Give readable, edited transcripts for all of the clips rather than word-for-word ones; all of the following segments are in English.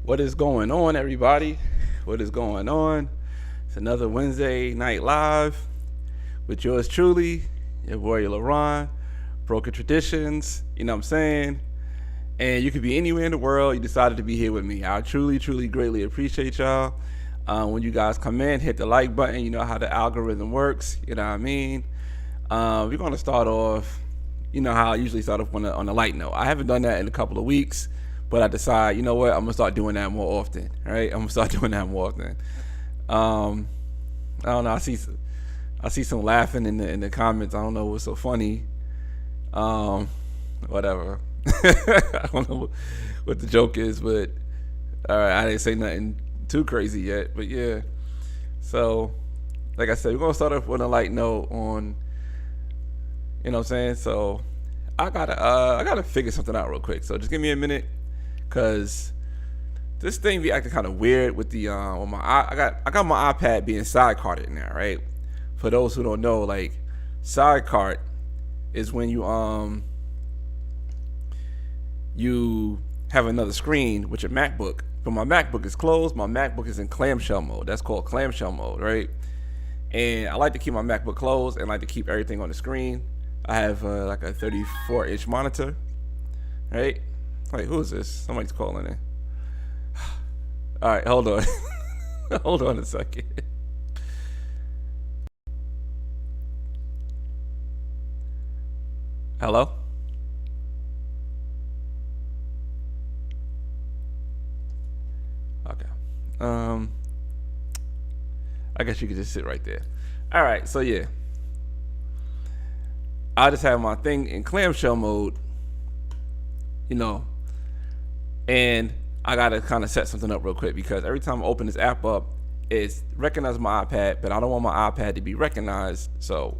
What is going on, everybody? What is going on? It's another Wednesday night live with yours truly, your boy LaRon, Broken Traditions, you know what I'm saying? And you could be anywhere in the world, you decided to be here with me. I truly, truly greatly appreciate y'all. When you guys come in, hit the like button, you know how the algorithm works, you know what I mean? We're going to start off, you know how I usually start off on a light note. I haven't done that in a couple of weeks. But I decide, you know what, I'm gonna start doing that more often, right? I'm gonna start doing that more often. I don't know. I see some laughing in the comments. I don't know what's so funny. Whatever. I don't know what the joke is, but all right, I didn't say nothing too crazy yet. But yeah. So, like I said, we're gonna start off with a light note on, you know what I'm saying. So, I gotta figure something out real quick. So just give me a minute. Cause this thing be acting kind of weird with the on my I got my iPad being sidecarded now, right? For those who don't know, like sidecard is when you have another screen with your MacBook, but my MacBook is closed. My MacBook is in clamshell mode. That's called clamshell mode, right? And I like to keep my MacBook closed and like to keep everything on the screen. I have like a 34-inch monitor, right? Wait, who is this? Somebody's calling in. All right, hold on. Hold on a second. Hello? Okay. I guess you could just sit right there. All right, so yeah. I just have my thing in clamshell mode, you know, and I gotta kind of set something up real quick because every time I open this app up, it's recognizes my iPad, but I don't want my iPad to be recognized, so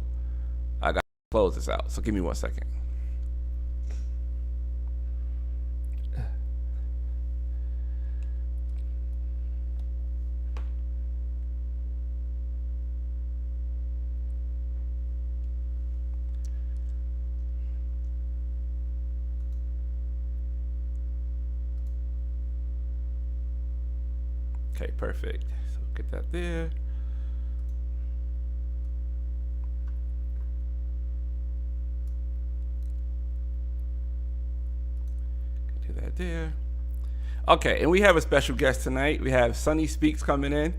I gotta close this out. So give me 1 second. Okay, perfect. So get that there. Do that there. Okay, and we have a special guest tonight. We have Sunni Speaks coming in.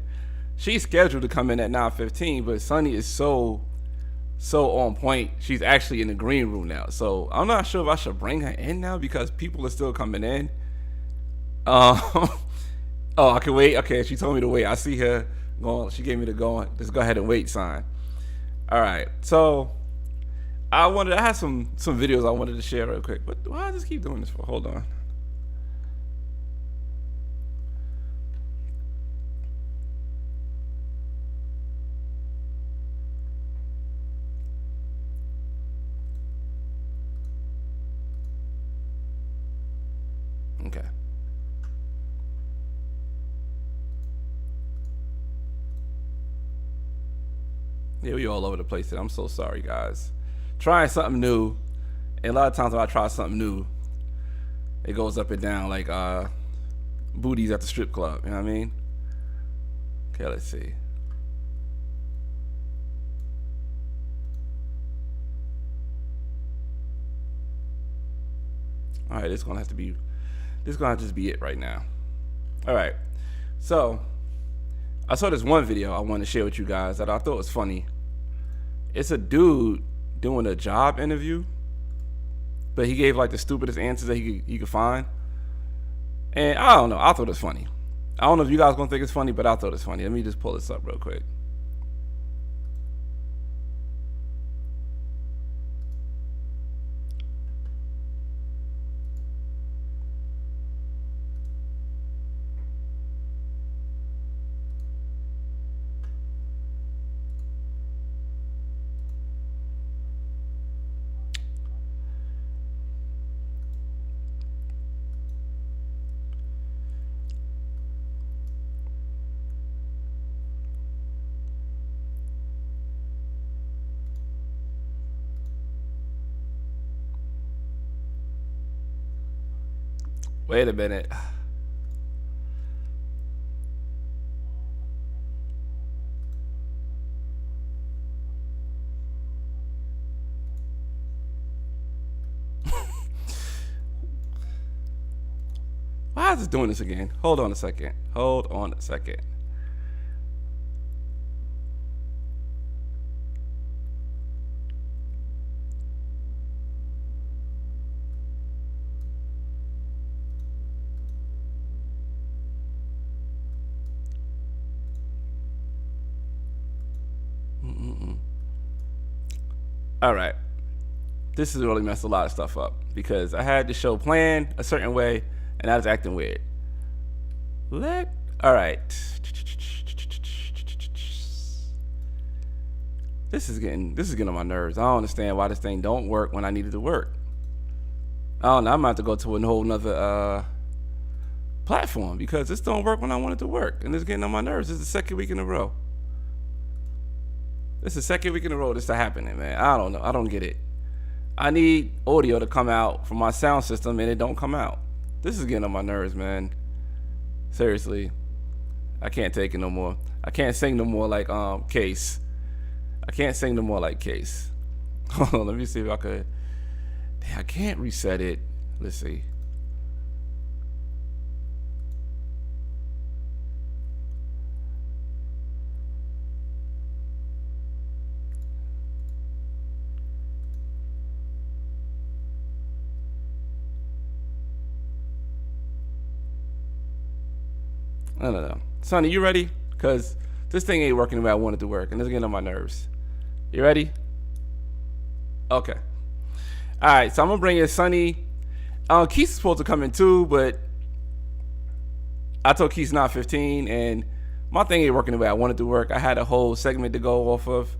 She's scheduled to come in at 9:15, but Sunni is so on point. She's actually in the green room now. So I'm not sure if I should bring her in now because people are still coming in. Oh, I can wait. Okay, she told me to wait. I see her going. She gave me the going. Just go ahead and wait sign. All right. So I had some videos I wanted to share real quick. But why I just keep doing this for? Hold on. Okay. Yeah, we all over the place today. I'm so sorry, guys. Trying something new, and a lot of times when I try something new, it goes up and down like booties at the strip club. You know what I mean? Okay, let's see. All right, this is gonna just be it right now. All right, so I saw this one video I wanted to share with you guys that I thought was funny. It's a dude doing a job interview, but he gave like the stupidest answers that he could find. And I don't know, I thought it was funny. I don't know if you guys gonna think it's funny, but I thought it's funny. Let me just pull this up real quick. Wait a minute. Why is it doing this again? Hold on a second. Hold on a second. All right. This has really messed a lot of stuff up because I had the show planned a certain way and I was acting weird. All right. This is getting on my nerves. I don't understand why this thing don't work when I need it to work. I don't know. I'm about to go to a whole nother platform because this don't work when I want it to work, and it's getting on my nerves. This is the second week in a row. This is the second week in a row this is happening, man. I don't know. I don't get it. I need audio to come out from my sound system, and it don't come out. This is getting on my nerves, man. Seriously, I can't take it no more. I can't sing no more like Quise. I can't sing no more like Quise. Hold on, let me see if I could. Damn, I can't reset it. Let's see. I don't know. Sunny, you ready? Because this thing ain't working the way I want it to work, and it's getting on my nerves. You ready? Okay. All right, so I'm going to bring in Sunny. Keith is supposed to come in too, but I told Keith not 15, and my thing ain't working the way I want it to work. I had a whole segment to go off of.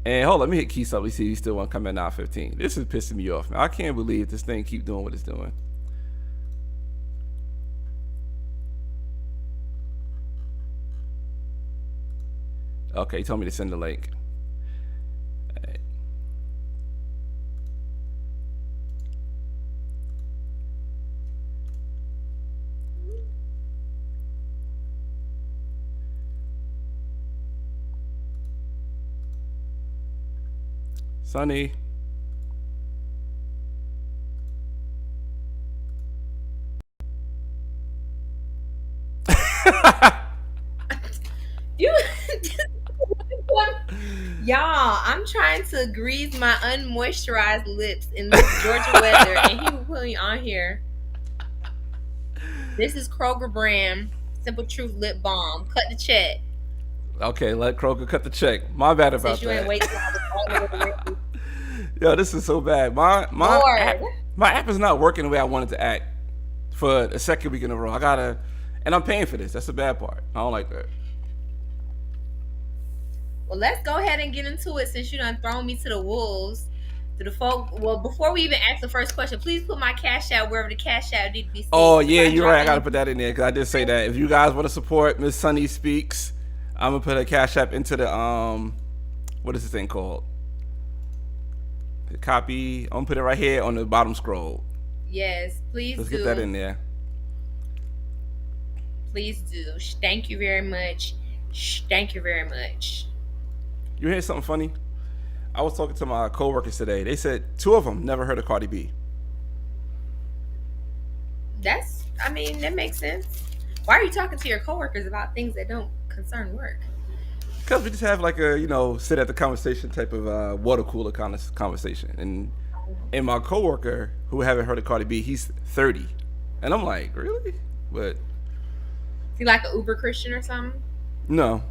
And hold on, let me hit Keith up and see if he still want to come in now 15. This is pissing me off, man. I can't believe this thing keep doing what it's doing. Okay, he told me to send the link. Right. Sunny. You, y'all, I'm trying to grease my unmoisturized lips in this Georgia weather, and he will put me on here. This is Kroger brand Simple Truth lip balm. Cut the check. Okay, let Kroger cut the check. My bad about Since you ain't that. wait till I was all the way ready. Yo, this is so bad. My Lord. app my app is not working the way I wanted to act for the second week in a row. I gotta, and I'm paying for this. That's the bad part. I don't like that. Well, let's go ahead and get into it since you done thrown me to the wolves. To the folk. Well, before we even ask the first question, please put my cash out wherever the cash out need to be seen. Oh Because if yeah, I you're drop right. I in gotta the put that in there because I did say that. If you guys want to support Miss Sunny Speaks, I'm gonna put a cash app into the what is this thing called? The copy. I'm gonna put it right here on the bottom scroll. yes, please Let's get that do. in there. Please do. Thank you very much. Thank you very much. You hear something funny? I was talking to my coworkers today. They said two of them never heard of Cardi B. I mean, that makes sense. Why are you talking to your coworkers about things that don't concern work? Because we just have like a, sit at the conversation type of water cooler kind of conversation. And my coworker who haven't heard of Cardi B, he's 30. And I'm like, really? But Is he like an Uber Christian or something? no.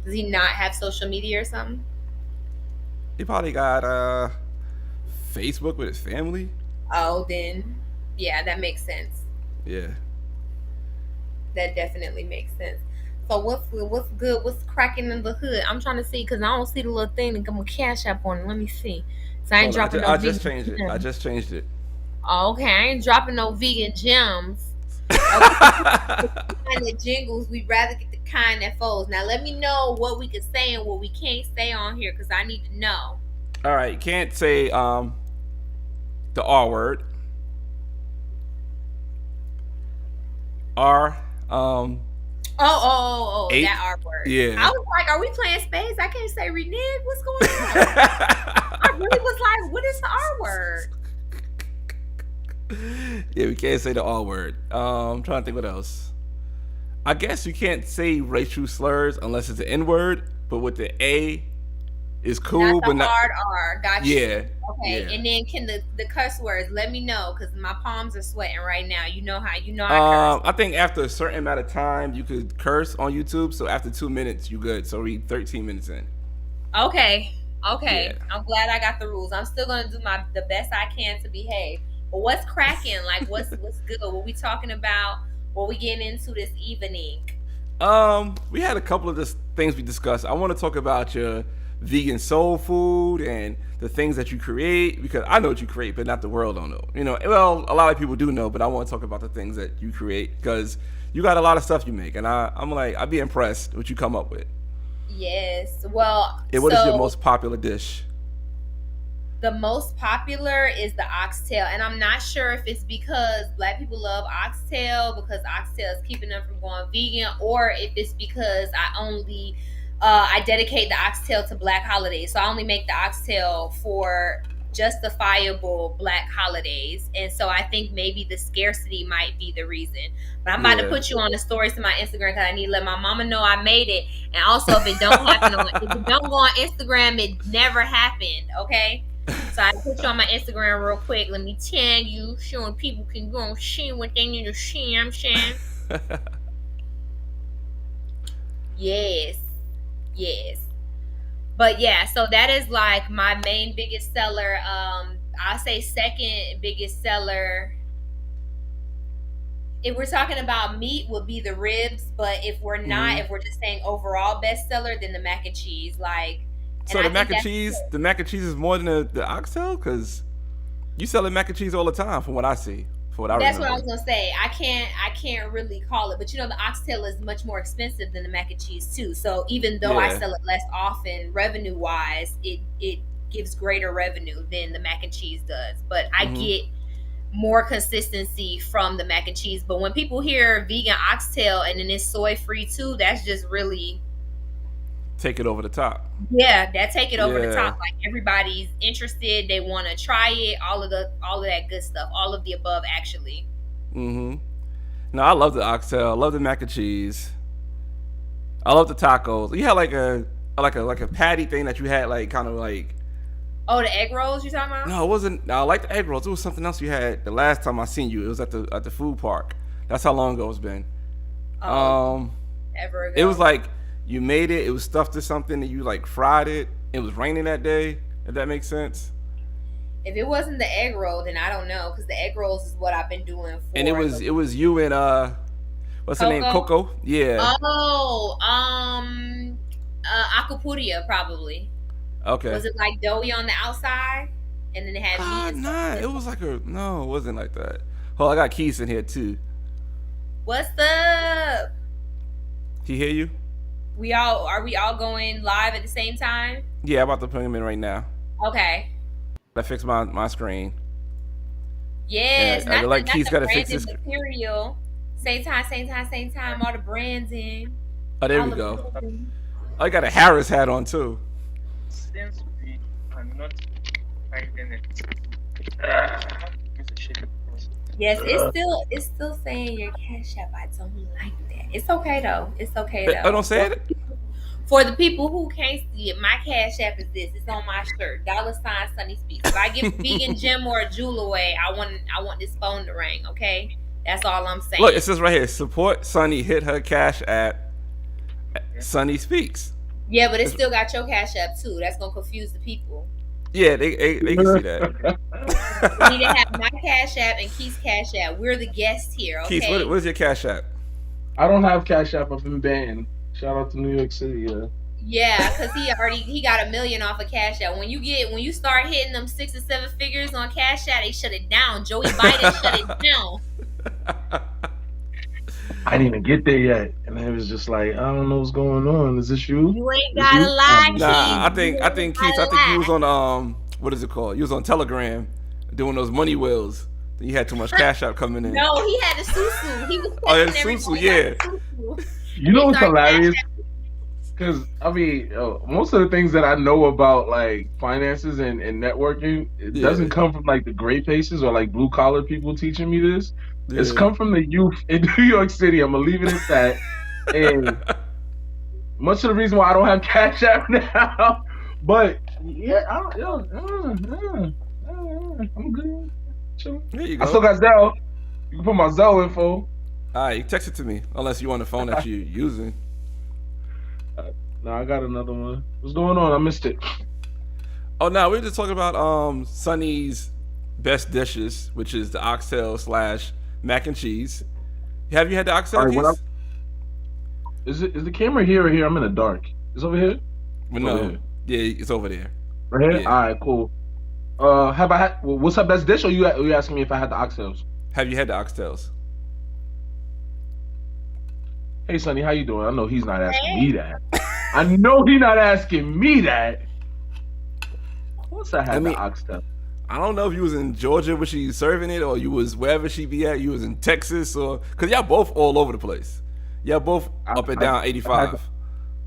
Does he not have social media or something? He probably got Facebook with his family. Oh, then, yeah, that makes sense. Yeah. That definitely makes sense. So what's good? What's cracking in the hood? I'm trying to see because I don't see the little thing that come with cash app on it. Let me see. So I ain't Hold on. dropping no I just vegan changed it. I gems. just changed it. Oh, okay, I ain't dropping no vegan gems. Okay, the kind that jingles, we'd rather get the kind that folds. Now let me know what we can say and what we can't say on here because I need to know. All right. You can't say the R word. R That eight. R word. I Yeah. was like, are we playing spades? I can't say renege. What's going on? I really was like, what is the R word? Yeah, we can't say the R word. I'm trying to think what else. I guess you can't say racial slurs unless it's the N word, but with the A is Not cool, the but not. hard R. Got you. Yeah, Okay. yeah. And then can the cuss words let me know because my palms are sweating right now. You know I curse. I think after a certain amount of time you could curse on YouTube. So after 2 minutes, you good. So we 13 minutes in. Okay. Yeah. Okay. I'm glad I got the rules. I'm still gonna do the best I can to behave. But what's cracking? Like what's good? What we talking about? What we getting into this evening? We had a couple of this things we discussed. I want to talk about your vegan soul food and the things that you create because I know what you create, but not the world don't know. Well, a lot of people do know, but I want to talk about the things that you create because you got a lot of stuff you make, and I'm like I'd be impressed what you come up with. Yes. Well, And what is your so most popular dish? the most popular is the oxtail, and I'm not sure if it's because black people love oxtail because oxtail is keeping them from going vegan, or if it's because I dedicate the oxtail to black holidays. So I only make the oxtail for justifiable black holidays, and so I think maybe the scarcity might be the reason. But I'm about to Yeah. put you on the stories to my Instagram because I need to let my mama know I made it. And also, if it don't go on Instagram, it never happened. Okay. So I put you on my Instagram real quick. Let me tag you, showing people can go and see what they need to see. I'm saying, yes, yes. But yeah, so that is like my main biggest seller. I'll say second biggest seller. If we're talking about meat, would be the ribs. But Hmm. if we're just saying overall bestseller, then the mac and cheese. Like, and So I think that's the mac and cheese is more than the oxtail because you selling mac and cheese all the time, from what I see, from what I That's what I was remember. gonna say. I can't really call it, but the oxtail is much more expensive than the mac and cheese too. So even though I Yeah. sell it less often, revenue wise, it gives greater revenue than the mac and cheese does. But I Hmm. get more consistency from the mac and cheese. But when people hear vegan oxtail and then it's soy free too, that's just really take it over the top. Yeah, that take it over the top. Yeah. Like everybody's interested, they want to try it, all of that good stuff, all of the above actually. Mm-hmm. No, I love the oxtail. I love the mac and cheese. I love the tacos. You had like a patty thing that you had like kind of like. Oh, the egg rolls you talking about? No, it wasn't. No, I like the egg rolls. It was something else you had the last time I seen you. It was at the food park. That's how long ago it's been. Oh, Um, ever it was ago. like you made it. It was stuffed to something and you like fried it. It was raining that day. If that makes sense. If it wasn't the egg roll, then I don't know because the egg rolls is what I've been doing And it for was the it was you and what's her name? cocoa. Coco. Yeah. Oh, Acupuria probably. Okay. Was it like doughy on the outside, and then it had meat and stuff Nah. on It this? was like a no. It wasn't like that. Oh, I got Keith in here too. What's up? He hear you? We all going live at the same time? Yeah, I'm about to put him in right now. Okay. I fixed my screen. Yes, And I not the like Keith's got to fix branded his. material. Same time, same time, same time. All the branding, Oh, there we all the go. branding. I got a Harris hat on too. Since we are not finding it, it's a shame. Yes, it's still saying your cash app. I don't like that. It's okay though. It's okay I though. don't say it. For the people who can't see it, my cash app is this. It's on my shirt. $ Sunny Speaks. If I give a vegan gem or a jewel away, I want this phone to ring. Okay, that's all I'm Look, it saying. says right here. Support Sunny. Hit her cash at Okay. Sunny Speaks. Yeah, but it It's, still got your cash app too. That's gonna confuse the people. yeah, they can see that. You need to have my cash app and Keith's cash app. We're the guests here. Keith, Okay. where's your cash app? I don't have Cash App. I've been banned. Shout out to New York City. Yeah. Yeah, because he got 1 million off of Cash App. When you start hitting them 6 or 7 figures on Cash App, they shut it down. Joey Biden shut it down. I didn't even get there yet, and it was just like, I don't know what's going on. Is this you? You ain't Is this gotta you? lie, Nah, Keith. You I ain't think Keith. I gotta think he lie. was on what is it called? He was on Telegram doing those money wheels. He had too much cash out coming in. No, he had a susu. He was Oh, yeah, texting Susu, everybody yeah. on the susu. You And know they what's started Cash hilarious? App. Because I mean, most of the things that I know about like finances and networking, it Yeah, doesn't come from like the great places or like blue collar people teaching me this. It's yeah. come from the youth in New York City. I'm gonna leave it at that. And much of the reason why I don't have Cash App now, but yeah, I'm good. Chilling. There you I still go. got Zelle. You can put my Zelle info. All right, you text it to me unless you on the phone that you're using. No, I got another one. What's going on? I missed it. Oh, no, we were just talking about Sunny's best dishes, which is the oxtail slash mac and cheese. Have you had the All oxtail, right, Keith? is the camera here or here? I'm in the dark. It's over here. Well, It's over no, here. yeah, it's over there. Right here. Yeah. All right, cool. Have I had? What's her best dish? Or you asking me if I had the oxtails? Have you had the oxtails? Hey, Sonny, how you doing? I know he's not asking Hey. me that. I know he's not asking me that. Of course, I had I mean, the oxtail. I don't know if you was in Georgia when she serving it, or you was wherever she be at. You was in Texas, or because y'all both all over the place. Y'all both I've, up and I've, down I've had 85.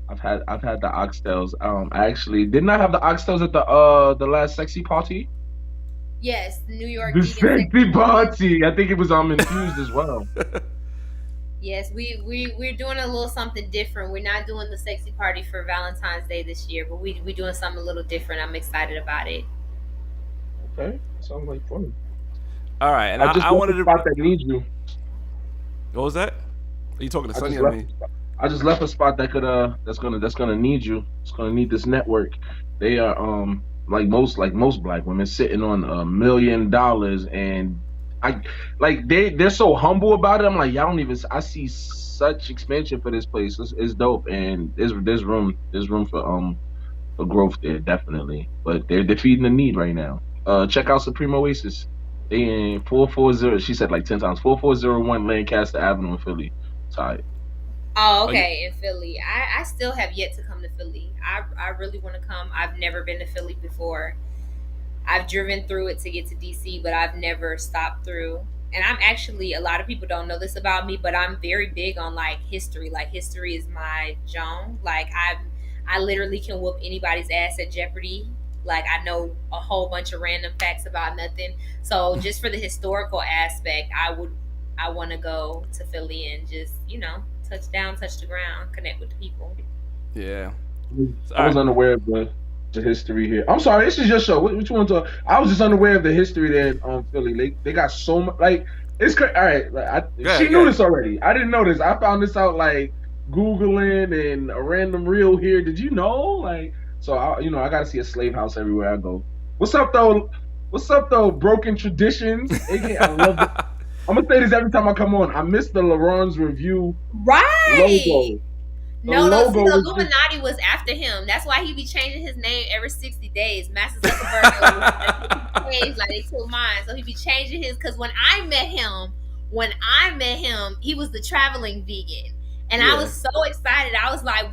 I've had the oxtails. I actually didn't I have the oxtails at the last sexy party? Yes, New York The vegan sexy section. party. I think it was infused as well. Yes, we're doing a little something different. We're not doing the sexy party for Valentine's Day this year, but we doing something a little different. I'm excited about it. Okay, sounds like fun. All right, and I just I left wanted a to. spot that needs you. What was that? Are you talking to I Sunny just or left. me? I just left a spot that could that's gonna need you. It's gonna need this network. They are like most black women sitting on $1 million, and I like they're so humble about it. I'm like, y'all don't even. I see such expansion for this place. It's dope, and there's room for growth there definitely. But they're defeating the need right now. Check out Supreme Oasis. They in 440. She said like 10 times. 4401 Lancaster Avenue in Philly. Tight. Oh, Are you? okay, in Philly. I still have yet to come to Philly. I really want to come. I've never been to Philly before. I've driven through it to get to DC, but I've never stopped through. And I'm actually, a lot of people don't know this about me, but I'm very big on like history. Like history is my genre. Like I literally can whoop anybody's ass at Jeopardy. Like I know a whole bunch of random facts about nothing. So just for the historical aspect, I want to go to Philly and just touch down, touch the ground, connect with the people. Yeah. I All was right. unaware of the history here. I'm sorry, this is your show. What you want to? I was just unaware of the history there in Philly. They got so much. Like it's crazy. All right, like, Go she ahead. Go knew ahead. this already. I didn't know this. I found this out like googling and a random reel here. Did you know? Like so, I got to see a slave house everywhere I go. What's up though? What's up though? Broken traditions. AKA, I love it. I'm gonna say this every time I come on. I miss the LeBron's review Right. logo. The No, no. See, logo the was just Illuminati was after him. That's why he be changing his name every 60 days. Master Zuckerberg changed like they took mine, so he be changing his. Because when I met him, he was the traveling vegan, and I Yeah. was so excited. I was like,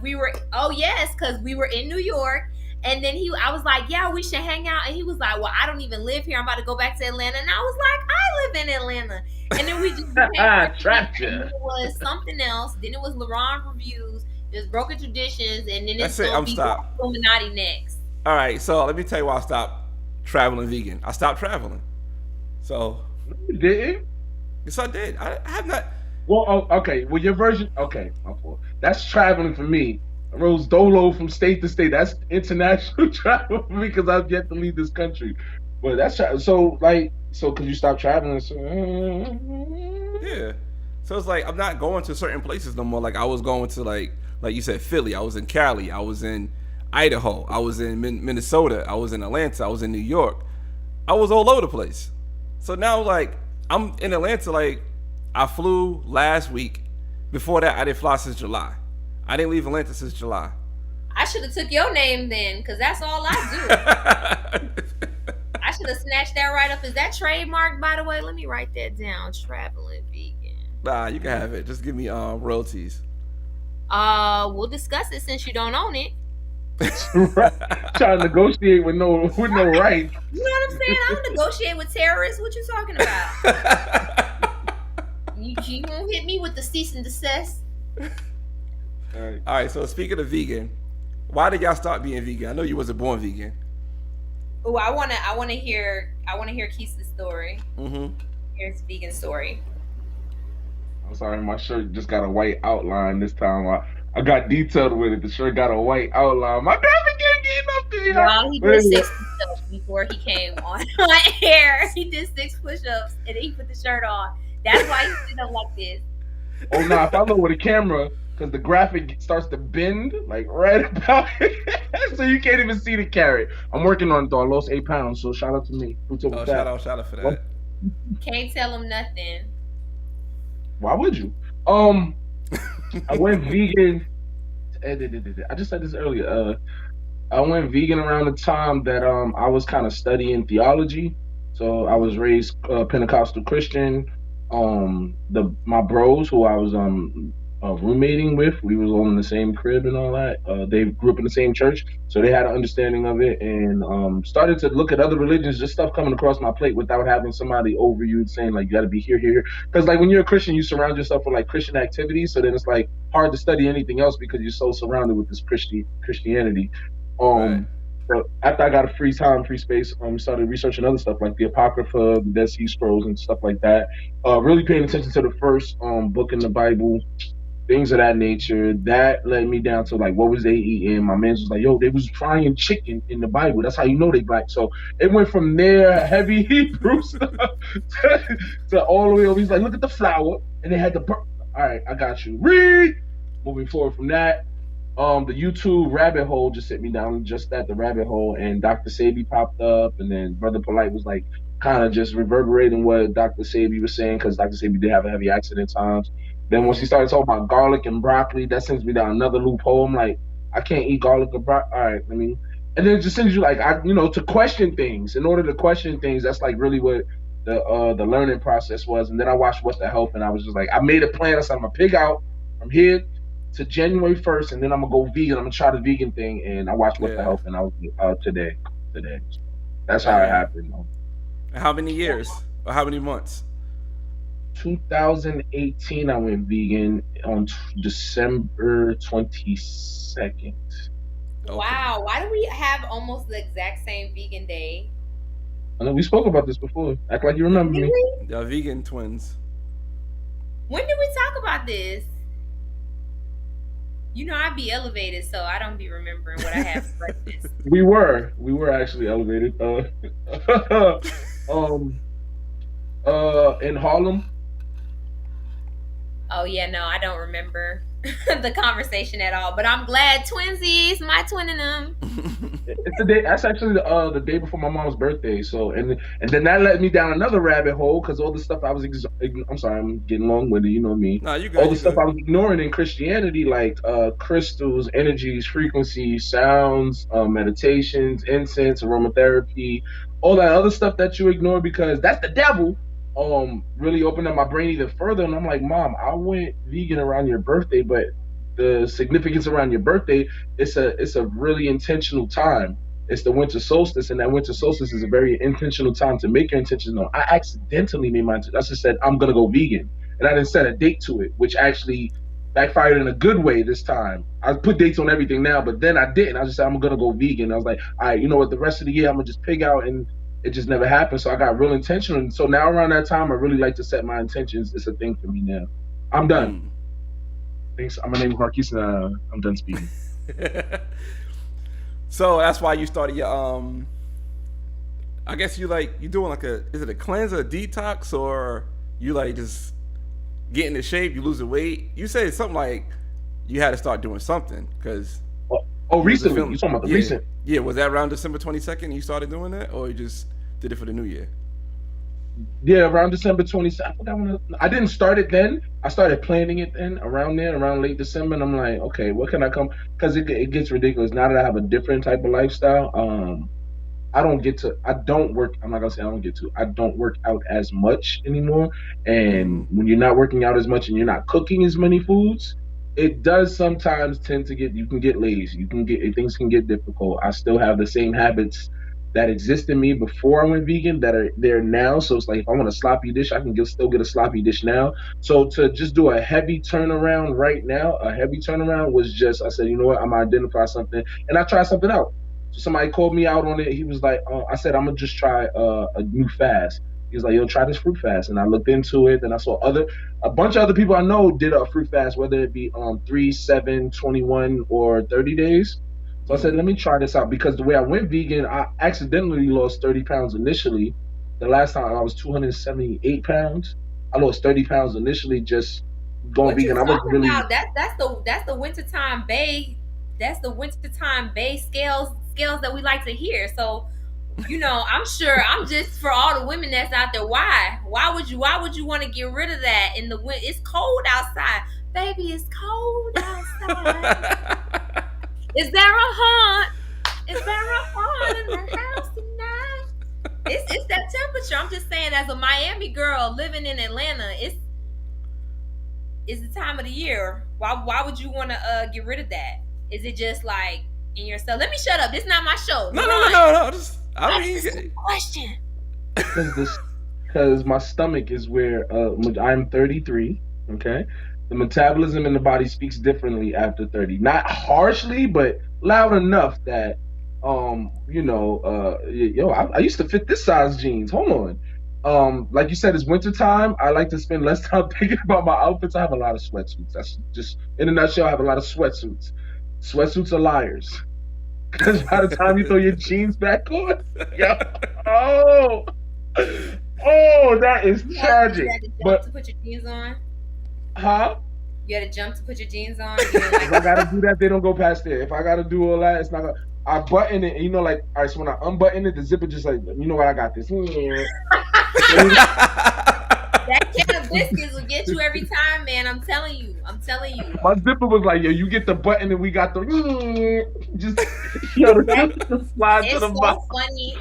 oh yes, because we were in New York, and then I was like, yeah, we should hang out, and he was like, well, I don't even live here. I'm about to go back to Atlanta, and I was like, I live in Atlanta, and then we just became friends, trapped and you. then it was something else. Then it was LaRon reviews. There's broken traditions, and then it's That's it. gonna I'm be stopped. Illuminati next. All right. So let me tell you why I stopped traveling vegan. I stopped traveling. So You didn't? yes, I did. I have not. Well, okay. Well, your version. Okay, my fault. That's traveling for me. I rose dolo from state to state. That's international travel for me because I've yet to leave this country. But so like so because you stopped traveling. So, Yeah. So it's like I'm not going to certain places no more. Like I was going to like you said Philly. I was in Cali. I was in Idaho. I was in Minnesota. I was in Atlanta. I was in New York. I was all over the place. So now like I'm in Atlanta. Like I flew last week. Before that, I didn't fly since July. I didn't leave Atlanta since July. I should have took your name then, because that's all I do. I should have snatched that right up. Is that trademarked, by the way? Let me write that down. Traveling vegan. Nah, you can have it. Just give me royalties. We'll discuss it since you don't own it. trying to negotiate with no rights. You know what I'm saying? I don't negotiate with terrorists. What you talking about? You won't hit me with the cease and desist. All right. So speaking of vegan, why did y'all start being vegan? I know you wasn't born vegan. Oh, I wanna hear Quaise's story. Mm-hmm. Here's vegan story. I'm sorry, my shirt just got a white outline this time. I got detailed with it. The shirt got a white outline. My graphic ain't getting up there. Well, he But did anyway, 6 push-ups before he came on air. He did 6 push-ups and then he put the shirt on. That's why he's sitting up like this. oh no, if I look with a camera, because the graphic starts to bend like right about it, so you can't even see the carrot. I'm working on it though. I lost 8 pounds, so shout out to me. Who took Oh, that? shout out for Well, that. Can't tell him nothing. why would you? I went vegan. I just said this earlier. I went vegan around the time that I was kind of studying theology. So I was raised Pentecostal Christian. The my bros who I was roommating with, we was all in the same crib and all that. They grew up in the same church, so they had an understanding of it, and started to look at other religions, just stuff coming across my plate without having somebody over you saying like you got to be here, here. Because like when you're a Christian, you surround yourself with like Christian activities, so then it's like hard to study anything else because you're so surrounded with this Christianity. Right. So after I got a free space, started researching other stuff like the Apocrypha, the Dead Sea Scrolls, and stuff like that. Really paying attention to the first book in the Bible, things of that nature. That led me down to like what was they eating. My man was like, yo, they was frying chicken in the Bible. That's how you know they black. So it went from there, heavy Hebrew stuff, to all the way over. He's like, look at the flour, and they had the. All right, I got you. Read. Moving forward from that. The YouTube rabbit hole just sent me down just at the rabbit hole, and Dr. Sabi popped up, and then Brother Polite was like kind of just reverberating what Dr. Sabi was saying because Dr. Sabi did have a heavy accident times. Then once he started talking about garlic and broccoli, that sends me down another loophole. I'm like, I can't eat garlic or broccoli. All right, and then it just sends you like to question things. In order to question things, that's like really what the learning process was. And then I watched What's the Health, and I was just like, I made a plan. I said I'm gonna pig out from here to January 1st, and then I'm gonna go vegan. I'm gonna try the vegan thing, and I watched What the Yeah. Health, and I was today. So that's how it Damn. happened. How many years or how many months? 2018, I went vegan on December 22nd. Okay. Wow, why do we have almost the exact same vegan day? I know we spoke about this before. Act like you Did remember me. we? Y'all vegan twins. When did we talk about this? You know, I be elevated, so I don't be remembering what I had for breakfast. We were actually elevated. Um, in Harlem. Oh yeah, no, I don't remember the conversation at all. But I'm glad twinsies, my twin and them. It's the day. That's actually the day before my mom's birthday. So and then that led me down another rabbit hole because all the stuff I was. I'm sorry, I'm getting long winded. You know me. Nah, you All good. the You stuff I good. was ignoring in Christianity, like crystals, energies, frequencies, sounds, meditations, incense, aromatherapy, all that other stuff that you ignore because that's the devil. Really opened up my brain even further, and I'm like, Mom, I went vegan around your birthday, but the significance around your birthday, it's a really intentional time. It's the winter solstice, and that winter solstice is a very intentional time to make your intentions known. I accidentally made my. I just said I'm gonna go vegan, and I didn't set a date to it, which actually backfired in a good way this time. I put dates on everything now, but then I didn't. I just said I'm gonna go vegan. I was like, all right, you know what? The rest of the year I'm gonna just pig out, and it just never happened. So I got real intentional, and so now around that time, I really like to set my intentions. It's a thing for me now. I'm done. Mm. Thanks. My name is Marquise, and I'm done speaking. So that's why you started your I guess you doing like a, is it a cleanse or a detox, or you like just getting in shape, you losing weight? You said something like you had to start doing something because Oh, you was a recently. You film. talking about the Yeah, recent? yeah. Was that around December 22nd you started doing that, or you just did it for the new year? Yeah, around December 22nd. I forgot when I didn't start it then. I started planning it then around there, around late December. And I'm like, okay, what can I come? Because it gets ridiculous now that I have a different type of lifestyle. I don't work, I'm not gonna say I don't get to, I don't work out as much anymore. Mm-hmm. And when you're not working out as much and you're not cooking as many foods, it does sometimes tend to you can get lazy. You can things can get difficult. I still have the same habits that exist in me before I went vegan that are there now. So it's like if I want a sloppy dish, I can still get a sloppy dish now. So to just do a heavy turnaround right now, a heavy turnaround was just, I said, you know what, I'm gonna identify something and I try something out. So somebody called me out on it. He was like, I said, I'm gonna just try a new fast. He was like, yo, try this fruit fast. And I looked into it and I saw a bunch of other people I know did a fruit fast, whether it be 3, 7, 21, or 30 days. So I said, Mm-hmm. let me try this out because the way I went vegan, I accidentally lost 30 pounds initially. The last time I was 278 pounds. I lost 30 pounds initially just going What you vegan. I wasn't talking really. about? That's the wintertime bay. That's the wintertime bay scales that we like to hear. So, you know, I'm sure I'm just for all the women that's out there. Why would you want to get rid of that in the winter? It's cold outside, baby. It's cold outside. Is there a hunt? Is there a hunt in the house tonight? It's that temperature. I'm just saying, as a Miami girl living in Atlanta, it's the time of the year. Why would you want to get rid of that? Is it just like in yourself? Let me shut up. This is not my show. No, no, no, no, no. Just, I That's a mean, question. Because this because my stomach is where I'm 33. Okay, the metabolism in the body speaks differently after 30. Not harshly, but loud enough that I used to fit this size jeans. Hold on. Like you said, it's winter time. I like to spend less time thinking about my outfits. I have a lot of sweatsuits. That's just in a nutshell. I have a lot of sweatsuits. Sweatsuits are liars. Because by the time you throw your jeans back on, yeah, oh, oh, that is You tragic. had to jump But to put your jeans on. huh? You had to jump to put your jeans on. You didn't like If I gotta do that, they don't go past there. If I gotta do all that, it's not gonna. I button it, and like, all right. So when I unbutton it, the zipper just like, you know what? I got this. that can of biscuits will get you every time, man. I'm telling you. I'm telling you. My zipper was like, yo, you get the button, and we got the just yo, the That zipper just slide to it's the bottom. so funny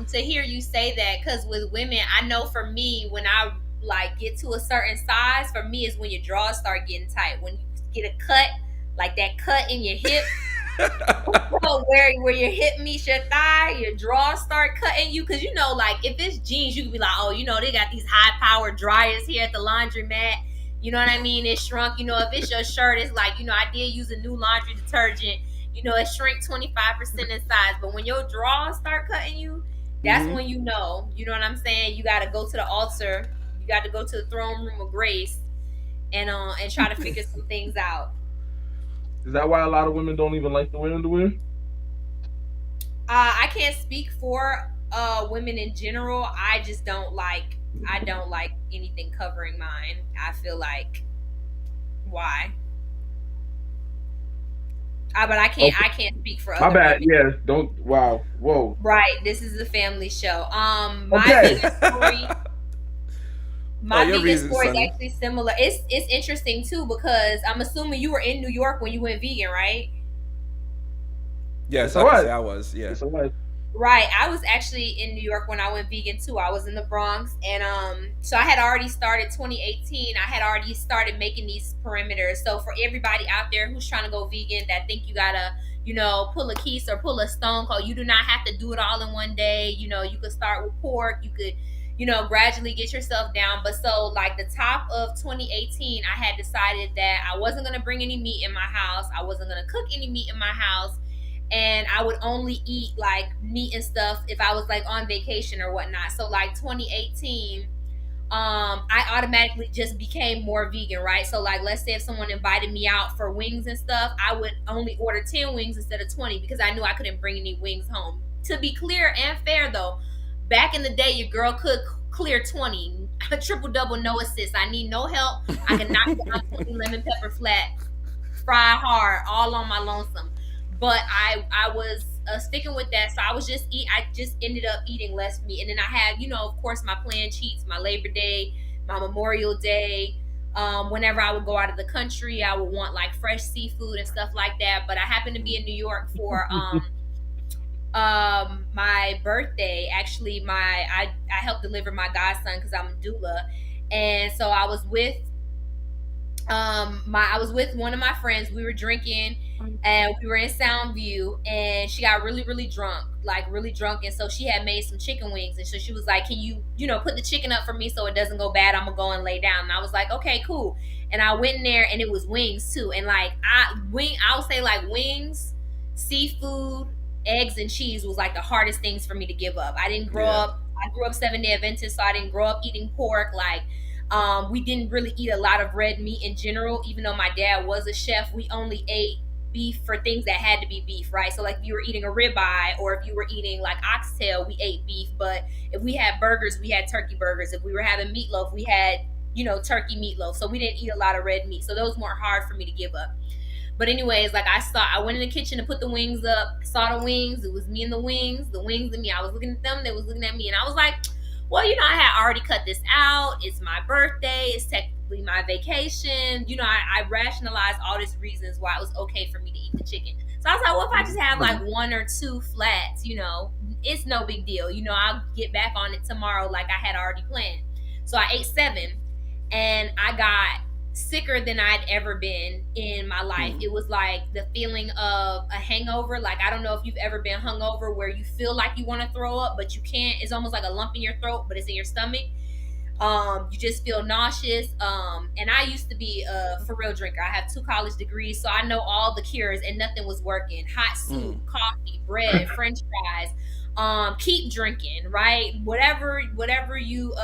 to hear you say that because with women, I know for me when I like get to a certain size, for me is when your drawers start getting tight. When you get a cut, like that cut in your hip, where your hip meets your thigh, your drawers start cutting you. Cause you know, like if it's jeans, you can be like, oh, you know, they got these high powered dryers here at the laundromat. You know what I mean? It's shrunk. You know, if it's your shirt, it's like, you know, I did use a new laundry detergent. it shrink 25% in size. But when your drawers start cutting you, that's Mm-hmm. when you know what I'm saying? You got to go to the altar. You got to go to the throne room of grace and try to figure some things out. Is that why a lot of women don't even like to wear underwear? I can't speak for women in general. I don't like anything covering mine. I feel like why? But Okay, I can't speak for my other bad. women. Yeah, don't. Wow, whoa. Right. This is a family show. My Okay. vegan story Oh, my your vegan reasons, story is Sunny. actually similar. It's interesting too because I'm assuming you were in New York when you went vegan, right? Yes, It's I all can right. say I was. Yeah. It's all right. Right. I was actually in New York when I went vegan too. I was in the Bronx and so I had already started 2018. I had already started making these perimeters. So for everybody out there who's trying to go vegan that think you gotta, pull a Quise or pull a stone cold, you do not have to do it all in one day. You could start with pork, you could, gradually get yourself down. But so like the top of 2018, I had decided that I wasn't gonna bring any meat in my house. I wasn't gonna cook any meat in my house and I would only eat like meat and stuff if I was like on vacation or whatnot. So like 2018, I automatically just became more vegan, right? So like let's say if someone invited me out for wings and stuff, I would only order 10 wings instead of 20 because I knew I couldn't bring any wings home. To be clear and fair though, back in the day your girl could clear 20. Triple double no assist. I need no help. I can knock down 20 lemon pepper flat, fry hard, all on my lonesome. But I was sticking with that, so I just ended up eating less meat, and then I had of course my planned cheats, my Labor Day, my Memorial Day. Whenever I would go out of the country, I would want like fresh seafood and stuff like that. But I happened to be in New York for my birthday. Actually, I helped deliver my godson because I'm a doula, and so I was with one of my friends. We were drinking and we were in Soundview and she got really really drunk, like really drunk, and so she had made some chicken wings and so she was like, can you put the chicken up for me so it doesn't go bad? I'm gonna go and lay down. And I was like, okay, cool. And I went in there and it was wings too, and like I would say like wings, seafood, eggs and cheese was like the hardest things for me to give up. Yeah. I grew up 7-day Adventist, so I didn't grow up eating pork. Like we didn't really eat a lot of red meat in general, even though my dad was a chef. We only ate beef for things that had to be beef, right? So, like, if you were eating a ribeye or if you were eating like oxtail, we ate beef. But if we had burgers, we had turkey burgers. If we were having meatloaf, we had, turkey meatloaf. So, we didn't eat a lot of red meat. So, those weren't hard for me to give up. But anyways, like I went in the kitchen to put the wings up, saw the wings. It was me and the wings and me. I was looking at them, they was looking at me, and I was like, well, I had already cut this out. It's my birthday. It's technically my vacation. I rationalized all these reasons why it was okay for me to eat the chicken. So I was like, well, if I just have like one or two flats, it's no big deal. I'll get back on it tomorrow like I had already planned. So I ate seven and I got sicker than I'd ever been in my life. It was like the feeling of a hangover. Like, I don't know if you've ever been hungover where you feel like you want to throw up, but you can't. It's almost like a lump in your throat, but it's in your stomach. You just feel nauseous. And I used to be a for real drinker. I have 2 college degrees, so I know all the cures, and nothing was working. Hot soup, coffee, bread, French fries. Keep drinking, right? Whatever you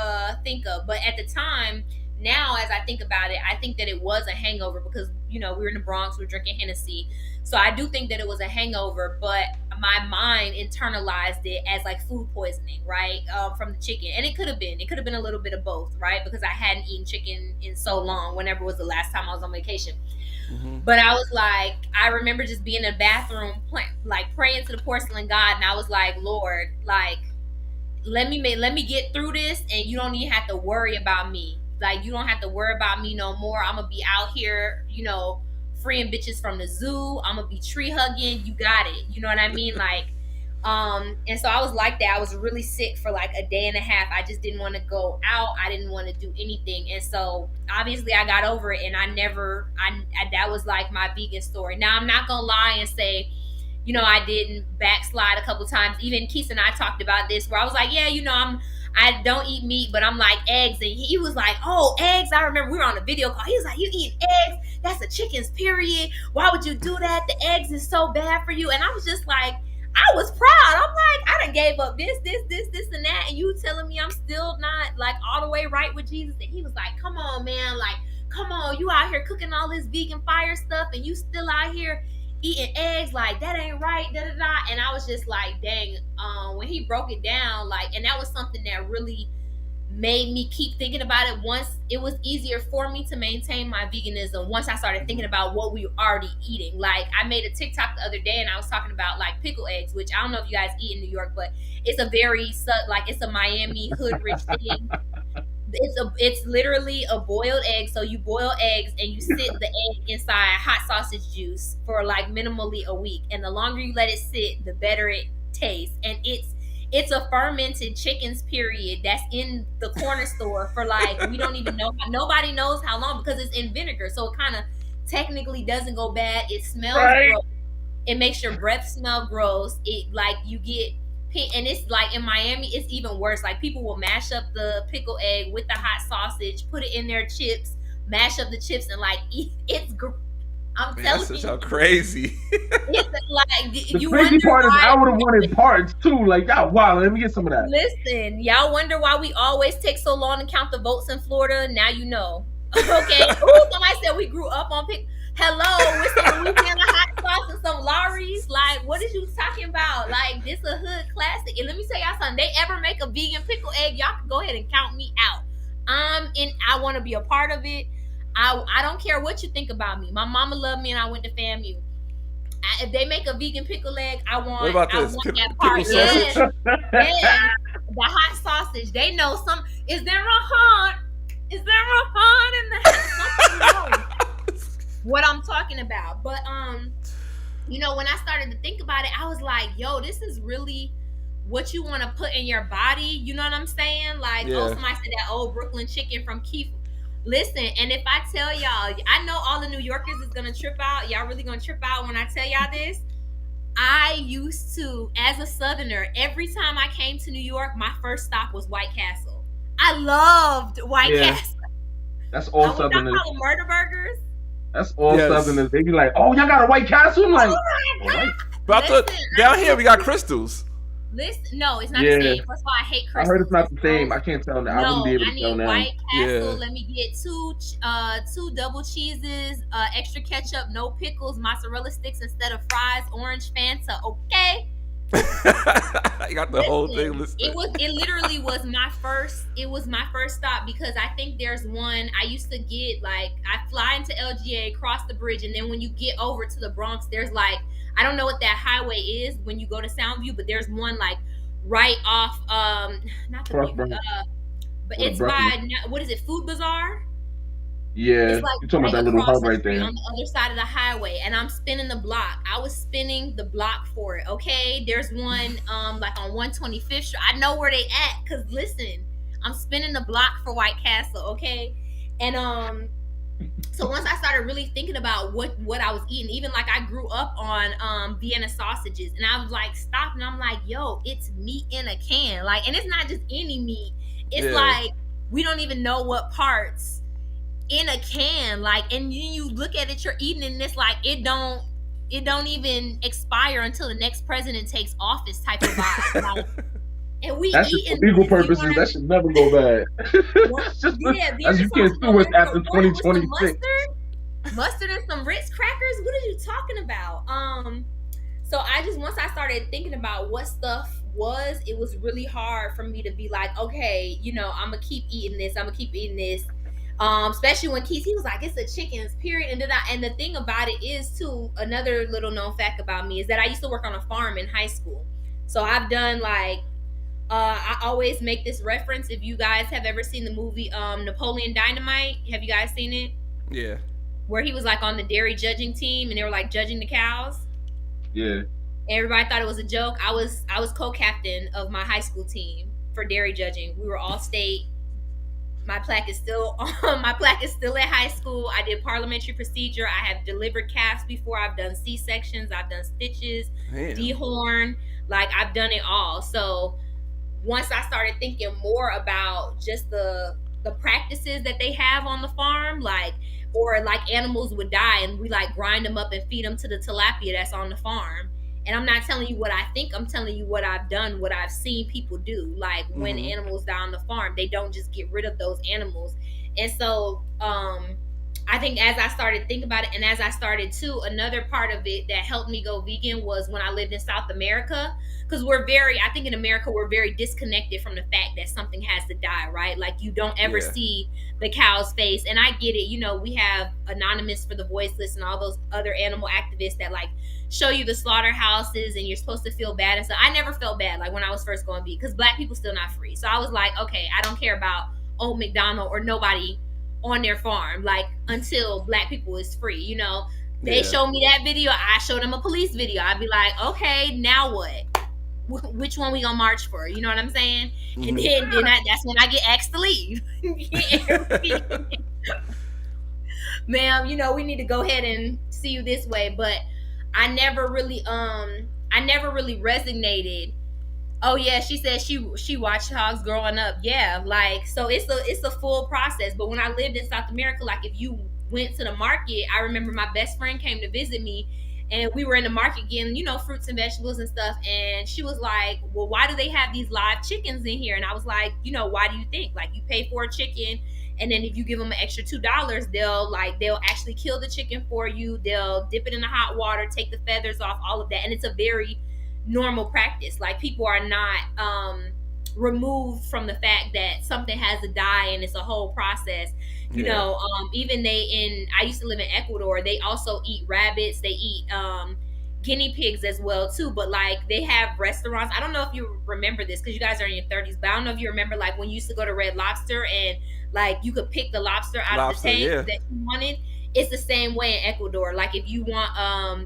think of. But at the time, now as I think about it, I think that it was a hangover because we were in the Bronx, we were drinking Hennessy. So I do think that it was a hangover, but my mind internalized it as like food poisoning, right? From the chicken, and it could have been a little bit of both, right? Because I hadn't eaten chicken in so long. Whenever was the last time I was on vacation? Mm-hmm. But I was like, I remember just being in the bathroom, like praying to the porcelain god, and I was like, Lord, like let me get through this, and you don't even have to worry about me. Like, you don't have to worry about me no more. I'm gonna be out here, freeing bitches from the zoo. I'm gonna be tree hugging. You got it. You know what I mean? Like, and so I was like that. I was really sick for like a day and a half. I just didn't want to go out. I didn't want to do anything. And so obviously I got over it, and I that was like my vegan story. Now I'm not gonna lie and say I didn't backslide a couple times. Even Quise and I talked about this, where I was like, yeah, I don't eat meat, but I'm like eggs. And he was like, oh, eggs. I remember we were on a video call. He was like, you eat eggs? That's a chicken's period. Why would you do that? The eggs is so bad for you. And I was just like, I was proud. I'm like, I done gave up this, and that. And you telling me I'm still not like all the way right with Jesus. And he was like, come on, man. Like, come on. You out here cooking all this vegan fire stuff and you still out here eating eggs, like that ain't right, and I was just like, dang. When he broke it down, like, and that was something that really made me keep thinking about it. Once it was easier for me to maintain my veganism once I started thinking about what we were already eating. Like, I made a TikTok the other day and I was talking about like pickle eggs, which I don't know if you guys eat in New York, but it's a very it's a Miami hood rich thing. It's literally a boiled egg. So you boil eggs and you sit the egg inside hot sausage juice for like minimally a week, and the longer you let it sit, the better it tastes. And it's a fermented chicken's period that's in the corner store for like, we don't even know, nobody knows how long, because it's in vinegar, so it kind of technically doesn't go bad. It smells gross. It makes your breath smell gross. It like you get. And it's like in Miami, it's even worse. Like, people will mash up the pickle egg with the hot sausage, put it in their chips, mash up the chips, and like eat. I'm telling you, that's how crazy. It's like, the crazy part is I would have wanted parts too. Like, wow, let me get some of that. Listen, y'all wonder why we always take so long to count the votes in Florida. Now you know. Okay. Ooh, somebody said we grew up on pickle. Hello, with some Louisiana hot sauce and some Lawry's. Like, what is you talking about? Like, this a hood classic. And let me tell y'all something. They ever make a vegan pickle egg, y'all can go ahead and count me out. I want to be a part of it. I don't care what you think about me. My mama loved me and I went to FAMU. If they make a vegan pickle egg, I want that part. Yes. The hot sausage. They know some. Is there a hunt in the house? What I'm talking about. But when I started to think about it, I was like, yo, this is really what you want to put in your body. You know what I'm saying? Like, somebody said that old Brooklyn chicken from Keith. Listen, and if I tell y'all, I know all the New Yorkers is gonna trip out. Y'all really gonna trip out when I tell y'all this. I used to, as a Southerner, every time I came to New York, my first stop was White Castle. I loved White Castle. That's all Southerners. Call them murder burgers. That's all Southerners. They be like, "Oh, y'all got a White Castle?" I'm like, but down here we got Crystals. Listen, no, it's not the same. First of all, I hate Crystals. I heard it's not the same. I can't tell now. I wouldn't be able to tell now. White Castle. Let me get two double cheeses, extra ketchup, no pickles, mozzarella sticks instead of fries, orange Fanta. Okay. I got the whole thing listed. It literally was my first. It was my first stop, because I think there's one I used to get. Like, I fly into LGA, cross the bridge, and then when you get over to the Bronx, there's like, I don't know what that highway is when you go to Soundview, but there's one like right off not the but it's by, what is it, Food Bazaar? Yeah, it's like you're talking about that little hub right there on the other side of the highway, and I'm spinning the block. I was spinning the block for it. Okay, there's one like on 125th Street. I know where they at, because listen, I'm spinning the block for White Castle. Okay, and so once I started really thinking about what I was eating, even like I grew up on Vienna sausages, and I was like stopped, and I'm like, yo, it's meat in a can. Like, and it's not just any meat. It's like, we don't even know what parts in a can. Like, and you look at it, you're eating, and it's like, it don't even expire until the next president takes office type of vibe. Like, and we that's eating for legal purposes. That should never go bad. As you can't sue us after 2026. Mustard and some Ritz crackers. What are you talking about? So I just, once I started thinking about what stuff was, it was really hard for me to be like, okay, I'm gonna keep eating this. Especially when Keith, he was like, it's a chicken's period. And the thing about it is too, another little known fact about me is that I used to work on a farm in high school. So I've done like, I always make this reference. If you guys have ever seen the movie Napoleon Dynamite, have you guys seen it? Yeah. Where he was like on the dairy judging team, and they were like judging the cows. Yeah. Everybody thought it was a joke. I was co-captain of my high school team for dairy judging. We were all state. My plaque is still on. My plaque is still at high school. I did parliamentary procedure. I have delivered calves before. I've done C-sections. I've done stitches, Damn. dehorn. Like I've done it all. So once I started thinking more about just the practices that they have on the farm, like or like animals would die and we like grind them up and feed them to the tilapia that's on the farm. And I'm not telling you what I think, I'm telling you what I've done, what I've seen people do. Like when Mm-hmm. animals die on the farm, they don't just get rid of those animals. And so I think as I started thinking about it and as I started too, another part of it that helped me go vegan was when I lived in South America. Because I think in America, we're very disconnected from the fact that something has to die, right? Like you don't ever Yeah. see the cow's face. And I get it. You know, we have Anonymous for the Voiceless and all those other animal activists that like show you the slaughterhouses and you're supposed to feel bad. And so I never felt bad like when I was first going vegan because black people still not free. So I was like, okay, I don't care about old McDonald or nobody on their farm, like until black people is free, you know. They Yeah. show me that video, I show them a police video. I'd be like, okay, now what? Which one we gonna march for? You know what I'm saying? And Mm-hmm. that's when I get asked to leave. Ma'am, you know, we need to go ahead and see you this way. But I never really resonated. Oh yeah, she said she watched hogs growing up. Yeah, like so it's a full process. But when I lived in South America, like if you went to the market, I remember my best friend came to visit me and we were in the market getting, you know, fruits and vegetables and stuff. And she was like, well, why do they have these live chickens in here? And I was like, you know, why do you think? Like you pay for a chicken and then if you give them an extra $2, they'll actually kill the chicken for you. They'll dip it in the hot water, take the feathers off, all of that. And it's a very normal practice. Like people are not removed from the fact that something has to die and it's a whole process. You Yeah. know, even I used to live in Ecuador, they also eat rabbits, they eat guinea pigs as well too. But like they have restaurants. I don't know if you remember this because you guys are in your 30s, but I don't know if you remember like when you used to go to Red Lobster and like you could pick the lobster out of the Lobster. tank Yeah. that you wanted. It's the same way in Ecuador. Like if you want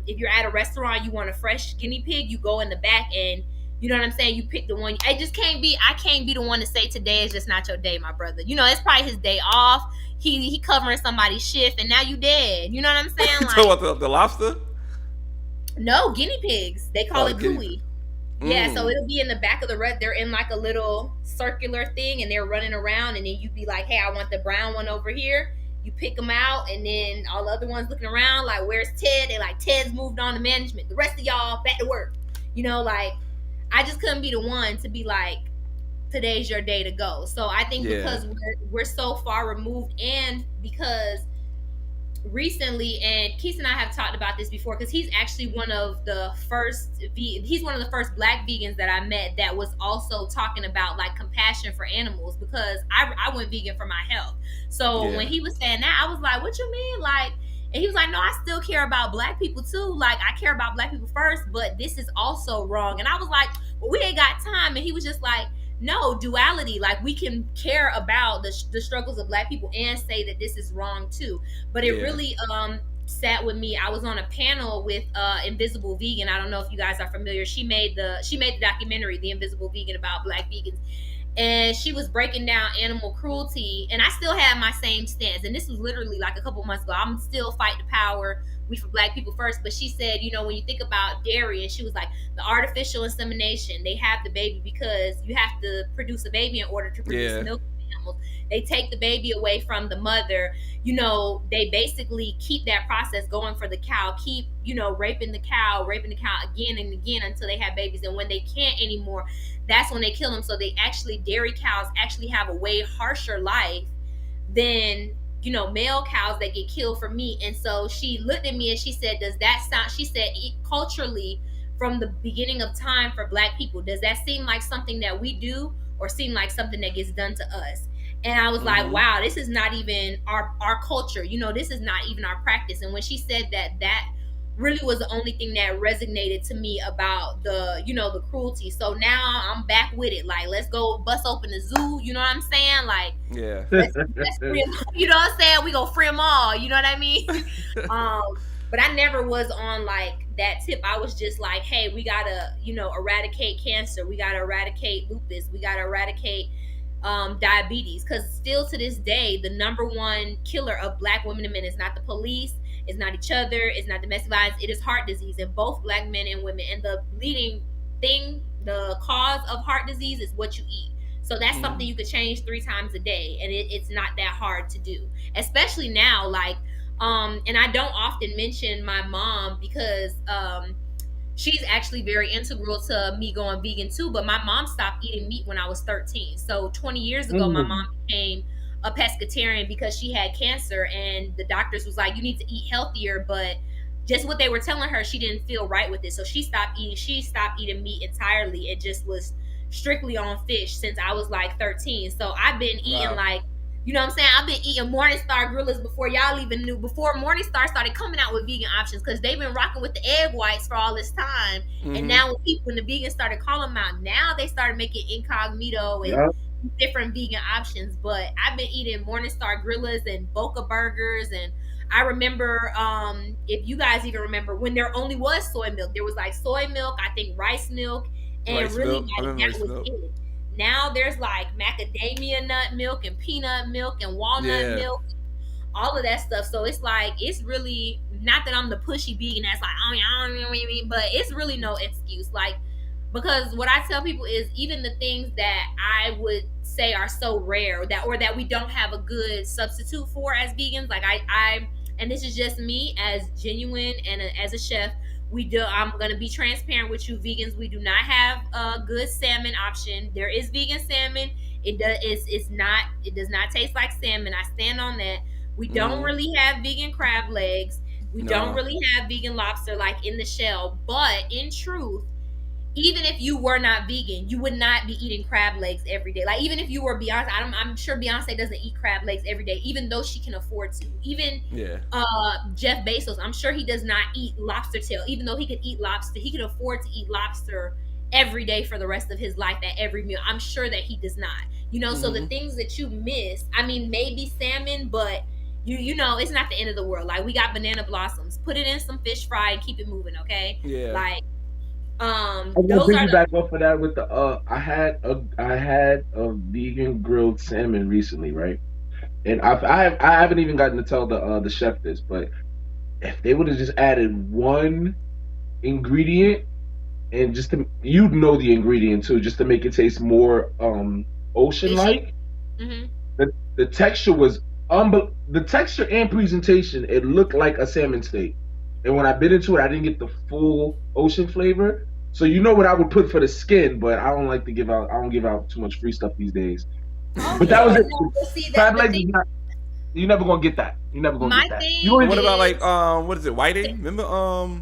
if you're at a restaurant, you want a fresh guinea pig, you go in the back and you know what I'm saying, you pick the one. I can't be the one to say today is just not your day, my brother. You know, it's probably his day off. He covering somebody's shift and now you dead. You know what I'm saying? So Like what the lobster? no, guinea pigs. They call Oh, it guinea. cooey. Yeah, so Mm. it'll be in the back of the red. They're in like a little circular thing and they're running around and then you'd be like, hey, I want the brown one over here. You pick them out and then all the other ones looking around like, where's Ted? They like, Ted's moved on to management. The rest of y'all back to work. You know, like I just couldn't be the one to be like, today's your day to go. So I think Yeah. because we're so far removed and because recently, and Keith and I have talked about this before because he's actually one of the he's one of the first black vegans that I met that was also talking about like compassion for animals because I went vegan for my health. So Yeah. when he was saying that, I was like, what you mean? Like, and he was like, no, I still care about black people too. Like I care about black people first, but this is also wrong. And I was like, well, we ain't got time. And he was just like, no, duality. Like we can care about the struggles of black people and say that this is wrong too. But it Yeah. really sat with me. I was on a panel with Invisible Vegan. I don't know if you guys are familiar. She made the documentary The Invisible Vegan about black vegans. And she was breaking down animal cruelty and I still have my same stance. And this was literally like a couple months ago. I'm still fight the power. We for black people first. But she said, you know, when you think about dairy, and she was like, the artificial insemination, they have the baby because you have to produce a baby in order to produce Yeah. milk from animals. They take the baby away from the mother. You know, they basically keep that process going for the cow, keep, you know, raping the cow again and again until they have babies. And when they can't anymore, that's when they kill them. So dairy cows actually have a way harsher life than, you know, male cows that get killed for meat. And so she looked at me and she said, does that sound, she said, culturally from the beginning of time for black people, does that seem like something that we do or seem like something that gets done to us? And I was like, wow, this is not even our culture. You know, this is not even our practice. And when she said that, that really was the only thing that resonated to me about the, you know, the cruelty. So now I'm back with it. Like, let's go bust open the zoo. You know what I'm saying? Like, Yeah. let's free them. You know what I'm saying? We gonna free them all. You know what I mean? But I never was on like that tip. I was just like, hey, we gotta, you know, eradicate cancer. We gotta eradicate lupus. We gotta eradicate diabetes, because still to this day the number one killer of black women and men is not the police, it's not each other, it's not domestic violence, it is heart disease in both black men and women. And the leading thing, the cause of heart disease, is what you eat. So that's something you could change 3 times a day, and it's not that hard to do, especially now. Like, and I don't often mention my mom because she's actually very integral to me going vegan too. But my mom stopped eating meat when I was 13. So 20 years ago, my mom became a pescatarian because she had cancer, and the doctors was like, you need to eat healthier. But just what they were telling her, she didn't feel right with it. So she stopped eating. She stopped eating meat entirely. It just was strictly on fish since I was like 13. So I've been eating like, you know what I'm saying? I've been eating Morningstar gorillas before y'all even knew, before Morningstar started coming out with vegan options, because they've been rocking with the egg whites for all this time. And now when the vegans started calling them out, now they started making incognito and different vegan options. But I've been eating Morningstar gorillas and Boca burgers. And I remember, if you guys even remember, when there only was soy milk, there was like soy milk, I think rice milk, and Rice really milk. like that was it. Now there's like macadamia nut milk and peanut milk and walnut milk, all of that stuff. So it's like, it's really not that I'm the pushy vegan that's like, oh, I don't know what you mean, but it's really no excuse. Like, because what I tell people is, even the things that I would say are so rare that, or that we don't have a good substitute for as vegans, like I and this is just me as genuine and as a chef, I'm gonna be transparent with you, vegans. We do not have a good salmon option. There is vegan salmon. It does not taste like salmon. I stand on that. We don't really have vegan crab legs. We don't really have vegan lobster, like in the shell. But in truth, even if you were not vegan, you would not be eating crab legs every day. Like, even if you were Beyonce, I'm sure Beyonce doesn't eat crab legs every day, even though she can afford to. Even Jeff Bezos, I'm sure he does not eat lobster tail, even though he could eat lobster. He could afford to eat lobster every day for the rest of his life at every meal. I'm sure that he does not. You know, so the things that you miss, I mean, maybe salmon, but you know, it's not the end of the world. Like, we got banana blossoms. Put it in some fish fry and keep it moving, okay? Yeah. Like, I'm gonna piggyback off of that with the I had a vegan grilled salmon recently, right? And I haven't even gotten to tell the chef this, but if they would have just added one ingredient, and just to, you'd know the ingredient too, just to make it taste more ocean like. The texture was the texture and presentation, it looked like a salmon steak. And when I bit into it, I didn't get the full ocean flavor. So you know what I would put for the skin, but I don't like to give out. I don't give out too much free stuff these days. But that was it. Crab legs is not. You're never gonna get that. You're never gonna get that. What about like what is it? Whiting? Remember what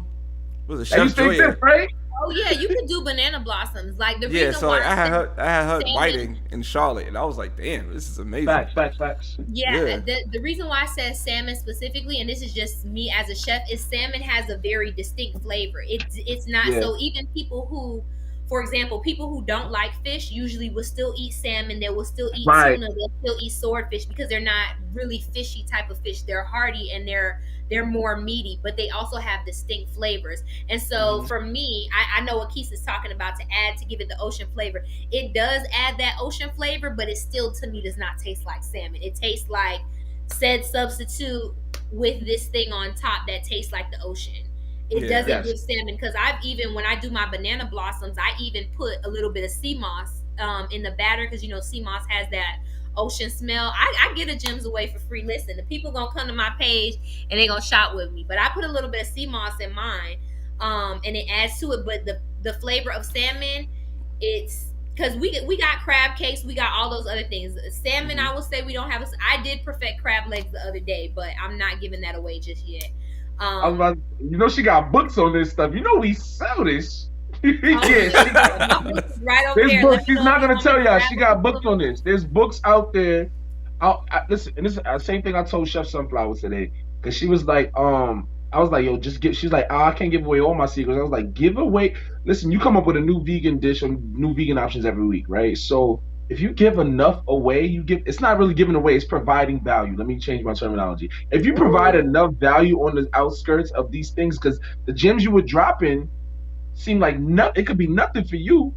was it? Chef Joya? Right? Oh yeah, you can do banana blossoms. Like the reason so why like, I had her whiting in Charlotte, and I was like, damn, this is amazing. Facts. Yeah. The reason why I said salmon specifically, and this is just me as a chef, is salmon has a very distinct flavor. It's not so, even people who, for example, people who don't like fish usually will still eat salmon. They will still eat tuna. They'll still eat swordfish because they're not really fishy type of fish. They're hearty and they're more meaty, but they also have distinct flavors. And so for me, I know what Quise is talking about, to add, to give it the ocean flavor. It does add that ocean flavor, but it still, to me, does not taste like salmon. It tastes like said substitute with this thing on top that tastes like the ocean. It doesn't give salmon, because I've even, when I do my banana blossoms, I even put a little bit of sea moss in the batter, because you know sea moss has that ocean smell. I get a gems away for free. Listen, the people gonna come to my page and they gonna shop with me, but I put a little bit of sea moss in mine, and it adds to it. But the flavor of salmon, it's because we got crab cakes, we got all those other things. Salmon, I will say we don't have. I did perfect crab legs the other day, but I'm not giving that away just yet. You know, she got books on this stuff. You know, we sell this. Right over there's there. books. She's not gonna tell y'all. She got books on this. There's books out there. Listen, and this is the same thing I told Chef Sunflower today, because she was like, I was like, yo, just give. She's like, I can't give away all my secrets. I was like, give away. Listen, you come up with a new vegan dish or new vegan options every week, right? So if you give enough away, you give. It's not really giving away. It's providing value. Let me change my terminology. If you provide enough value on the outskirts of these things, because the gems you were dropping seem like it could be nothing for you,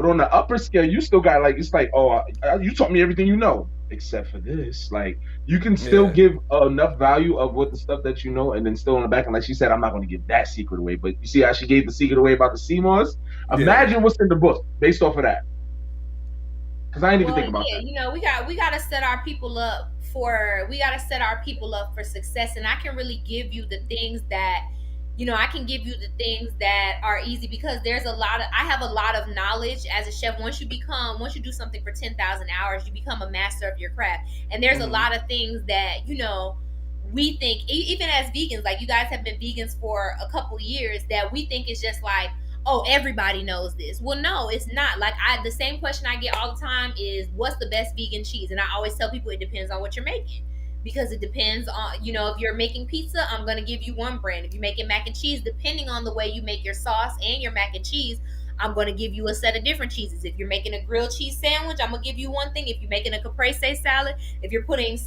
But on the upper scale, you still got like it's like, oh, you taught me everything you know, except for this. Like you can still Yeah. give enough value of what the stuff that you know, and then still on the back. And like she said, I'm not going to give that secret away. But you see how she gave the secret away about the CMOS? Yeah. Imagine what's in the book based off of that. Because I didn't even Well, think about yeah, that. we gotta set our people up for success, and I can really give you the things that I can give you the things that are easy because I have a lot of knowledge as a chef. Once you do something for 10,000 hours, you become a master of your craft. And there's a Mhm. lot of things that we think, even as vegans, like you guys have been vegans for a couple years, that we think is just like, oh, everybody knows this. Well, no, it's not. Like the same question I get all the time is, what's the best vegan cheese? And I always tell people it depends on what you're making. Because it depends on, if you're making pizza, I'm going to give you one brand. If you're making mac and cheese, depending on the way you make your sauce and your mac and cheese, I'm going to give you a set of different cheeses. If you're making a grilled cheese sandwich, I'm going to give you one thing. If you're making a caprese salad, if you're putting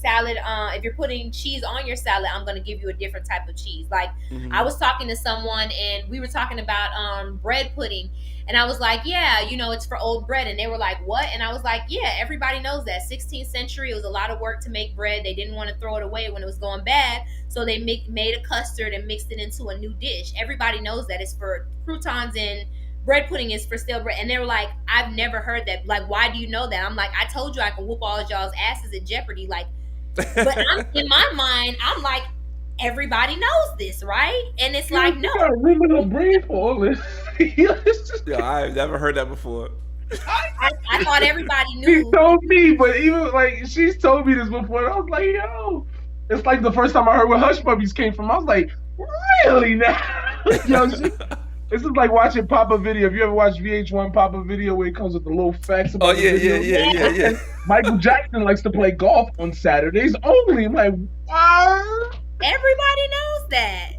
cheese on your salad, I'm going to give you a different type of cheese. Like I Mhm. was talking to someone and we were talking about bread pudding. And I was like, yeah, it's for old bread. And they were like, what? And I was like, yeah, everybody knows that. 16th century, it was a lot of work to make bread. They didn't want to throw it away when it was going bad. So they made a custard and mixed it into a new dish. Everybody knows that it's for croutons, and bread pudding is for stale bread. And they were like, I've never heard that. Like, why do you know that? I'm like, I told you I can whoop all of y'all's asses at Jeopardy. Like, but in my mind, I'm like, everybody knows this, right? And it's like, no. You got room in her brain for all this. Yo, I've never heard that before. I thought everybody She knew. told me, but even like she's told me this before. And I was like, yo, it's like the first time I heard where Hush Puppies came from. I was like, really now? Yo, this is like watching Papa Video. Have you ever watched VH1 Papa Video where it comes with the little facts about Oh yeah, the video? yeah. Michael Jackson likes to play golf on Saturdays only. I'm like, what? Everybody knows that.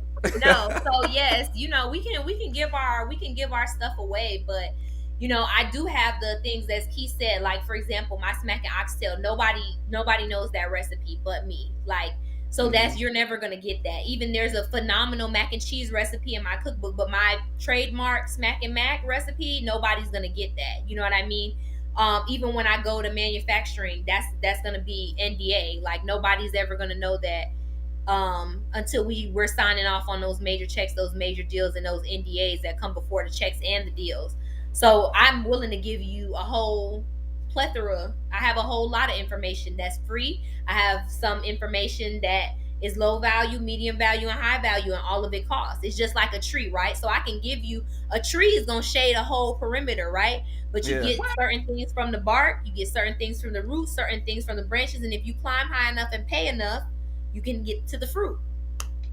No, so yes, we can give our stuff away, but I do have the things as Keith said, like for example, my smack and oxtail, nobody knows that recipe but me. Like, so that's, you're never gonna get that. Even there's a phenomenal mac and cheese recipe in my cookbook, but my trademark smack and mac recipe, nobody's gonna get that. You know what I mean? Even when I go to manufacturing, that's gonna be NDA. Like nobody's ever gonna know that until we're signing off on those major checks, those major deals, and those NDAs that come before the checks and the deals. So I'm willing to give you a whole plethora. I have a whole lot of information that's free. I have some information that is low value, medium value, and high value, and all of it costs. It's just like a tree, right? So I can give you a tree is gonna shade a whole perimeter, right? But you get certain things from the bark, you get certain things from the roots, certain things from the branches, and if you climb high enough and pay enough, you can get to the fruit.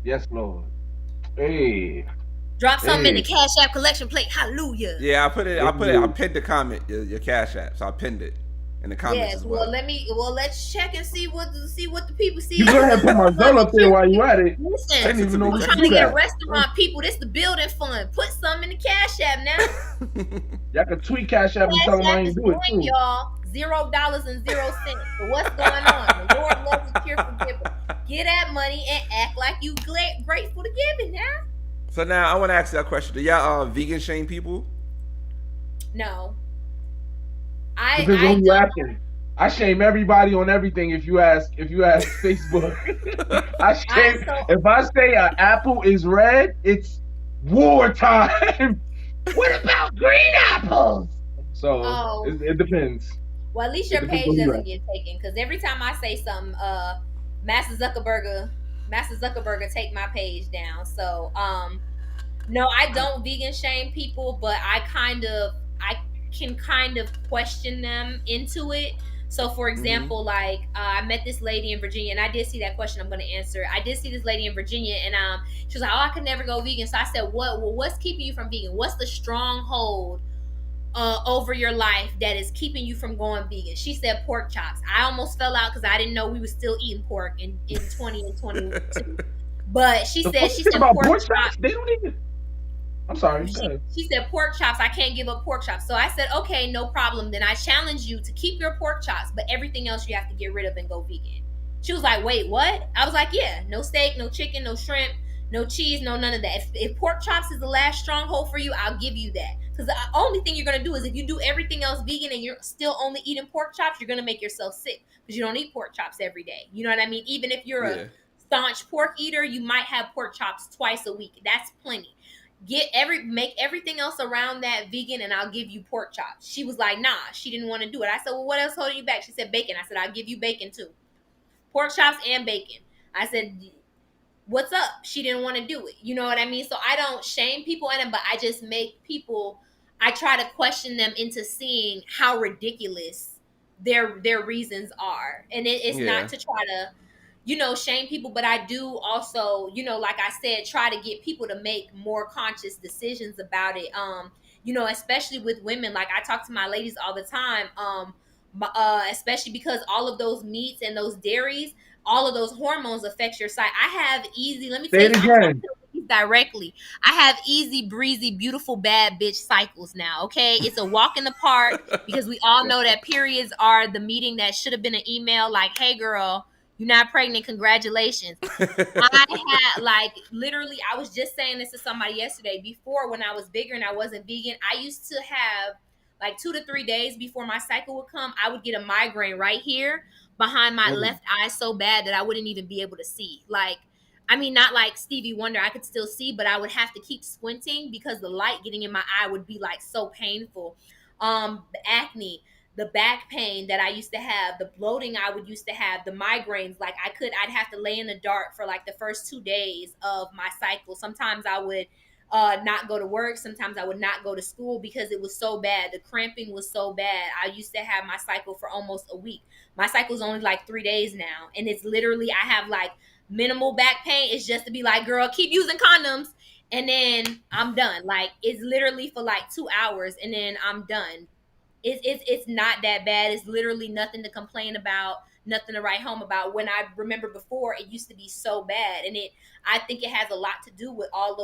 Yes, Lord. Hey. Drop something in the Cash App collection plate. Hallelujah. Yeah, I pinned the comment, your Cash App, so I pinned it in the comments as well. Let's check and see what the people see. You go ahead and put my Zelle up there while you at it. Listen, I didn't even know I'm we trying could to do get a that. restaurant, people. This the building fund. Put something in the Cash App now. Y'all can tweet Cash App and tell them I ain't do it too. Y'all, $0.00. So what's going on? The Lord loves a cheerful giver. Get that money and act like you grateful to give it now. So now I want to ask you a question. Do y'all vegan shame people? No. Because when you asking, I shame everybody on everything. If you ask Facebook, if I say an apple is red, it's wartime. What about green apples? So it depends. Well, at least your page doesn't get taken, because every time I say something, Master Zuckerberg take my page down. So no, I don't vegan shame people, but I can kind of question them into it. So for example, like I met this lady in Virginia, and I did see that question. I'm going to answer. I did see this lady in Virginia, and she was like, "Oh, I could never go vegan." So I said, what's keeping you from vegan? What's the stronghold over your life that is keeping you from going vegan? She said pork chops. I almost fell out because I didn't know we were still eating pork in 2022. But she said pork chops. They don't even. I'm sorry. She said pork chops. I can't give up pork chops. So I said, okay, no problem. Then I challenge you to keep your pork chops, but everything else you have to get rid of and go vegan. She was like, wait, what? I was like, yeah, no steak, no chicken, no shrimp, no cheese, no none of that. If pork chops is the last stronghold for you, I'll give you that. Because the only thing you're gonna do is if you do everything else vegan and you're still only eating pork chops, you're gonna make yourself sick because you don't eat pork chops every day. You know what I mean? Even if you're a Yeah. staunch pork eater, you might have pork chops twice a week. That's plenty. Make everything else around that vegan and I'll give you pork chops. She was like, nah, she didn't want to do it. I said, well, what else holding you back? She said bacon. I said, I'll give you bacon too. Pork chops and bacon. I said, what's up? She didn't want to do it. You know what I mean? So I don't shame people in it, but I just make people, I try to question them into seeing how ridiculous their reasons are. And it's not Yeah. to try to, shame people, but I do also, like I said, try to get people to make more conscious decisions about it. Especially with women. Like I talk to my ladies all the time. Especially because all of those meats and those dairies, all of those hormones affect your sight. I have easy, let me Say tell it you, I'm talking again. to ladies directly. I have easy, breezy, beautiful, bad bitch cycles now. Okay. It's a walk in the park because we all know that periods are the meeting that should have been an email like, hey girl, you're not pregnant. Congratulations. I had like literally, I was just saying this to somebody yesterday. Before, when I was bigger and I wasn't vegan, I used to have like 2 to 3 days before my cycle would come, I would get a migraine right here behind my Mm. left eye so bad that I wouldn't even be able to see. Like, I mean, not like Stevie Wonder, I could still see, but I would have to keep squinting because the light getting in my eye would be like so painful. The acne, the back pain that I used to have, the bloating I would used to have, the migraines, like I'd have to lay in the dark for like the first 2 days of my cycle. Sometimes I would not go to work. Sometimes I would not go to school because it was so bad. The cramping was so bad. I used to have my cycle for almost a week. My cycle is only like 3 days now. And it's literally, I have like minimal back pain. It's just to be like, girl, keep using condoms. And then I'm done. Like it's literally for like 2 hours and then I'm done. It's not that bad. It's literally nothing to complain about, nothing to write home about. When I remember before, it used to be so bad, and I think it has a lot to do with all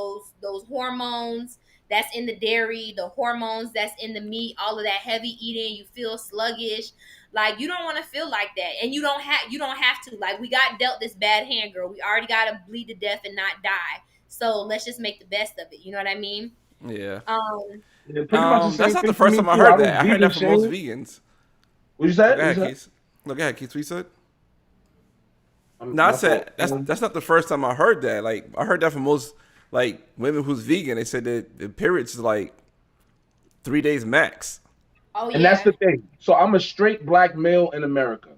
those hormones that's in the dairy, the hormones that's in the meat, all of that heavy eating. You feel sluggish, like you don't want to feel like that, and you don't have to. Like we got dealt this bad hand, girl. We already got to bleed to death and not die. So let's just make the best of it. You know what I mean? Yeah. Um, Yeah, pretty much the That's same not the thing for first me time I too. I heard don't that. I heard vegan that from most shame. vegans. What you Oh, said? go What you ahead, said? Keith. No, go ahead, Keith. What you said? No, I My said fault. that's not the first time I heard that. Like I heard that from most like women who's vegan. They said that the periods is like 3 days max. oh And that's yeah. the thing. So I'm a straight black male in America.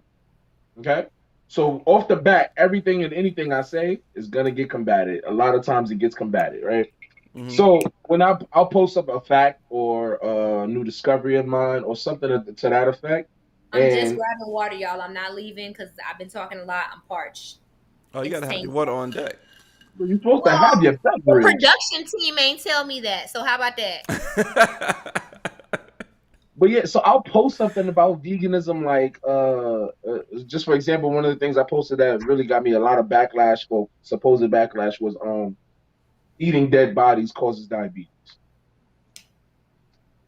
Okay. So off the bat, everything and anything I say is gonna get combated. A lot of times it gets combated, right? Hmm. So when I'll post up a fact or a new discovery of mine or something to that effect, I'm just and grabbing water, y'all. I'm not leaving because I've been talking a lot. I'm parched. Oh, you It's gotta have your tainted. water on deck. you're supposed to have Well, your the beverage. production team ain't tell me that. So how about that? But yeah, so I'll post something about veganism, like just for example, one of the things I posted that really got me a lot of backlash, or supposed backlash, was eating dead bodies causes diabetes.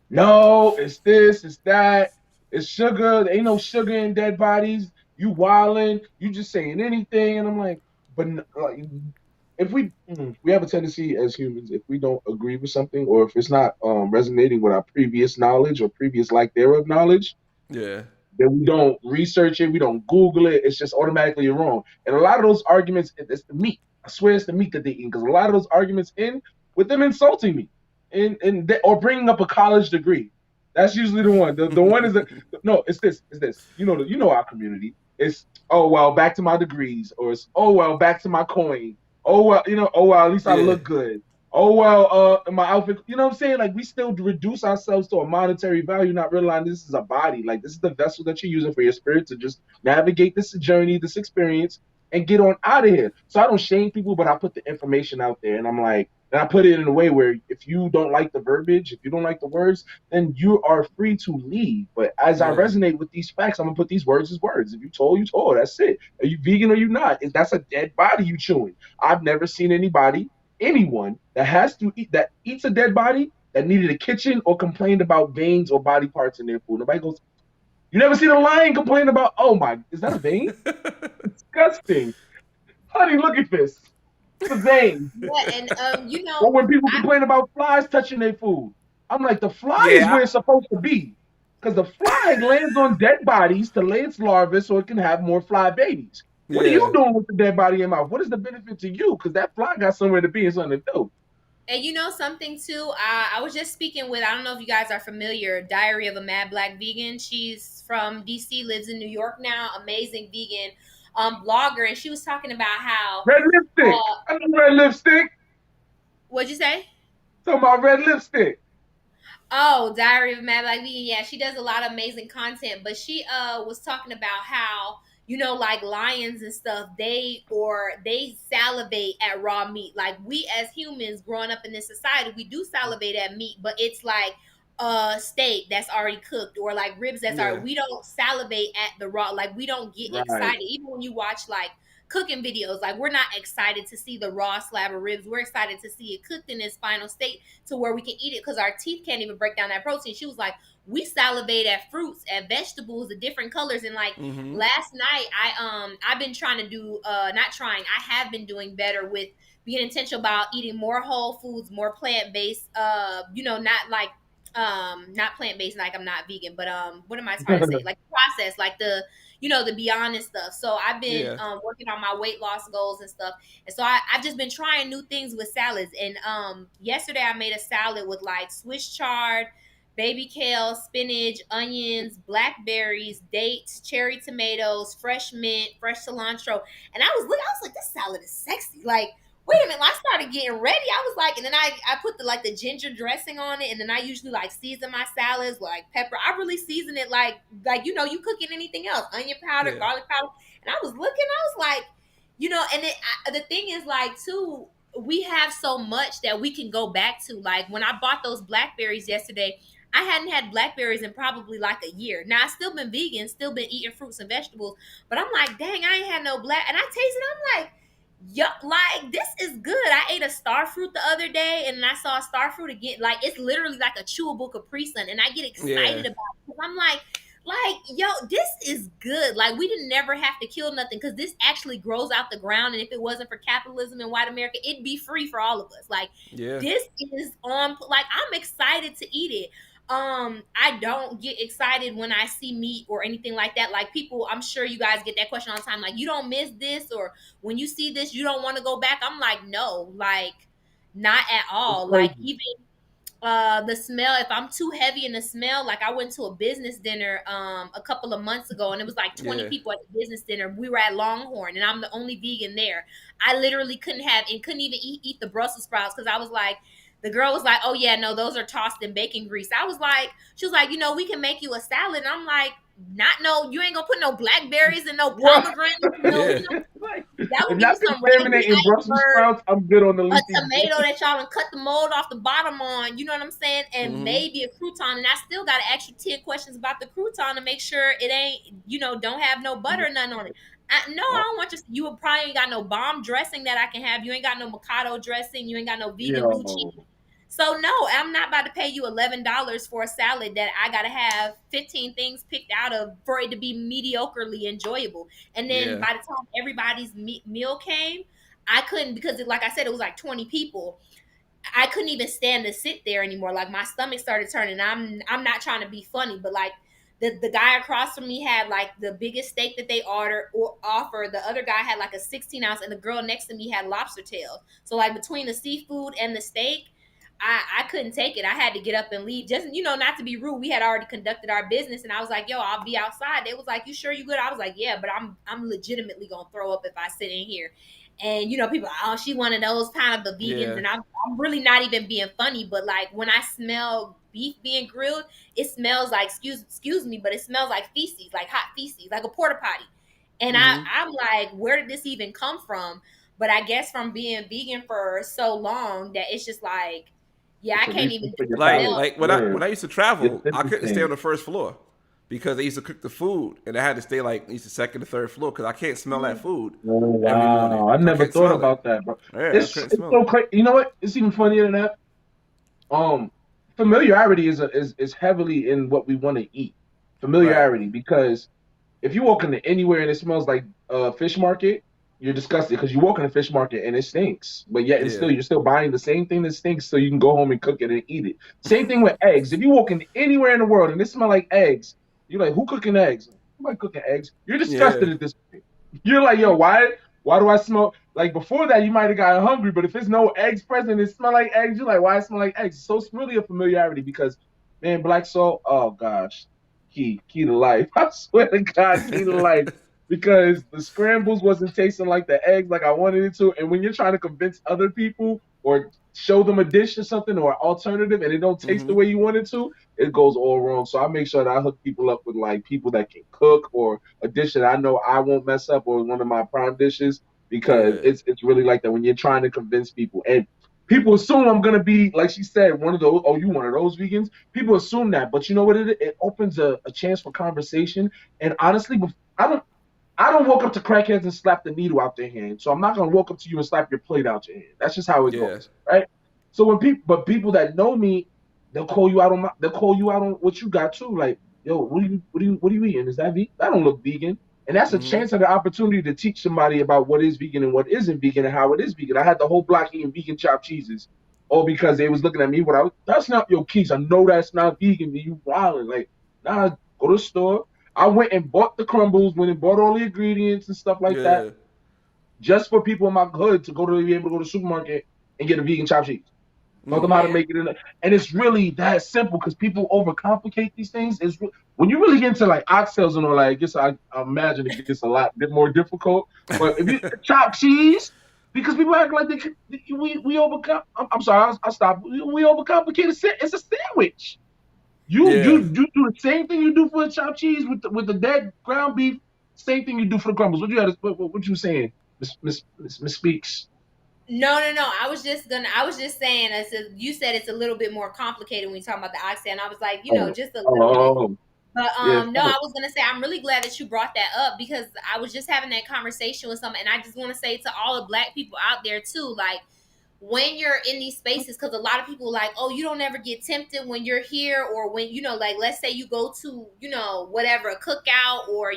No, it's this, it's that, it's sugar. There ain't no sugar in dead bodies. You wildin', you just saying anything, and I'm like, but like, if we have a tendency as humans, if we don't agree with something, or if it's not resonating with our previous knowledge or previous lack thereof knowledge, Yeah. then we don't research it, we don't Google it. It's just automatically wrong. And a lot of those arguments, it's the meat. I swear it's the meat that they eat because a lot of those arguments end with them insulting me, or bringing up a college degree. That's usually the one. The one is no, it's this, it's this. You know our community. It's, oh well, back to my degrees, or it's, oh well, back to my coin. Oh well, oh well, at least I Yeah. look good. Oh well, my outfit. You know what I'm saying? Like we still reduce ourselves to a monetary value, not realizing this is a body. Like this is the vessel that you're using for your spirit to just navigate this journey, this experience, and get on out of here. So I don't shame people, but I put the information out there, and I'm like, and I put it in a way where if you don't like the verbiage, if you don't like the words, then you are free to leave. But as I Yeah. resonate with these facts, I'm gonna put these words as words. If you told, you told. That's it. Are you vegan or you not? That's a dead body you chewing. I've never seen anyone that has to eat that eats a dead body that needed a kitchen or complained about veins or body parts in their food. Nobody goes, you never seen a lion complain about, oh my, is that a vein? Disgusting. Honey, look at this. It's a vein. Yeah, and Or when people I complain about flies touching their food. I'm like, the fly is Yeah, where it's supposed to be. Because the fly lands on dead bodies to lay its larvae so it can have more fly babies. What are you yeah, doing with the dead body in your mouth? What is the benefit to you? Because that fly got somewhere to be and something to do. And you know something too? I was just speaking with, I don't know if you guys are familiar, Diary of a Mad Black Vegan. She's from DC, lives in New York now, amazing vegan blogger. And she was talking about how, Red lipstick. I know red lipstick. what'd you say? Talking about red lipstick. Oh, Diary of a Mad Black Vegan. Yeah, she does a lot of amazing content, but she was talking about how, you know, like lions and stuff, they salivate at raw meat. Like we as humans growing up in this society, we do salivate at meat, but it's like a steak that's already cooked or like ribs that's already, yeah, we don't salivate at the raw, like we don't get Right. excited even when you watch like cooking videos. Like we're not excited to see the raw slab of ribs, we're excited to see it cooked in its final state to where we can eat it because our teeth can't even break down that protein. She was like, we salivate at fruits, at vegetables, at different colors. And like mm-hmm, last night, I've been trying to do not trying, I have been doing better with being intentional about eating more whole foods, more plant based, you know, not like not plant based like I'm not vegan, but what am I trying to say? Like process, like the you know the beyond and stuff. So I've been yeah, working on my weight loss goals and stuff. And so I've just been trying new things with salads. And yesterday I made a salad with like Swiss chard, baby kale, spinach, onions, blackberries, dates, cherry tomatoes, fresh mint, fresh cilantro. And I was like, this salad is sexy. Like, wait a minute, I started getting ready. I was like, and then I put the like the ginger dressing on it, and then I usually like season my salads like pepper. I really season it like you know you cooking anything else, onion powder, yeah, garlic powder. And I was looking, I was like, you know, and the thing is like too, we have so much that we can go back to. Like when I bought those blackberries yesterday, I hadn't had blackberries in probably like a year. Now I still been vegan, still been eating fruits and vegetables, but I'm like, dang, I ain't had no black. And I tasted, I'm like, yup, like this is good. I ate a star fruit the other day, and I saw a star fruit again. Like it's literally like a chewable Capri Sun, and I get yeah, excited about it because I'm like, yo, this is good. Like we didn't never have to kill nothing because this actually grows out the ground. And if it wasn't for capitalism in white America, it'd be free for all of us. Like yeah, this is on. Like I'm excited to eat it. I don't get excited when I see meat or anything like that. Like people, I'm sure you guys get that question all the time. Like you don't miss this, or when you see this, you don't want to go back. I'm like, no, like not at It's all. Like crazy. even the smell, if I'm too heavy in the smell, like I went to a business dinner a couple of months ago, and it was like 20 yeah, people at the business dinner. We were at Longhorn, and I'm the only vegan there. I literally couldn't even eat the Brussels sprouts because I was like, the girl was like, oh yeah, no, those are tossed in bacon grease. I was like, she was like, you know, we can make you a salad. And I'm like, not no, you ain't gonna put no blackberries and no What? pomegranates, no, yeah, you know, Like, that would if give y'all me some rainy contaminating Brussels iceberg, sprouts, I'm good on the a leafy tomato greens. that y'all done cut the mold off the bottom on, you know what I'm saying? And mm-hmm, maybe a crouton. And I still got to ask you 10 questions about the crouton to make sure it ain't, you know, don't have no butter or nothing on it. No, I don't want you probably ain't got no bomb dressing that I can have. You ain't got no Mikado dressing. You ain't got no vegan blue cheese. Yo, So no, I'm not about to pay you $11 for a salad that I gotta have 15 things picked out of for it to be mediocrely enjoyable. And then yeah, by the time everybody's meal came, I couldn't because, like I said, it was like 20 people. I couldn't even stand to sit there anymore. Like my stomach started turning. I'm not trying to be funny, but like the guy across from me had like the biggest steak that they ordered or offer. The other guy had like a 16 ounce, and the girl next to me had lobster tails. So like between the seafood and the steak, I couldn't take it. I had to get up and leave. Just, you know, not to be rude. We had already conducted our business, and I was like, "Yo, I'll be outside." They was like, "You sure you good?" I was like, "Yeah, but I'm legitimately gonna throw up if I sit in here." And you know, people are, oh, she one of those kind of the vegans, yeah, and I'm really not even being funny, but like when I smell beef being grilled, it smells like excuse me, but it smells like feces, like hot feces, like a porta potty. And mm-hmm. I'm like, where did this even come from? But I guess from being vegan for so long that it's just like, yeah, I it's a can't even reason do for the your Like palate. smell. like when I Yeah, when I used to it's travel, I couldn't stay on interesting. the first floor because they used to cook the food, and I had to stay like at least the second or third floor because I can't smell that food Oh every morning. wow, I I never can't thought smell it. about that, bro. Yeah, I It's couldn't it's smell so it. crazy. You know what? It's even funnier than that. Um, familiarity is heavily in what we want to eat. Right. Familiarity, because if you walk into anywhere and it smells like fish market, you're disgusted because you walk in a fish market and it stinks. But yet and Yeah. still you're still buying the same thing that stinks so you can go home and cook it and eat it. Same thing with eggs. If you walk in anywhere in the world and it smells like eggs, you're like, who cooking eggs? Nobody cooking eggs. You're Yeah. disgusted at this point. You're like, yo, why do I smell like before that you might have gotten hungry, but if there's no eggs present, it smell like eggs, you're like, why it smell like eggs? So it's really a familiarity because man, black salt, oh gosh, key to life. I swear to God, key to life because the scrambles wasn't tasting like the eggs like I wanted it to. And when you're trying to convince other people or show them a dish or something or alternative and it don't taste the Mhm. way you want it to, it goes all wrong. So I make sure that I hook people up with like people that can cook or a dish that I know I won't mess up or one of my prime dishes because Yeah. it's really like that when you're trying to convince people. And people assume I'm gonna be, like she said, one of those, oh, you one of those vegans? People assume that, but you know what it opens a chance for conversation. And honestly, I don't I don't walk up to crackheads and slap the needle out their hand. So I'm not gonna walk up to you and slap your plate out your hand. That's just how it Yeah. goes, right? So when people that know me, they'll call you out on what you got too. Like, yo, what are you eating? Is that vegan? That don't look vegan. And that's a Mhm. chance and an opportunity to teach somebody about what is vegan and what isn't vegan and how it is vegan. I had the whole block eating vegan chopped cheeses, all because they was looking at me. That's not your keys. I know that's not vegan. You wilding like, nah. Go to the store. I went and bought the crumbles, went and bought all the ingredients and stuff like that, Yeah. just for people in my hood to go to be able to go to the supermarket and get a vegan chopped cheese. Taught them how to Mhm. Yeah. make it and it's really that simple because people overcomplicate these things. When you really get into like oxtails and all that, I imagine it gets a lot bit more difficult. But if you chop cheese, because people act like we overcome. I'm sorry, I'll stop. We overcomplicate it. It's a sandwich. Yeah. You do the same thing you do for a chopped cheese with the dead ground beef. Same thing you do for the crumbles. What you saying, Miss Speaks? No, no, no. I was just saying, you said it's a little bit more complicated when you talk about the oxtail. And I was like, Oh, just a little bit. oh, But yeah. no, I was gonna say I'm really glad that you brought that up because I was just having that conversation with someone, and I just want to say to all the black people out there too, like when you're in these spaces, because a lot of people like, oh, you don't ever get tempted when you're here, or when like let's say you go to whatever, a cookout or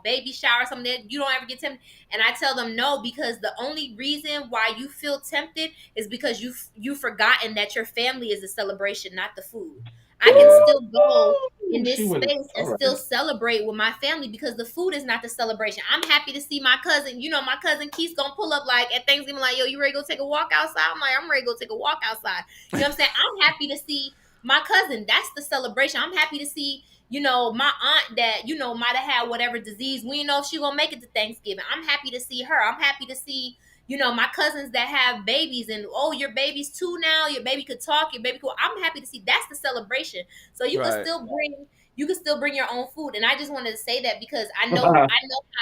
baby shower or something, that you don't ever get tempted. And I tell them no, because the only reason why you feel tempted is because you've forgotten that your family is a celebration, not the food. I can still go in Ooh, she this went. space and All still right. celebrate with my family because the food is not the celebration. I'm happy to see my cousin. My cousin Keith's gonna pull up like at Thanksgiving, like, yo, you ready to go take a walk outside? I'm like, I'm ready to go take a walk outside. You know what I'm saying? I'm happy to see my cousin. That's the celebration. I'm happy to see, my aunt that, might have had whatever disease. We know if she gonna make it to Thanksgiving. I'm happy to see her. I'm happy to see, my cousins that have babies and, oh, your baby's two now, your baby could talk, your baby could. I'm happy to see that's the celebration. So Right. you can still bring your own food. And I just wanted to say that because I know how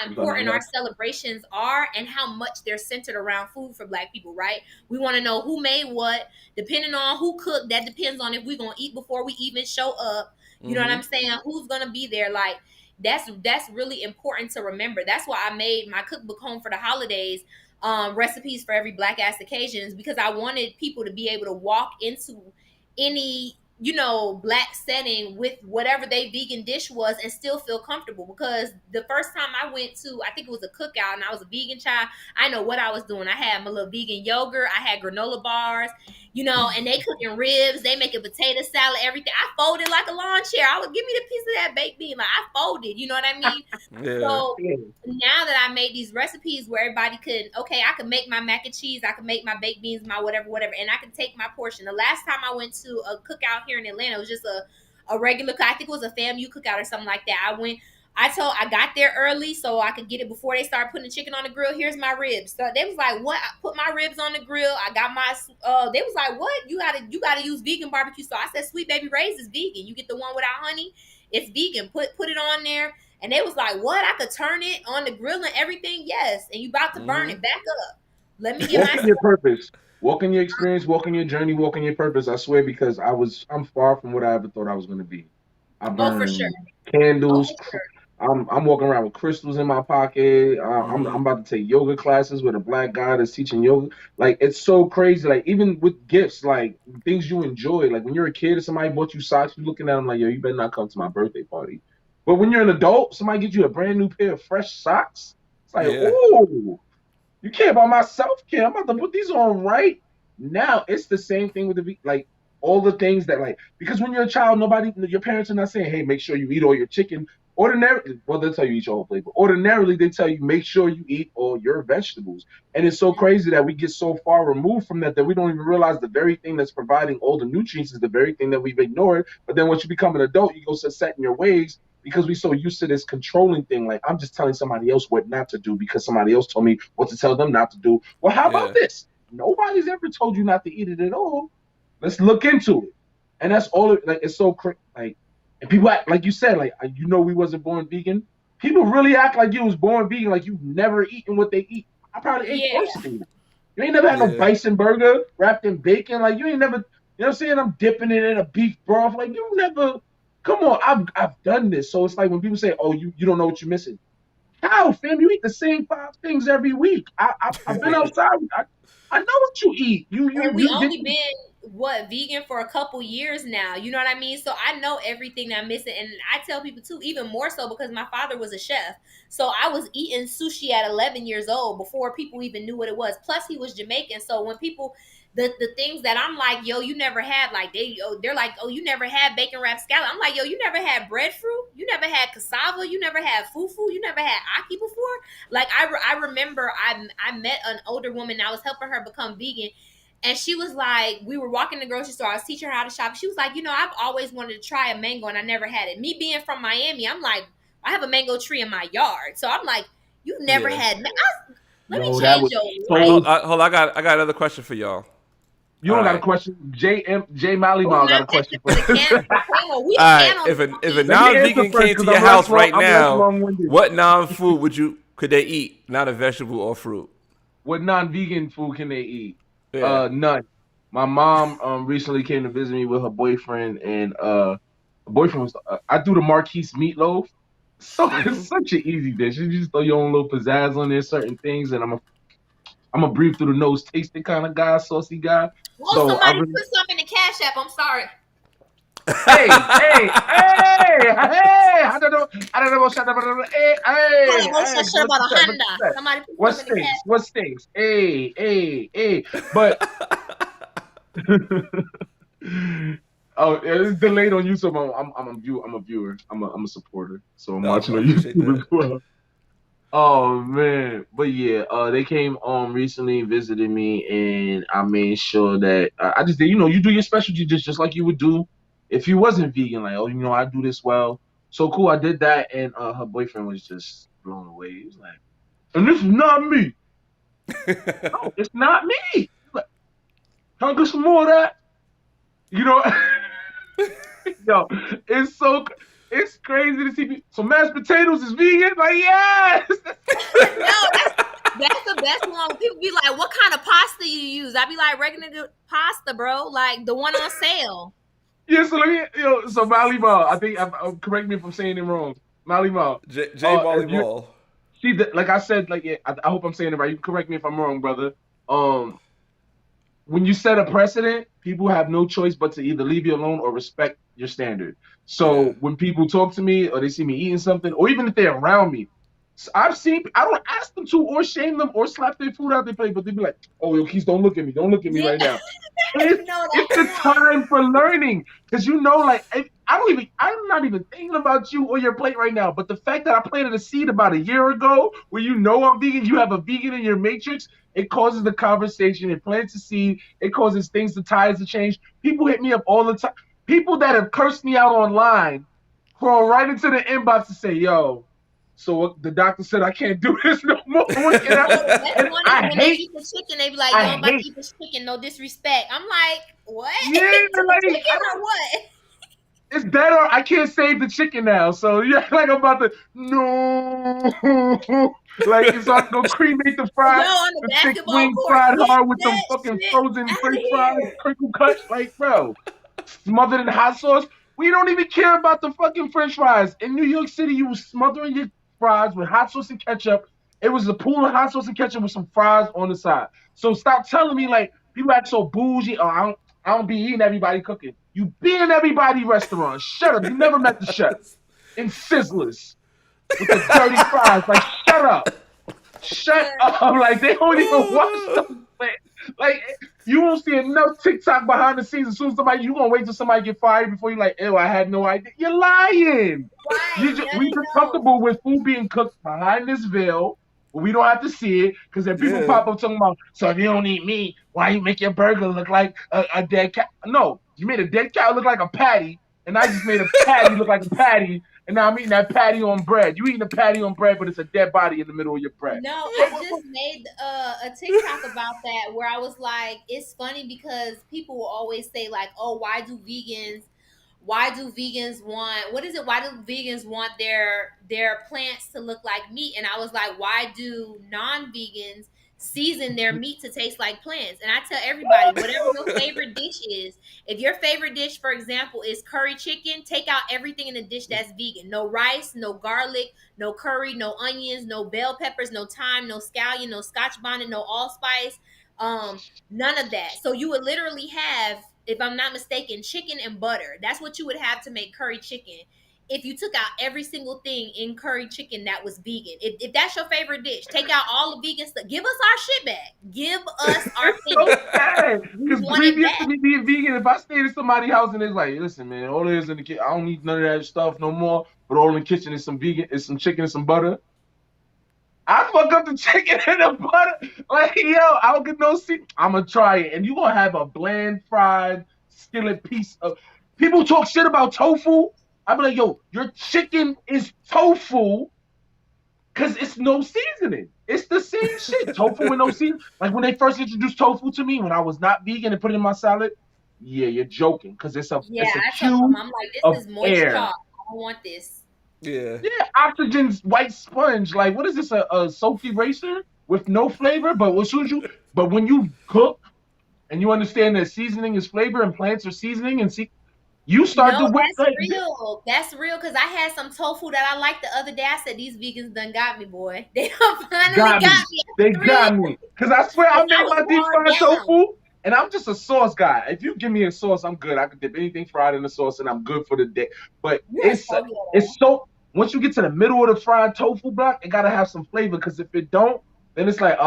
important our Yes. celebrations are and how much they're centered around food for black people, right? We want to know who made what, depending on who cooked, that depends on if we're gonna eat before we even show up. You know what Mhm. I'm saying? Who's gonna be there? Like that's really important to remember. That's why I made my cookbook home for the holidays, recipes for every black ass occasions, because I wanted people to be able to walk into any black setting with whatever they vegan dish was and still feel comfortable. Because the first time I went to, I think it was a cookout and I was a vegan child, I know what I was doing. I had my little vegan yogurt, I had granola bars, and they cooking ribs, they making potato salad, everything. I folded like a lawn chair. I would give me the piece of that baked bean, like I folded, you know what I mean? Yeah. So now that I made these recipes where everybody could, okay, I could make my mac and cheese, I could make my baked beans, my whatever, whatever, and I can take my portion. The last time I went to a cookout here in Atlanta, it was just a regular, I think it was a FAMU cookout or something like that. I got there early so I could get it before they started putting the chicken on the grill. Here's my ribs. So they was like, "What?" I put my ribs on the grill. I got my. They was like, "What? You gotta use vegan barbecue." So I said, "Sweet Baby Ray's is vegan. You get the one without honey. It's vegan. Put it on there." And they was like, "What? I could turn it on the grill and everything?" Yes. And you about to burn Mhm. it back up. Let me get Walk my. in your purpose. Walk in your experience. Walk in your journey. Walk in your purpose. I swear, because I'm far from what I ever thought I was gonna be. I Oh, for sure. burn Oh, candles. for sure. I'm walking around with crystals in my pocket. I'm Mhm. about to take yoga classes with a black guy that's teaching yoga. Like it's so crazy. Like even with gifts, like things you enjoy. Like when you're a kid and somebody bought you socks, you're looking at them like, yo, you better not come to my birthday party. But when you're an adult, somebody gives you a brand new pair of fresh socks. It's like, Yeah. ooh. You care about my self care. I'm about to put these on right now. It's the same thing with like all the things that like because when you're a child, nobody, your parents are not saying, "Hey, make sure you eat all your chicken." Ordinarily, well, they'll tell you eat your whole plate, but ordinarily they tell you make sure you eat all your vegetables. And it's so crazy that we get so far removed from that we don't even realize the very thing that's providing all the nutrients is the very thing that we've ignored. But then once you become an adult, you go set in your ways because we're so used to this controlling thing. Like I'm just telling somebody else what not to do because somebody else told me what to tell them not to do. Well, how about Yeah. this? Nobody's ever told you not to eat it at all. Let's look into it. And that's all. Like it's so like, and people act like you said, like we wasn't born vegan. People really act like you was born vegan, like you've never eaten what they eat. I probably ate Yeah. worse than you. You ain't never had no Yeah. bison burger wrapped in bacon. Like you ain't never. You know what I'm saying? I'm dipping it in a beef broth. Like you never. Come on, I've done this. So it's like when people say, "Oh, you don't know what you're missing." How, fam? You eat the same 5 things every week. I've been outside. I know what you eat. And we You did. only been vegan for a couple years now. You know what I mean? So I know everything that I'm missing, and I tell people too, even more so because my father was a chef. So I was eating sushi at 11 years old before people even knew what it was. Plus, he was Jamaican. So when people the things that I'm like, yo, you never had like they're like, oh, you never had bacon wrapped scallop. I'm like, yo, you never had breadfruit, you never had cassava, you never had fufu, you never had aki before. Like I remember I met an older woman. I was helping her become vegan, and she was like, we were walking to the grocery store. I was teaching her how to shop. She was like, I've always wanted to try a mango and I never had it. Me being from Miami, I'm like, I have a mango tree in my yard. So I'm like, you've never Yeah. had. Let me Yo, that change was your life. so. Hold. I got another question for y'all. You All don't got a right. question. J Mally Oh, Mal got not a question that for the you. can, the panel. We All the right. panel. If a Let me answer non-vegan first came to because your I'm house right I'm less now, long-winded. what non-food could they eat? Not a vegetable or fruit. What non-vegan food can they eat? Yeah. None. My mom recently came to visit me with her boyfriend, and her boyfriend was. I do the Marquise meatloaf. So it's such an easy dish. You just throw your own little pizzazz on there, certain things, and I'm a breathe through the nose, tasting kind of guy, saucy guy. Oh, So I somebody really, put something in the Cash App. I'm sorry. hey! I don't know. I don't know what shut up. Hold on, what's that shit What about you a say? What you Honda? say? Somebody put What something in the stinks? Cash What stinks? But oh, it's delayed on YouTube. I'm a viewer. I'm a supporter. So I'm No, watching I on appreciate YouTube as that. well. Oh man, but yeah, they came recently visited me, and I made sure that I just did. You do your specialty just like you would do if you wasn't vegan. Like, oh, I do this well. So cool, I did that, and her boyfriend was just blown away. He was like, "And this is not me. No, it's not me. He's like, can I get some more of that?" You know, yo, it's crazy to see. So mashed potatoes is vegan? Like, yes. No, that's the best one. People be like, "What kind of pasta you use?" I be like, "Regular pasta, bro. Like the one on sale." Yeah, so let me, so Malima, I think, correct me if I'm saying it wrong. Malima, J if you volleyball. see that, like I said, like yeah, I hope I'm saying it right. You can correct me if I'm wrong, brother. Um, when you set a precedent, people have no choice but to either leave you alone or respect your standard. Yeah. So when people talk to me or they see me eating something, or even if they're around me, I don't ask them to or shame them or slap their food out their plate, but they be like, "Oh, yo, Keith, don't look at me. Don't look at me Yeah, right now." It's, no, it's the time for learning because like I'm not even thinking about you or your plate right now. But the fact that I planted a seed about a year ago, where I'm vegan, you have a vegan in your matrix, it causes the conversation. It plants a seed. It causes things, the tides to change. People hit me up all the time. People that have cursed me out online crawl right into the inbox to say, "Yo, so the doctor said I can't do this no more. What can I?" that's And one is I when they hate, eat the chicken, they be like, "Yo, I I'm about to hate, eat this chicken. No disrespect." I'm like, "What? yeah, To the like chicken or what?" it's better. I can't save the chicken now. So yeah, like I'm about to no, like so I can go cremate the Yo, fried, on the the thick basketball wing court, fried get hard with them that fucking shit frozen out of French fries, here. crinkle cut, like bro, smothered in hot sauce. We don't even care about the fucking French fries. In New York City, you was smothering your fries with hot sauce and ketchup. It was a pool of hot sauce and ketchup with some fries on the side. So stop telling me like people act so bougie. Oh, I don't be eating everybody cooking. You be in everybody restaurant. Shut up. You never met the chef. In Sizzlers with the dirty fries. Like, shut up. Shut up! Like they don't even watch Oh, those. Like you won't see enough TikTok behind the scenes. As soon as somebody, you gonna wait till somebody get fired before you like, ew, I had no idea. You're lying. Right. No, We no, just no. comfortable with food being cooked behind this veil. We don't have to see it because then people yeah. pop up talking about, so if you don't eat meat, why you make your burger look like a dead cat? No, you made a dead cat look like a patty, and I just made a patty look like a patty, and now I'm eating that patty on bread. You eating a patty on bread, but it's a dead body in the middle of your bread. No, I just made a TikTok about that where I was like, it's funny because people will always say like, "Oh, why do vegans want what is it? Why do vegans want their plants to look like meat?" And I was like, "Why do non-vegans season their meat to taste like plants?" And I tell everybody, whatever your favorite dish is, if your favorite dish, for example, is curry chicken, take out everything in the dish that's vegan. No rice, no garlic, no curry, no onions, no bell peppers, no thyme, no scallion, no scotch bonnet, no allspice, none of that. So you would literally have, if I'm not mistaken, chicken and butter. That's what you would have to make curry chicken. If you took out every single thing in curry chicken that was vegan, if that's your favorite dish, take out all the vegan stuff. Give us our shit back. Give us our It's pennies. so sad We because want it previous to back. me being vegan, if I stayed at somebody's house and it's like, listen, man, all there is in the kitchen, I don't need none of that stuff no more. But all in the kitchen is some vegan, is some chicken and some butter. I fuck up the chicken and the butter. Like, yo, I don't get no seat. I'm gonna try it, and you gonna have a bland fried skillet piece of. People talk shit about tofu. I be like, yo, your chicken is tofu because it's no seasoning. It's the same shit. Tofu with no seasoning. Like when they first introduced tofu to me when I was not vegan and put it in my salad. Yeah, you're joking because Yeah, it's a I told them, cube I'm like, of this is moist air. chalk. I don't want this. yeah. Yeah, oxygen's white sponge. Like, what is this? A soap eraser with no flavor? But as soon as you, but when you cook and you understand that seasoning is flavor and plants are seasoning, and see, you start No, to whip that's like real. That's real. Cause I had some tofu that I liked the other day. I said these vegans done got me, boy. They done finally got got me. me They after 3 years. got me. Cause I swear Cause I I make was my deep worn fried down. tofu, and I'm just a sauce guy. If you give me a sauce, I'm good. I can dip anything fried in the sauce, and I'm good for the day. But You're so ghetto. it's so once you get to the middle of the fried tofu block, it gotta have some flavor. Cause if it don't, then it's like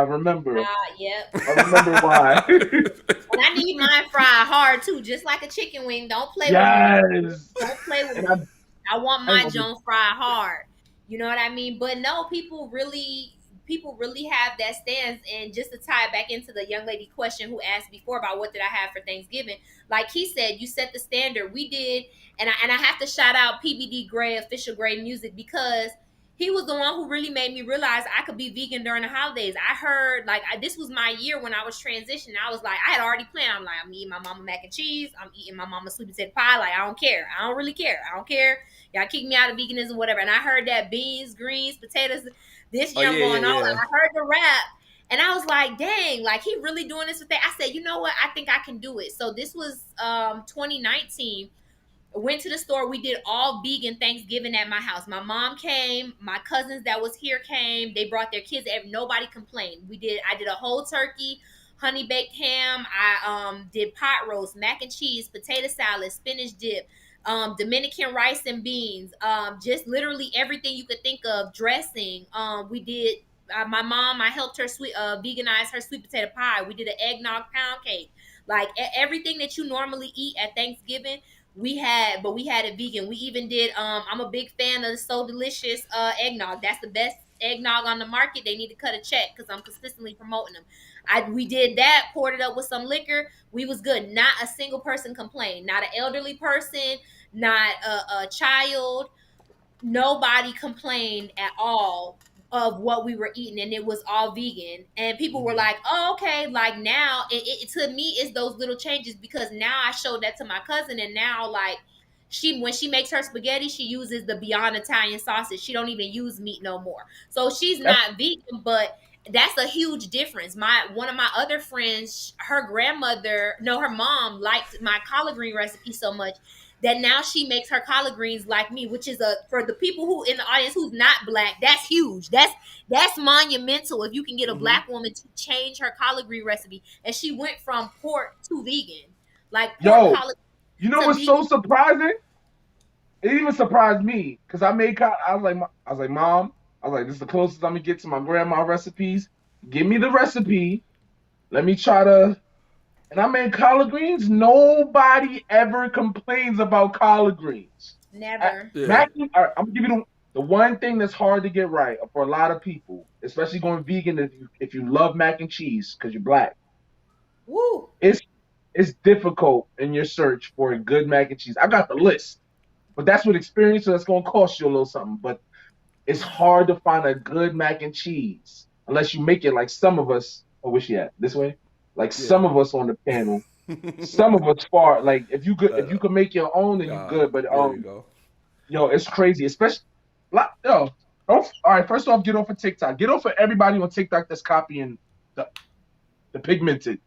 remember. Yep. I remember why. And I need mine fried hard too, just like a chicken wing. Don't play with me. Yes. Don't play with And me. I want I ain't my gonna be Joan fried hard. You know what I mean? But no, people really have that stance. And just to tie it back into the young lady question who asked before about what did I have for Thanksgiving, like he said, you set the standard. We did, and I have to shout out PBD Gray, official Gray Music, because he was the one who really made me realize I could be vegan during the holidays. I heard this was my year when I was transitioning. I was like, I had already planned. I'm like, I'm eating my mama mac and cheese. I'm eating my mama sweet potato pie. Like, I don't care. I don't really care. I don't care. Y'all kick me out of veganism, whatever. And I heard that beans, greens, potatoes, this Oh young yeah, going on. yeah, Like, yeah. I heard the rap. And I was like, dang, like he really doing this with that. I said, you know what? I think I can do it. So this was 2019. Went to the store. We did all vegan Thanksgiving at my house. My mom came. My cousins that was here came. They brought their kids. Nobody complained. I did a whole turkey, honey baked ham. I did pot roast, mac and cheese, potato salad, spinach dip, Dominican rice and beans. Just literally everything you could think of. Dressing. We did. My mom, I helped her veganize her sweet potato pie. We did an eggnog pound cake. Like everything that you normally eat at Thanksgiving, we had it vegan. We even did I'm a big fan of the So Delicious eggnog. That's the best eggnog on the market. They need to cut a check because I'm consistently promoting them. We did that, poured it up with some liquor. We was good. Not a single person complained. Not an elderly person, not a child. Nobody complained at all of what we were eating, and it was all vegan. And people were like, oh, okay. Like now it to me it's those little changes, because now I showed that to my cousin, and now like when she makes her spaghetti, she uses the Beyond Italian sausage. She don't even use meat no more. So she's that's not vegan, but that's a huge difference. My one of my other friends, her mom liked my collard green recipe so much that now she makes her collard greens like me, which is for the people who in the audience who's not black, that's huge. That's monumental if you can get a mhm. black woman to change her collard green recipe. And she went from pork to vegan, like pork Yo, collard you know to what's vegan. so surprising? It even surprised me because I was like, Mom. I was like, this is the closest I'm gonna get to my grandma recipes. Give me the recipe. Let me try to. And I made collard greens. Nobody ever complains about collard greens. Never. Yeah. Mackie, all right, I'm gonna give you the one thing that's hard to get right for a lot of people, especially going vegan. If you love mac and cheese because you're black, Woo. it's it's difficult in your search for a good mac and cheese. I got the list, but that's with experience, so that's gonna cost you a little something. But it's hard to find a good mac and cheese unless you make it like some of us. Oh, where she at? This way? Like Yeah. some of us on the panel. Some of us far. Like if you uh, could make your own, then you good. But there you go. yo, it's crazy. Especially yo. All right, first off, get off of TikTok. Get off of everybody on TikTok that's copying the the pigmented.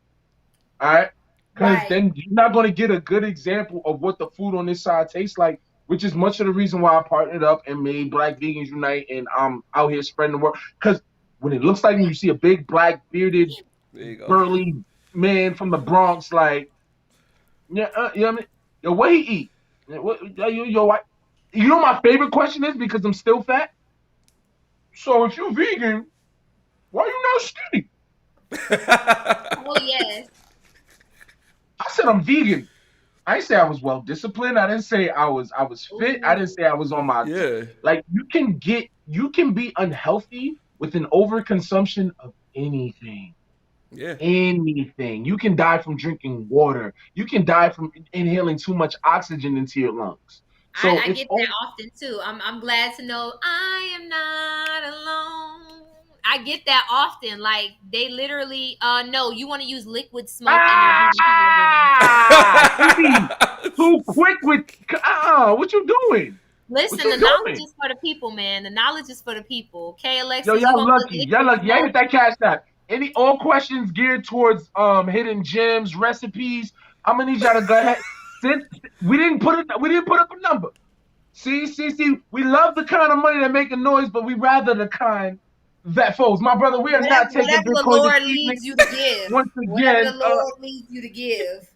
All right, because Right. then you're not gonna get a good example of what the food on this side tastes like, which is much of the reason why I partnered up and made Black Vegans Unite, and I'm out here spreading the word. Because when it looks like when you see a big black bearded There you go. burly man from the Bronx, like yeah, you know what I mean? Yo, what he eat? What, you know my favorite question is because I'm still fat. So if you're vegan, why you not skinny? Oh yes. I said I'm vegan. I didn't say I was well disciplined. I didn't say I was fit. I didn't Ooh. say I was on my Yeah. like you can be unhealthy with an overconsumption of anything. Yeah. Anything. You can die from drinking water. You can die from inhaling too much oxygen into your lungs. So I it's get that all often too. I'm glad to know I am not alone. I get that often. Like they literally no, you want to use liquid smoke in your vegan coloring. see too quick with what you doing? What Listen, you the knowledge doing? is for the people, man. The knowledge is for the people. Okay, Yo, Alexis, you y'all gonna put lucky. Y'all liquid lucky. Y'all smoke? hit that cash app. Any all questions geared towards hidden gems, recipes. I'm gonna need y'all to go ahead. Since we didn't put up a number. See. We love the kind of money that make a noise, but we rather the kind that folks. My brother, we are not taking Whatever the Bitcoin this Lord evening. leads you to give. Once Whatever the again, Lord leads you to give.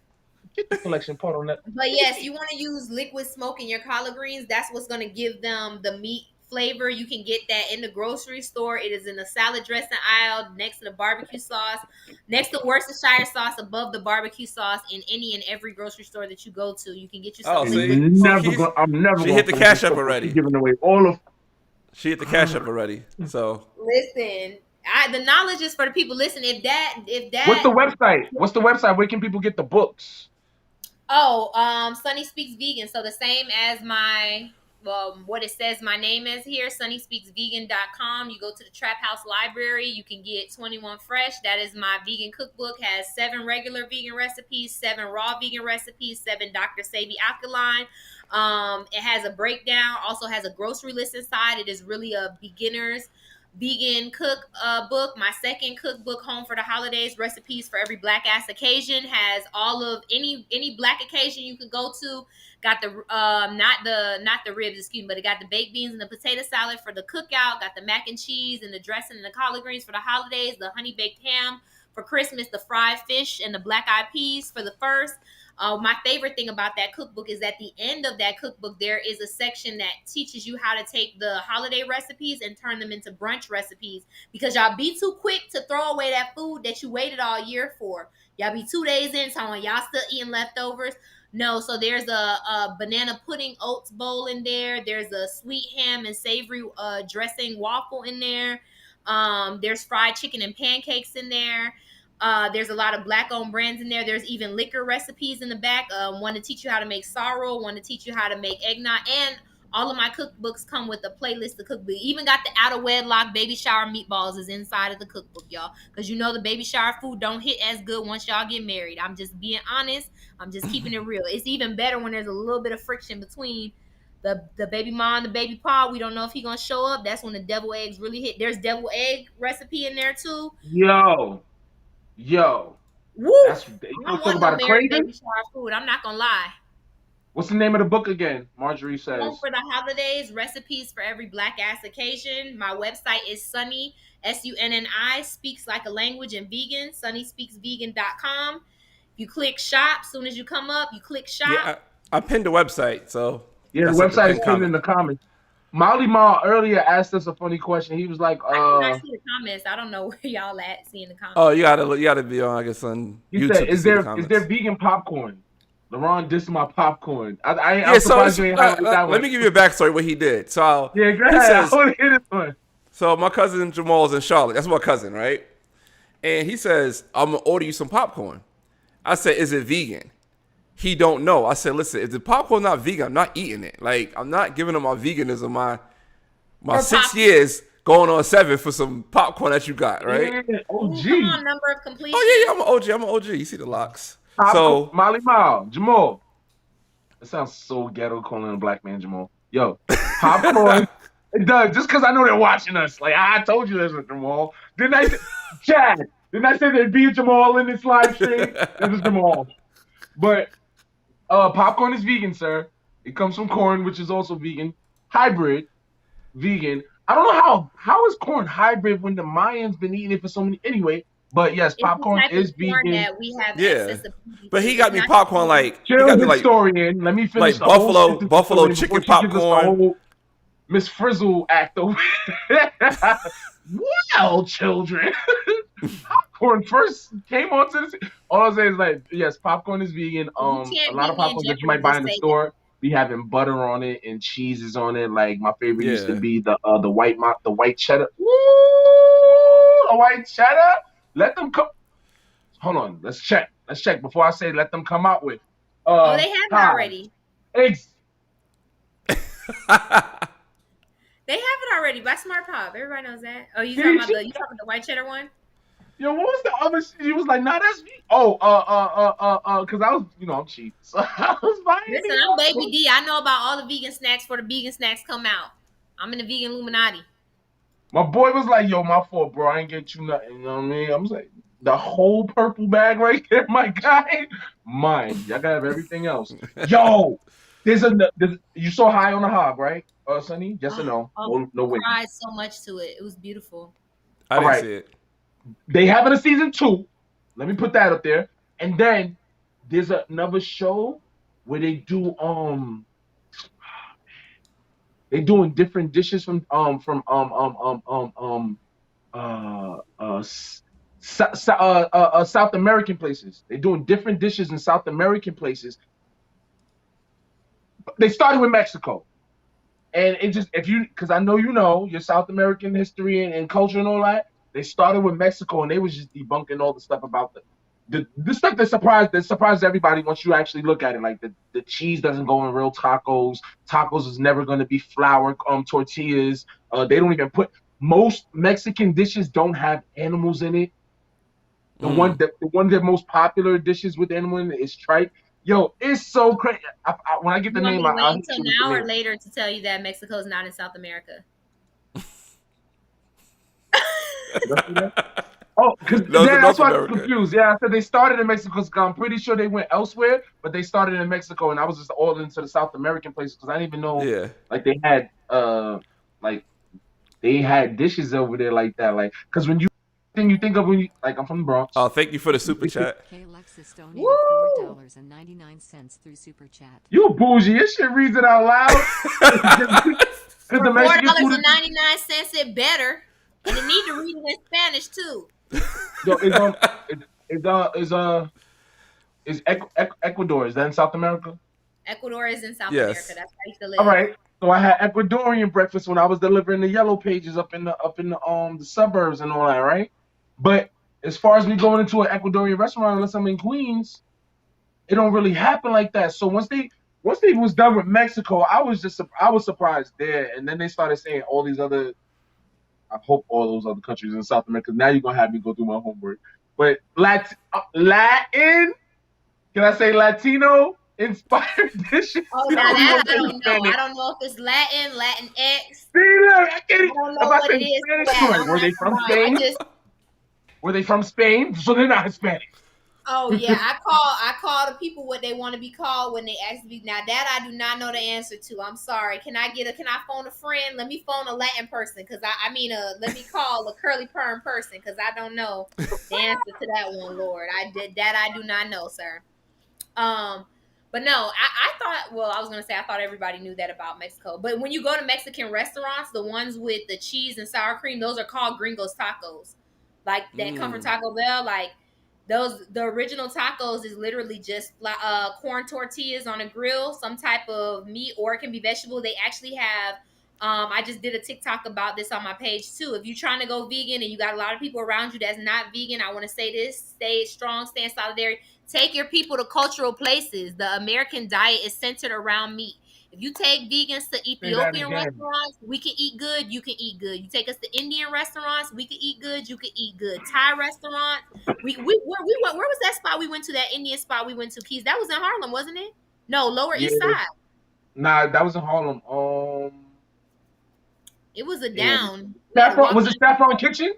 get the collection part on that. But yes, you want to use liquid smoke in your collard greens. That's what's going to give them the meat flavor. You can get that in the grocery store. It is in the salad dressing aisle next to the barbecue sauce, next to Worcestershire sauce, above the barbecue sauce in any and every grocery store that you go to. You can get you Oh, some see, liquid see, smoke. Keith, I'm never she gonna hit the finish this cash up cookbook. She's already. giving away all of. She hit the cash up already. So Listen, the knowledge is for the people. Listen, if What's the that website? What's the website? Where can people get the books? Oh, Sunny Speaks Vegan. So the same as my what it says my name is here, sunnyspeaksvegan.com. You go to the Trap House Library, you can get 21 Fresh. That is my vegan cookbook. Has 7 regular vegan recipes, 7 raw vegan recipes, 7 Dr. Sabi alkaline. It has a breakdown, also has a grocery list inside. It is really a beginner's vegan cook book. My second cookbook, Home for the Holidays, recipes for every black ass occasion, has all of any black occasion you could go to. Got the not the ribs, excuse me, but it got the baked beans and the potato salad for the cookout. Got the mac and cheese and the dressing and the collard greens for the holidays. The honey baked ham for Christmas. The fried fish and the black eyed peas for the first. My favorite thing about that cookbook is at the end of that cookbook, there is a section that teaches you how to take the holiday recipes and turn them into brunch recipes because y'all be too quick to throw away that food that you waited all year for. Y'all be 2 days in, telling y'all still eating leftovers. No, so there's a banana pudding oats bowl in there. There's a sweet ham and savory dressing waffle in there. There's fried chicken and pancakes in there. There's a lot of black owned brands in there. There's even liquor recipes in the back. One to teach you how to make sorrel, one to teach you how to make eggnog, and all of my cookbooks come with a playlist of cookbook. Even got the out of wedlock baby shower meatballs is inside of the cookbook, y'all, because you know the baby shower food don't hit as good once y'all get married. I'm just being honest. I'm just keeping it real. It's even better when there's a little bit of friction between the baby mom and the baby pa. We don't know if he gonna show up. That's when the devil eggs really hit. There's devil egg recipe in there too. Yo, Woo! that's you I'm want not to talk wanting no about a married craving? baby shower food. I'm not gonna lie. What's the name of the book again? Marjorie Home says. for the holidays, recipes for every black ass occasion. My website is Sunny Sunni speaks like a language in vegan. SunnySpeaksVegan.com. You click shop. Soon as you come up, you click shop. yeah, I pinned the website, so Yeah, the that's at the website is pin pinned comment. in the comments. Molly Ma earlier asked us a funny question. He was like, I cannot see the comments. I don't know where y'all at seeing the Oh, comments. you gotta be on, I guess, on he said, YouTube to see the is there comments. vegan popcorn? LeBron dissed my popcorn. I'm Yeah, so surprised you ain't highlight that let one. me give you a backstory what he did. So Yeah, go he ahead. I says, want to hear this one. so my cousin Jamal's in Charlotte. That's my cousin, right? And he says, I'm gonna order you some popcorn. I said, is it vegan? He don't know. I said, listen, if the popcorn's not vegan, I'm not eating it. Like, I'm not giving him my veganism, my For 6 pop- years going on 7 for some popcorn that you got, right? Yeah, Ooh, OG. come on, number of completion. Oh yeah, I'm an OG. I'm an OG. You see the locks. Popcorn. So Molly Ma. Jamal. It sounds so ghetto calling a black man Jamal. Yo, popcorn. It does. Just because I know they're watching us. Like, I told you this was Jamal. Didn't I say, Chad, didn't I say there'd be a Jamal in this live stream? It was Jamal. But popcorn is vegan, sir. It comes from corn, which is also vegan. Hybrid, vegan. I don't know how is corn hybrid when the Mayans been eating it for so many anyway. But yes, It's popcorn the type is of corn vegan. that we have yeah, accessibility but to. he got It's me not popcorn like he Chill, got me historian. Let me finish like the whole sentence buffalo before chicken she gives us the popcorn. whole Miss Frizzle act over. Well, children, popcorn first came onto the scene. All I'm saying is like, yes, popcorn is vegan. You A can't lot beat of me in popcorn that you Jeopardy might buy to in the say store be having butter on it and cheeses on it. Like my favorite used to Yeah, be the white cheddar. Woo, the white cheddar. Let them come. Hold on, let's check. Let's check before I say let them come out with. oh, they have it Hi. already. Eggs. They have it already by Smart Pop. Everybody knows that. Oh, you talking about the white cheddar one? Yo, what was the other? She was like, "Nah, that's me." Oh, because I was, I'm cheap, so I was buying Listen, it. I'm Baby D. I know about all the vegan snacks for the vegan snacks come out. I'm in the vegan Illuminati. My boy was like, "Yo, my fault, bro. I ain't get you nothing." You know what I mean? I was like, "The whole purple bag right there, my guy, mine. Y'all gotta have everything else." Yo, there's you saw High on the Hog, right? Sunny? Yes or no? No way. I cried so much to it. It was beautiful. I All didn't right. see it. They have it a season 2. Let me put that up there. And then there's another show where they do they're doing different dishes from South American places. They're doing different dishes in South American places. They started with Mexico. And it just because I know your South American history and culture and all that. They started with Mexico and they was just debunking all the stuff about the stuff that surprised everybody once you actually look at it. Like the cheese doesn't go in real tacos. Tacos is never going to be flour tortillas. They don't even put most Mexican dishes don't have animals in it. The one of the most popular dishes with animal in it is tripe. Yo, it's so crazy. When I get the You want name, me to wait I'll until hit you with now the or name. later to tell you that Mexico is not in South America? Oh, because No, it's in that's North why I'm America. confused. Yeah, I said they started in Mexico. Cause I'm pretty sure they went elsewhere, but they started in Mexico, and I was just all into the South American places because I didn't even know Yeah. like they had dishes over there like that. Like, because when you think of when you like, I'm from the Bronx. Oh, thank you for the super chat. K. Alexis donated Woo! $4.99 through Super Chat. You bougie. Your shit reads it out loud. For the Mexican food is, $4.99, it better, and it need to read it in Spanish too. yo, is Ecuador? Is that in South America? Ecuador is in South Yes. America. That's where I used to live. All right. So I had Ecuadorian breakfast when I was delivering the yellow pages up in the suburbs and all that, right? But as far as me going into an Ecuadorian restaurant, unless I'm in Queens, it don't really happen like that. So once they was done with Mexico, I was surprised there, and then they started saying all these other. I hope all those other countries in South America. Now you're gonna have me go do my homework. But Latin, can I say Latino inspired dishes? Oh, now that I don't know. I don't know if it's Latin, Latin X. See, look, I don't know what it is. Spanish, were they from Spain? Were they from Spain? So they're not Hispanic. Oh yeah, I call the people what they want to be called when they ask me. Now that I do not know the answer to. I'm sorry. Can I phone a friend? Let me phone a Latin person because let me call a curly perm person because I don't know the answer to that one, Lord. I do not know, sir. But But no, I thought, well, I was going to say, I thought everybody knew that about Mexico. But when you go to Mexican restaurants, the ones with the cheese and sour cream, those are called gringos tacos. Like that come from Mm. Taco Bell. Like the original tacos is literally just corn tortillas on a grill, some type of meat, or it can be vegetable. They actually have. I just did a TikTok about this on my page too. If you're trying to go vegan and you got a lot of people around you that's not vegan, I want to say this: stay strong, stay in solidarity. Take your people to cultural places. The American diet is centered around meat. If you take vegans to Say that Ethiopian again. restaurants, we can eat good, you can eat good. You take us to Indian restaurants, we can eat good, you can eat good. Thai restaurants, we went, where was that spot we went to, that Indian spot we went to, Keys? That was in Harlem, wasn't it? No, Lower Yeah, East Side. nah, that was in Harlem. It was a Damn. down. We had to Saffron walk. was it Saffron Kitchen?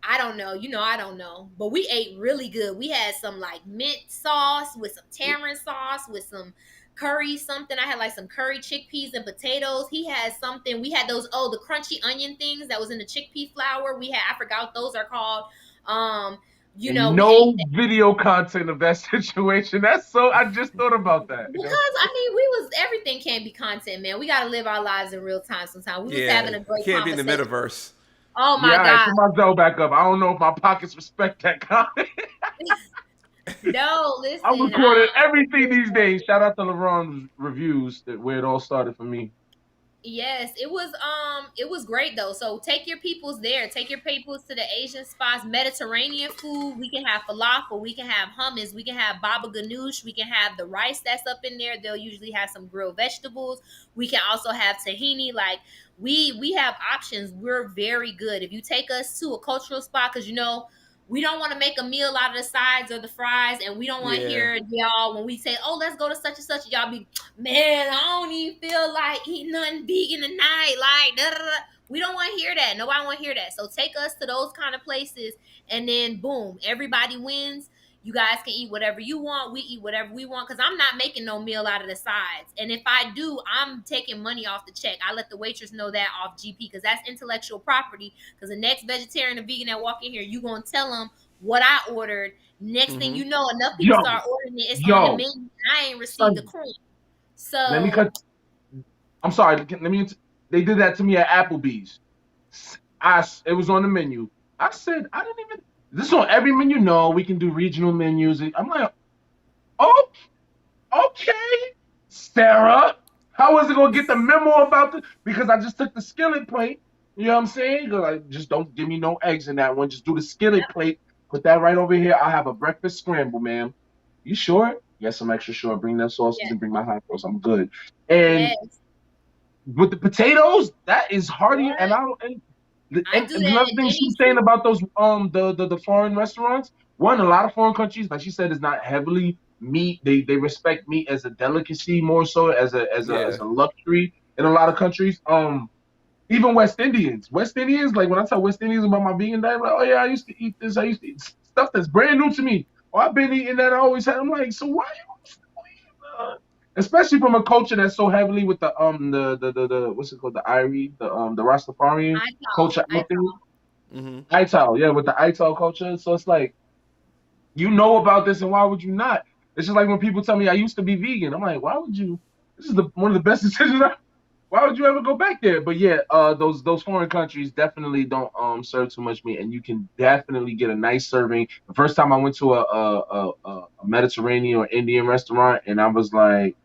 I don't know. You know, I don't know. But we ate really good. We had some like mint sauce with some tamarind sauce with some curry something. I had like some curry chickpeas and potatoes. He had something. We had those, the crunchy onion things that was in the chickpea flour. We had, I forgot what those are called. Um, And we ate no video content of that situation. That's so. I just thought about that. because I mean we was, everything can't be content, man. We gotta live our lives in real time sometimes. We was Yeah, having a great can't be in the conversation. metaverse. Oh Yeah, my all right, God. put my Zelle back up. I don't know if my pockets respect that comment. No, I'm listen. recording everything these days. Shout out to LeBron's reviews, that where it all started for me. Yes, it was great though. So take your peoples there. Take your peoples to the Asian spots, Mediterranean food. We can have falafel, we can have hummus, we can have baba ganoush, we can have the rice that's up in there. They'll usually have some grilled vegetables. We can also have tahini. Like we have options. We're very good. If you take us to a cultural spot, because we don't want to make a meal out of the sides or the fries, and we don't want to Yeah, hear y'all when we say, "Oh, let's go to such and such." Y'all be, man, I don't even feel like eating nothing vegan tonight. Like, da, da, da. We don't want to hear that. Nobody want to hear that. So take us to those kind of places, and then boom, everybody wins. You guys can eat whatever you want. We eat whatever we want, because I'm not making no meal out of the sides. And if I do, I'm taking money off the check. I let the waitress know that off GP, because that's intellectual property. Because the next vegetarian or vegan that walk in here, you gonna tell them what I ordered. Next thing mm-hmm. you know, enough people Yo, start ordering it. It's on the yo, menu. I ain't received a son, coin. let me So cut. I'm sorry. Let me. They did that to me at Applebee's. It was on the menu. I said I didn't even. This is on every menu. No, we can do regional menus. I'm like, oh, okay, Sarah. How was it gonna get the memo about this? Because I just took the skillet plate. You know what I'm saying? Like, just don't give me no eggs in that one. Just do the skillet plate. Put that right over here. I have a breakfast scramble, ma'am. You sure? Yes, I'm extra sure. Bring that sausage yeah, and bring my hot sauce. I'm good. And yes, with the potatoes, that is hearty. And what? I don't. I do And that another in thing she any was saying soup. about those the foreign restaurants. One, a lot of foreign countries, like she said, is not heavily meat. They respect meat as a delicacy more so as Yeah, a luxury in a lot of countries. Even West Indians. West Indians, like when I tell West Indians about my vegan diet, like, oh yeah, I used to eat this. I used to eat stuff that's brand new to me. Oh, I've been eating that. I always had. I'm like, so why you still eating? Especially from a culture that's so heavily with the what's it called, the Irie, the Rastafarian I talk. culture I out there. talk. mm-hmm. ITAL, yeah, with the ITAL culture. So it's like, you know about this, and why would you not? It's just like when people tell me I used to be vegan. I'm like, why would you? This is one of the best decisions. Why would you ever go back there? But yeah, those foreign countries definitely don't serve too much meat, and you can definitely get a nice serving. The first time I went to a Mediterranean or Indian restaurant, and I was like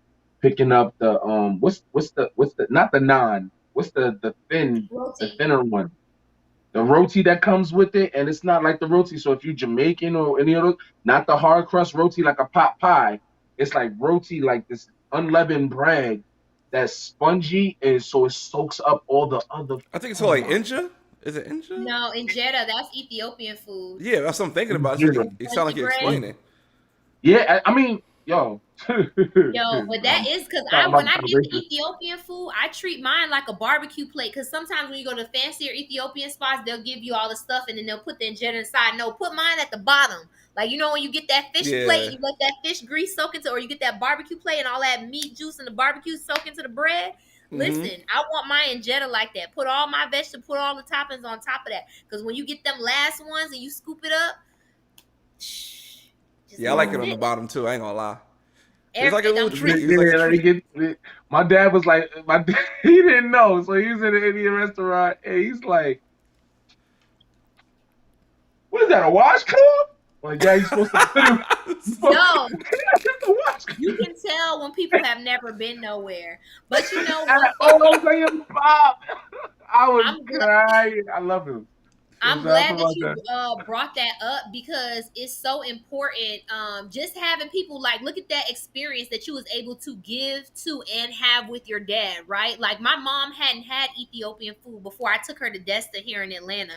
picking up the what's the not the naan, what's the Roti. thinner one, the roti that comes with it, and it's not like the roti. So if you're Jamaican or any other, not the hard crust roti like a pot pie. It's like roti, like this unleavened bread that's spongy, and so it soaks up all the other. I think it's Oh called like my Inja. Is it Inja? No, in Jeddah, that's Ethiopian food. Yeah, that's what I'm thinking about. God. It sounds like Crunchy you're bread. explaining. Yeah, I mean, yo, Yo, but that I'm is because talking when about I the get the racist. Ethiopian food, I treat mine like a barbecue plate. Because sometimes when you go to fancier Ethiopian spots, they'll give you all the stuff and then they'll put the injera inside. No, put mine at the bottom. Like, when you get that fish plate Yeah. and you let that fish grease soak into, or you get that barbecue plate and all that meat juice and the barbecue soak into the bread. Mm-hmm. Listen, I want my injera like that. Put all my vegetables, put all the toppings on top of that. Because when you get them last ones and you scoop it up, just Yeah, I like it move on it. the bottom too. I ain't gonna lie. It's like a little I'm treat. pretty It's like a Yeah, like treat. my dad was like, my dad, he didn't know, so he was in an Indian restaurant, and he's like, "What is that? A wash club?" I'm like, yeah, you're supposed to put him. no. It's a wash You club. can tell when people have never been nowhere. But you know And one oh, I thing, was like, yo, Bob. I was I'm glad. crying. I love him. So I'm shout out to glad my that you dad. brought that up because it's so important. Just having people like look at that experience that you was able to give to and have with your dad, right? Like my mom hadn't had Ethiopian food before I took her to Desta here in Atlanta,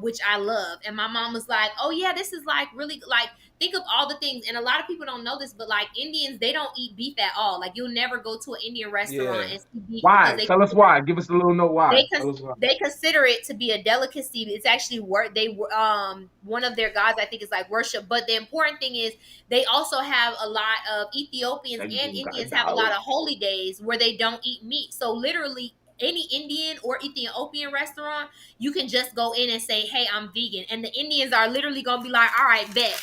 which I love. And my mom was like, "Oh yeah, this is like really like think of all the things." And a lot of people don't know this, but like Indians, they don't eat beef at all. Like you'll never go to an Indian restaurant Yeah. and see beef because Why? Tell us why. Give us a little note why. Tell us why. they consider it to be a delicacy. It's actually one of their gods I think is like worship. But the important thing is they also have a lot of Ethiopians Like, and you got Indians have a lot dollars. of holy days where they don't eat meat. So literally any Indian or Ethiopian restaurant, you can just go in and say, "Hey, I'm vegan," and the Indians are literally gonna be like, "All right, bet."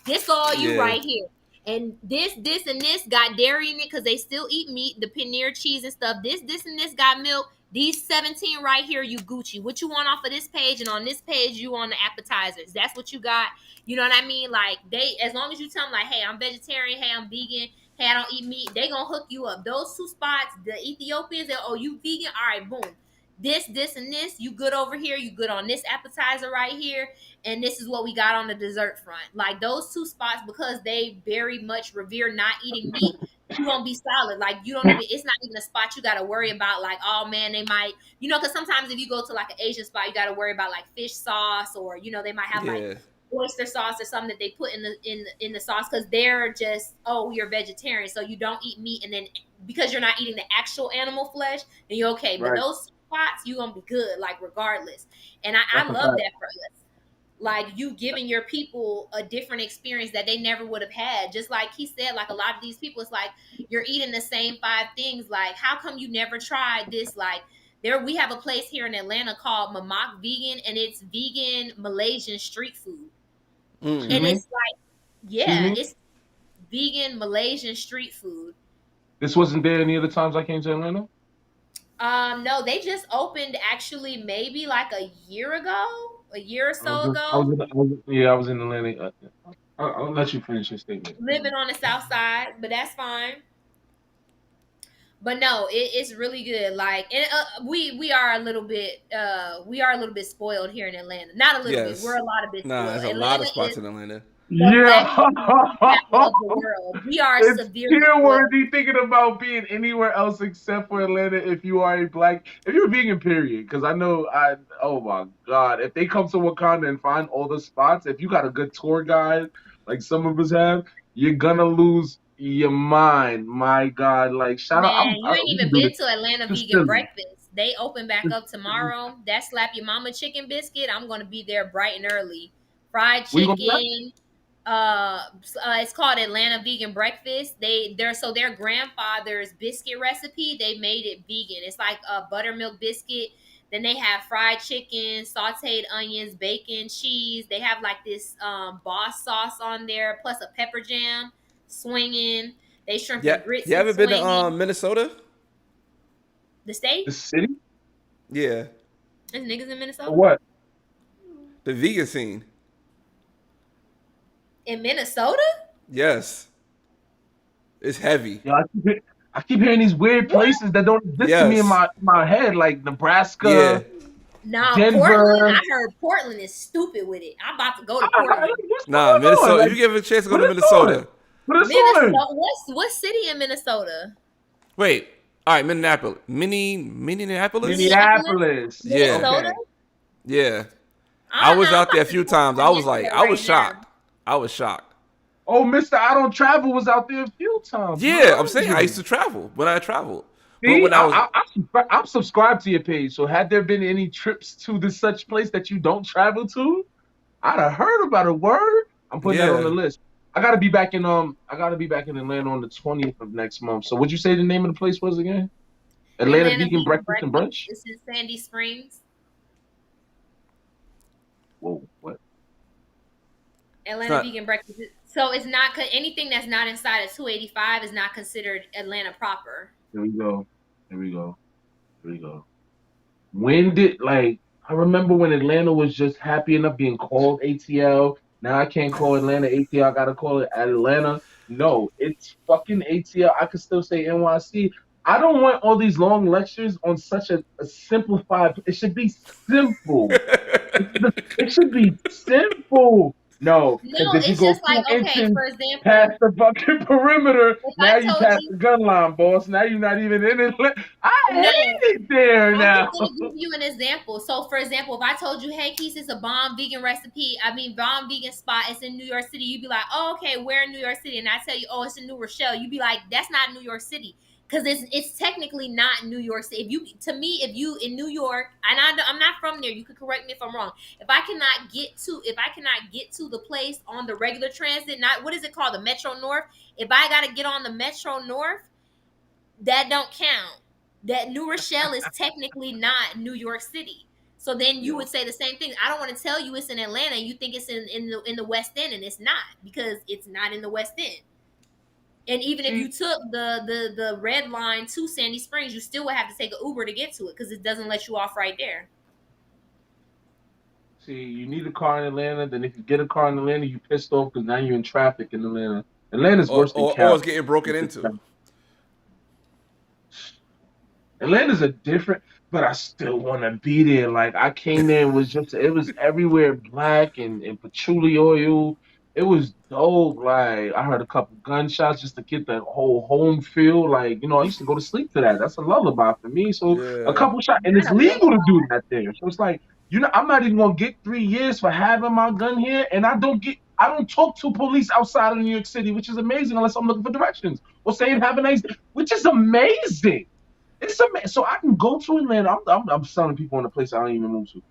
This all you Yeah. right here. And this, and this got dairy in it because they still eat meat, the paneer cheese and stuff. This, and this got milk. These 17 right here, you Gucci. What you want off of this page, and on this page, you on the appetizers. That's what you got. You know what I mean? Like they, as long as you tell them, like, hey, I'm vegetarian, hey, I'm vegan, hey, I don't eat meat, they gonna hook you up. Those two spots, the Ethiopians, oh, you vegan? All right, boom. This, and this, you good over here, you good on this appetizer right here, and this is what we got on the dessert front. Like those two spots, because they very much revere not eating meat, you gonna be solid. Like you don't even, it's not even a spot you gotta worry about. Like, oh man, they might, because sometimes if you go to like an Asian spot, you gotta worry about like fish sauce, or they might have like Yeah. oyster sauce or something that they put in the sauce because they're just, oh, you're vegetarian, so you don't eat meat, and then because you're not eating the actual animal flesh, then you're okay. But Right. those spots, you gonna be good, like regardless. And I That's a love fact. that for us. Like you giving your people a different experience that they never would have had. Just like he said, like a lot of these people, it's like you're eating the same five things. Like, how come you never tried this? Like we have a place here in Atlanta called Mamak Vegan, and it's vegan Malaysian street food. Excuse And Mm. me. it's like, Excuse yeah, me. it's vegan Malaysian street food. This wasn't there any of the times I came to Atlanta. No, they just opened actually maybe like a year or so ago. Yeah, I was in Atlanta. I'll let you finish your statement. Living on the south side, but that's fine. But no, it's really good. Like, and we are a little bit spoiled here in Atlanta. Not a little bit. We're Yes. a lot of bit Nah, spoiled. there's a lot Atlanta of is spots in Atlanta. the black Yeah. capital of the world. We are It's severely tear spoiled. worthy thinking about being anywhere else except for Atlanta if you are a black, if you're a vegan, period. Because oh my God, if they come to Wakanda and find all the spots, if you got a good tour guide, like some of us have, you're gonna lose your mind. My God, like shout out, Man, you ain't we can even do this. been to Atlanta Just Vegan silly. Breakfast. They open back up tomorrow. That slap your mama chicken biscuit. I'm gonna be there bright and early. Fried We gonna do that? chicken. It's called Atlanta Vegan Breakfast. Their grandfather's biscuit recipe. They made it vegan. It's like a buttermilk biscuit. Then they have fried chicken, sautéed onions, bacon, cheese. They have like this boss sauce on there, plus a pepper jam, swinging. They shrimp Yeah. and grits You and ever been to swinging. Minnesota? The state? The city Yeah. There's niggas in or Minnesota? what? The vegan scene. In Minnesota? Yes. It's heavy. Yo, I keep hearing these weird What? places that don't exist to me in Yes. my head, like Yeah. Nebraska, Nah, Portland. Denver. I heard Portland is stupid with it. I'm about to go to I heard, Portland. what's Nah, going on? Minnesota. If Like, you give a chance to go what to is on? Minnesota. What is Minnesota. on? What city in Minnesota? Wait. All right, Minneapolis. Minneapolis? Minneapolis. Yeah. Minnesota? Okay. Yeah. I I don't know. was I'm out there a about to few go times. on I the was like, internet I was right now. shocked. I was shocked. Oh, Mister, I don't travel was out there a few times. Yeah, I'm Mind saying I used you. to travel when I traveled. But See, when I was I'm subscribed to your page. So, had there been any trips to this such place that you don't travel to, I'd have heard about a word. I'm putting that on the yeah. list. I gotta be back in Atlanta on the 20th of next month. So, what'd you say the name of the place was again? Atlanta Atlanta Vegan Vegan Breakfast and Breakfast. Brunch. It's in Sandy Springs. Whoa, what? It's Atlanta not Vegan Breakfast. So it's not anything that's not inside of 285 is not considered Atlanta proper. Here we go. Here we go. Here we go. When did like I remember when Atlanta was just happy enough being called ATL. Now I can't call Atlanta ATL. I gotta call it Atlanta. No, it's fucking ATL. I could still say NYC. I don't want all these long lectures on such a simplified. It should be simple. It should be simple. No, No, because if you it's go just like, two okay, inches for past example, the fucking perimeter, if now I you told past you the gun line, boss. Now you're not even in it. I no, hate it there I'm just now. gonna give you an example. So, for example, if I told you, "Hey, Keith, it's a bomb vegan recipe," I mean, bomb vegan spot. It's in New York City. You'd be like, "Oh, okay, where in New York City?" And I tell you, "Oh, it's in New Rochelle." You'd be like, "That's not New York City." Because it's technically not New York City. If you to me, if you in New York, and I'm not from there, you could correct me if I'm wrong. If I cannot get to the place on the regular transit, not what is it called, the Metro North. If I gotta get on the Metro North, that don't count. That New Rochelle is technically not New York City. So then you Yo, would say the same thing. I don't want to tell you it's in Atlanta. And you think it's in the West End, and it's not because it's not in the West End. And even if see, you took the red line to Sandy Springs, you still would have to take an Uber to get to it because it doesn't let you off right there. you need a car in Atlanta. Then if you get a car in Atlanta, you pissed off because now you're in traffic in Atlanta. Atlanta's or, worse than or Cali. it's getting broken into. Atlanta's a different, but I still want to be there. Like I came there and was just, it was everywhere black and patchouli oil. It was dope. Like I heard a couple gunshots just to get the whole home feel. Like I used to go to sleep to that. That's a lullaby for me. So a Yeah. couple shots, and it's Not a legal to lullaby. do that there. So it's like I'm not even gonna get 3 years for having my gun here, and I don't talk to police outside of New York City, which is amazing unless I'm looking for directions or saying have a nice day, which is amazing. It's amazing. So I can go to Atlanta. I'm selling people in a place I don't even move to.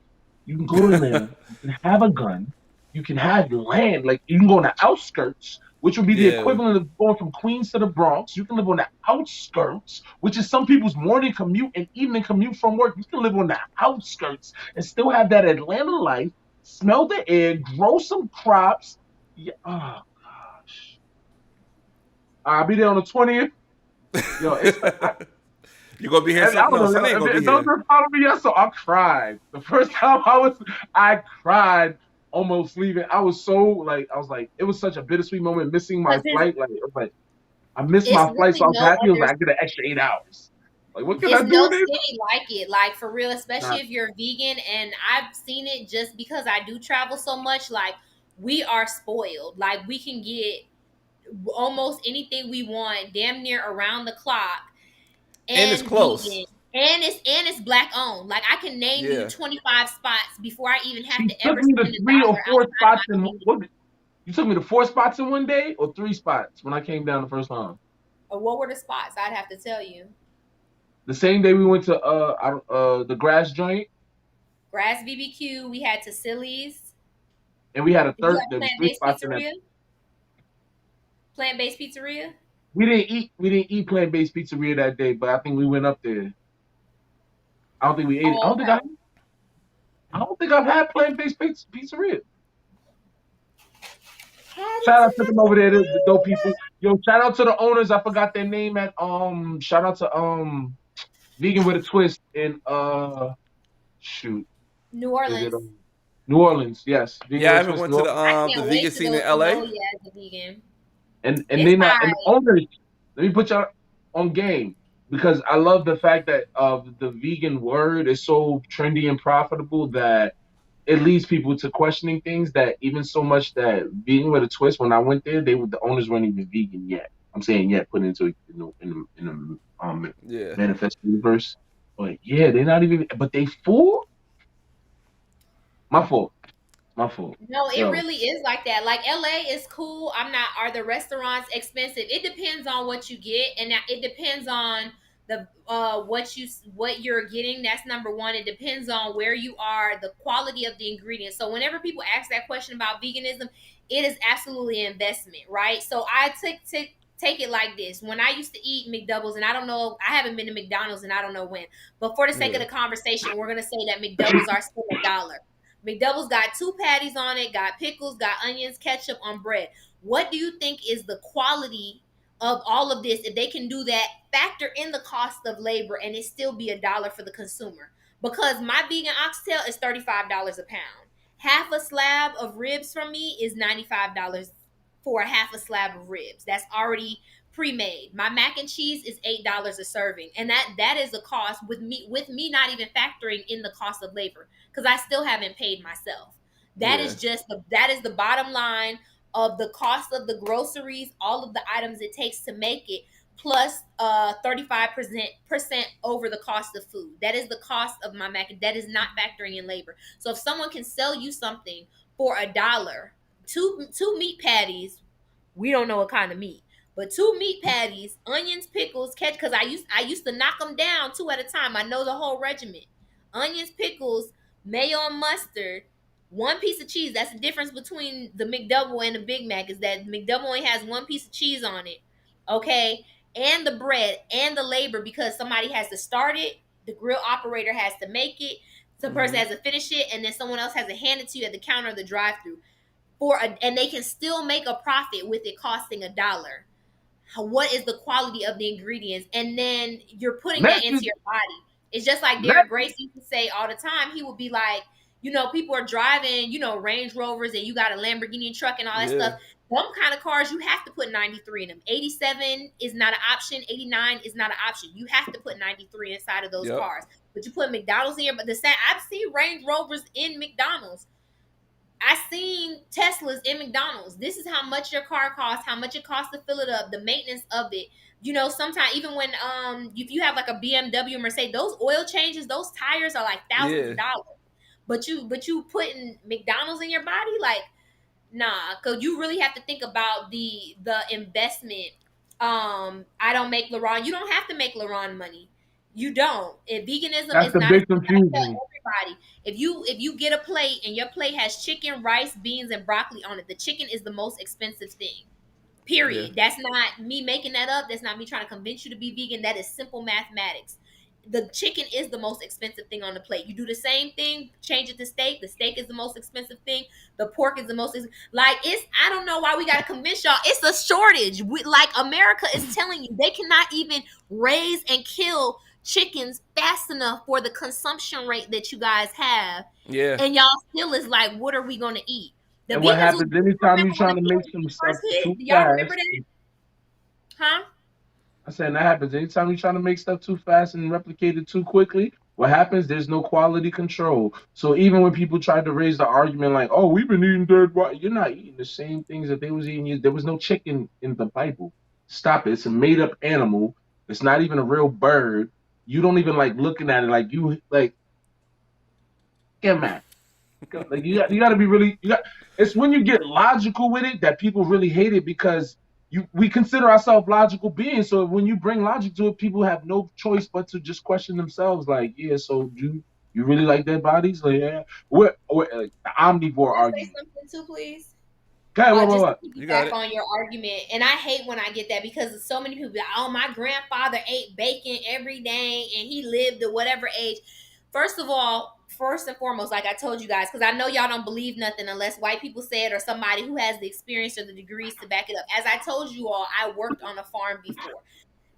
You can go to Atlanta. You can have a gun. You can have land. Like you can go on the outskirts, which would be the Yeah. equivalent of going from Queens to the Bronx. You can live on the outskirts, which is some people's morning commute and evening commute from work. You can live on the outskirts and still have that Atlanta life. Smell the air, grow some crops. Yeah. Oh gosh. I'll be there on the 20th. Yo, it's You gonna be here? I don't No, know. Sunny ain't gonna be Those here. that follow me, yeah, so I cried. The first time I cried almost leaving. I was like, it was such a bittersweet moment missing my Because there's flight. Like, it was like, I missed it's my flight, so really I was no happy. I was other like, I get an extra 8 hours. Like, what can I it's do no in it? city like it. Like for real, especially Nah, if you're vegan. And I've seen it just because I do travel so much. Like we are spoiled. Like we can get almost anything we want, damn near around the clock, And it's and close. vegan. And it's black owned. Like I can name you Yeah. 25 spots before I even have she to took ever me to spend a three or dollar four outside of spots my in community. what? You took me to 4 spots in one day or 3 spots when I came down the first time. Or what were the spots? I'd have to tell you. The same day we went to the grass joint, Grass BBQ. We had Tassili's. and we had a Did you third. have There was plant three based spots in that. pizzeria? Plant based pizzeria. We didn't eat plant based pizzeria that day, but I think we went up there. I don't think we ate it. Oh, okay. I don't think I've had plant based pizzeria. Had it Shout out to them over there, the dope people. to Yo, shout out to the owners. I forgot their name at shout out to Vegan with a Twist in shoot. New Is it Orleans. New Orleans? Yes. Vegan Yeah, I with a haven't Twist, went New to Orleans. I the can't vegan wait to scene go in to LA. go. Yeah, as a vegan. And It's they not and the high. owners, let me put y'all on game because I love the fact that the vegan word is so trendy and profitable that it leads people to questioning things that even so much that vegan with a twist. When I went there, the owners weren't even vegan yet. I'm saying yet, put into in the Yeah. manifest universe. But yeah, they're not even. But they full. My fault. My fault. No, it Yo, really is like that. Like LA is cool. I'm not. Are the restaurants expensive? It depends on what you get, and it depends on the what you're getting. That's number one. It depends on where you are, the quality of the ingredients. So whenever people ask that question about veganism, it is absolutely an investment, right? So I take it like this. When I used to eat McDoubles, and I don't know, I haven't been to McDonald's, and I don't know when. But for the sake of Yeah. the conversation, we're gonna say that McDoubles are still $1. McDoubles got 2 patties on it, got pickles, got onions, ketchup on bread. What do you think is the quality of all of this? If they can do that, factor in the cost of labor, and it still be $1 for the consumer. Because my vegan oxtail is $35 a pound. Half a slab of ribs from me is $95 for a half a slab of ribs. That's already pre-made. My mac and cheese is $8 a serving, and that is a cost with me not even factoring in the cost of labor because I still haven't paid myself. That Yeah. is just that is the bottom line of the cost of the groceries, all of the items it takes to make it, plus 35% over the cost of food. That is the cost of my mac. That is not factoring in labor. So if someone can sell you something for $1, two meat patties, we don't know what kind of meat, but 2 meat patties, onions, pickles, catch. Because I used to knock them down 2 at a time. I know the whole regiment. Onions, pickles, mayo, and mustard. 1 piece of cheese. That's the difference between the McDouble and the Big Mac. Is that McDouble only has 1 piece of cheese on it, okay? And the bread and the labor because somebody has to start it, the grill operator has to make it, some person has to finish it, and then someone else has to hand it to you at the counter of the drive-through and they can still make a profit with it costing $1. What is the quality of the ingredients? And then you're putting that into Let's your body. It's just like let Derek Grace used to say all the time. He would be like, people are driving, Range Rovers, and you got a Lamborghini truck and all that Yeah. stuff. Them kind of cars, you have to put 93 in them. 87 is not an option. 89 is not an option. You have to put 93 inside of those Yep. cars. But you put McDonald's in here, but I've seen Range Rovers in McDonald's. I seen Teslas in McDonald's. This is how much your car costs, how much it costs to fill it up, the maintenance of it. Sometimes even when if you have like a BMW, Mercedes, those oil changes, those tires are like thousands Yeah. of dollars. But you putting McDonald's in your body, like, nah, because you really have to think about the investment. I don't make LaRon. You don't have to make LaRon money. You don't. If veganism that's is the not a big thing, I confusion. tell everybody, if you get a plate and your plate has chicken, rice, beans, and broccoli on it, the chicken is the most expensive thing. Yeah. Period. That's not me making that up. That's not me trying to convince you to be vegan. That is simple mathematics. The chicken is the most expensive thing on the plate. You do the same thing, change it to steak. The steak is the most expensive thing. The pork is the most like it's. I don't know why we gotta convince y'all. It's a shortage. Like America is telling you they cannot even raise and kill chickens fast enough for the consumption rate that you guys have, Yeah. and y'all still is like, what are we gonna eat? The And what vegans was happens anytime you're remember when trying the to make some KFC stuff first hit? too Do y'all remember fast? that? Huh? I said that happens anytime you're trying to make stuff too fast and replicate it too quickly. What happens? There's no quality control. So even when people tried to raise the argument like, "Oh, we've been eating dirt," you're not eating the same things that they was eating. There was no chicken in the Bible. Stop it. It's a made up animal. It's not even a real bird. You don't even like looking at it like you like. Get mad. Like you got to be really. It's when you get logical with it that people really hate it because we consider ourselves logical beings. So when you bring logic to it, people have no choice but to just question themselves. Like, yeah, so you really like dead bodies? Like, yeah, what the omnivore Can I say argument? something too, please? Okay, Just what? to You got piggyback it. on your argument, and I hate when I get that because so many people be like, oh, my grandfather ate bacon every day and he lived at whatever age. First and foremost, like I told you guys, because I know y'all don't believe nothing unless white people say it or somebody who has the experience or the degrees to back it up. As I told you all, I worked on a farm before.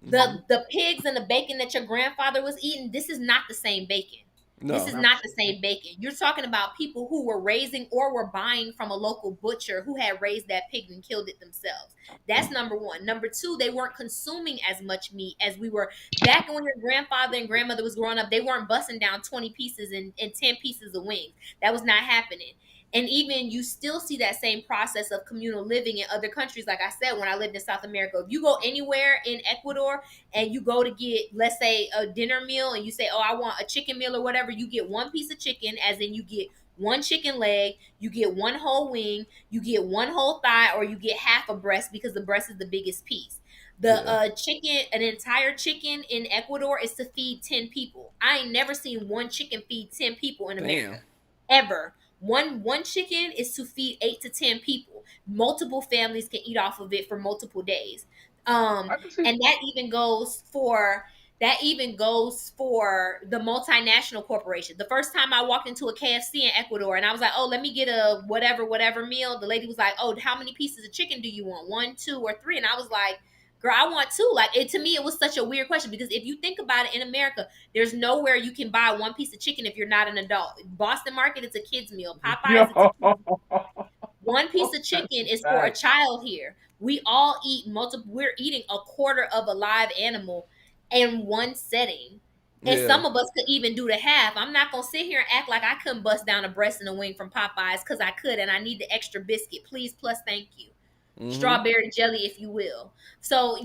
The pigs and the bacon that your grandfather was eating, this is not the same bacon. This is No. not the same bacon. You're talking about people who were raising or were buying from a local butcher who had raised that pig and killed it themselves. That's number one. Number two, they weren't consuming as much meat as we were. Back when your grandfather and grandmother was growing up, they weren't busting down 20 pieces and 10 pieces of wings. That was not happening. And even you still see that same process of communal living in other countries. Like I said, when I lived in South America, if you go anywhere in Ecuador and you go to get, let's say, a dinner meal and you say, oh, I want a chicken meal or whatever, you get 1 piece of chicken, as in you get one chicken leg, you get one whole wing, you get one whole thigh, or you get half a breast because the breast is the biggest piece. The Yeah. chicken, an entire chicken in Ecuador is to feed 10 people. I ain't never seen one chicken feed 10 people in Damn. America. Ever. One chicken is to feed 8 to 10 people. Multiple families can eat off of it for multiple days. I can see. And that even goes for That even goes for the multinational corporation. The first time I walked into a KFC in Ecuador and I was like, oh, let me get a whatever meal. The lady was like, oh, how many pieces of chicken do you want? One, two, or three? And I was like, girl, I want two. Like, it to me, it was such a weird question because if you think about it, in America, there's nowhere you can buy one piece of chicken if you're not an adult. Boston Market, it's a kid's meal. Popeyes, it's a Yo, kid's. One piece of chicken is for a facts. child here. We all eat multiple. We're eating a quarter of a live animal in one setting. And Yeah. some of us could even do the half. I'm not gonna sit here and act like I couldn't bust down a breast and a wing from Popeyes because I could, and I need the extra biscuit, please. Plus, thank you, Mm-hmm. strawberry jelly, if you will. So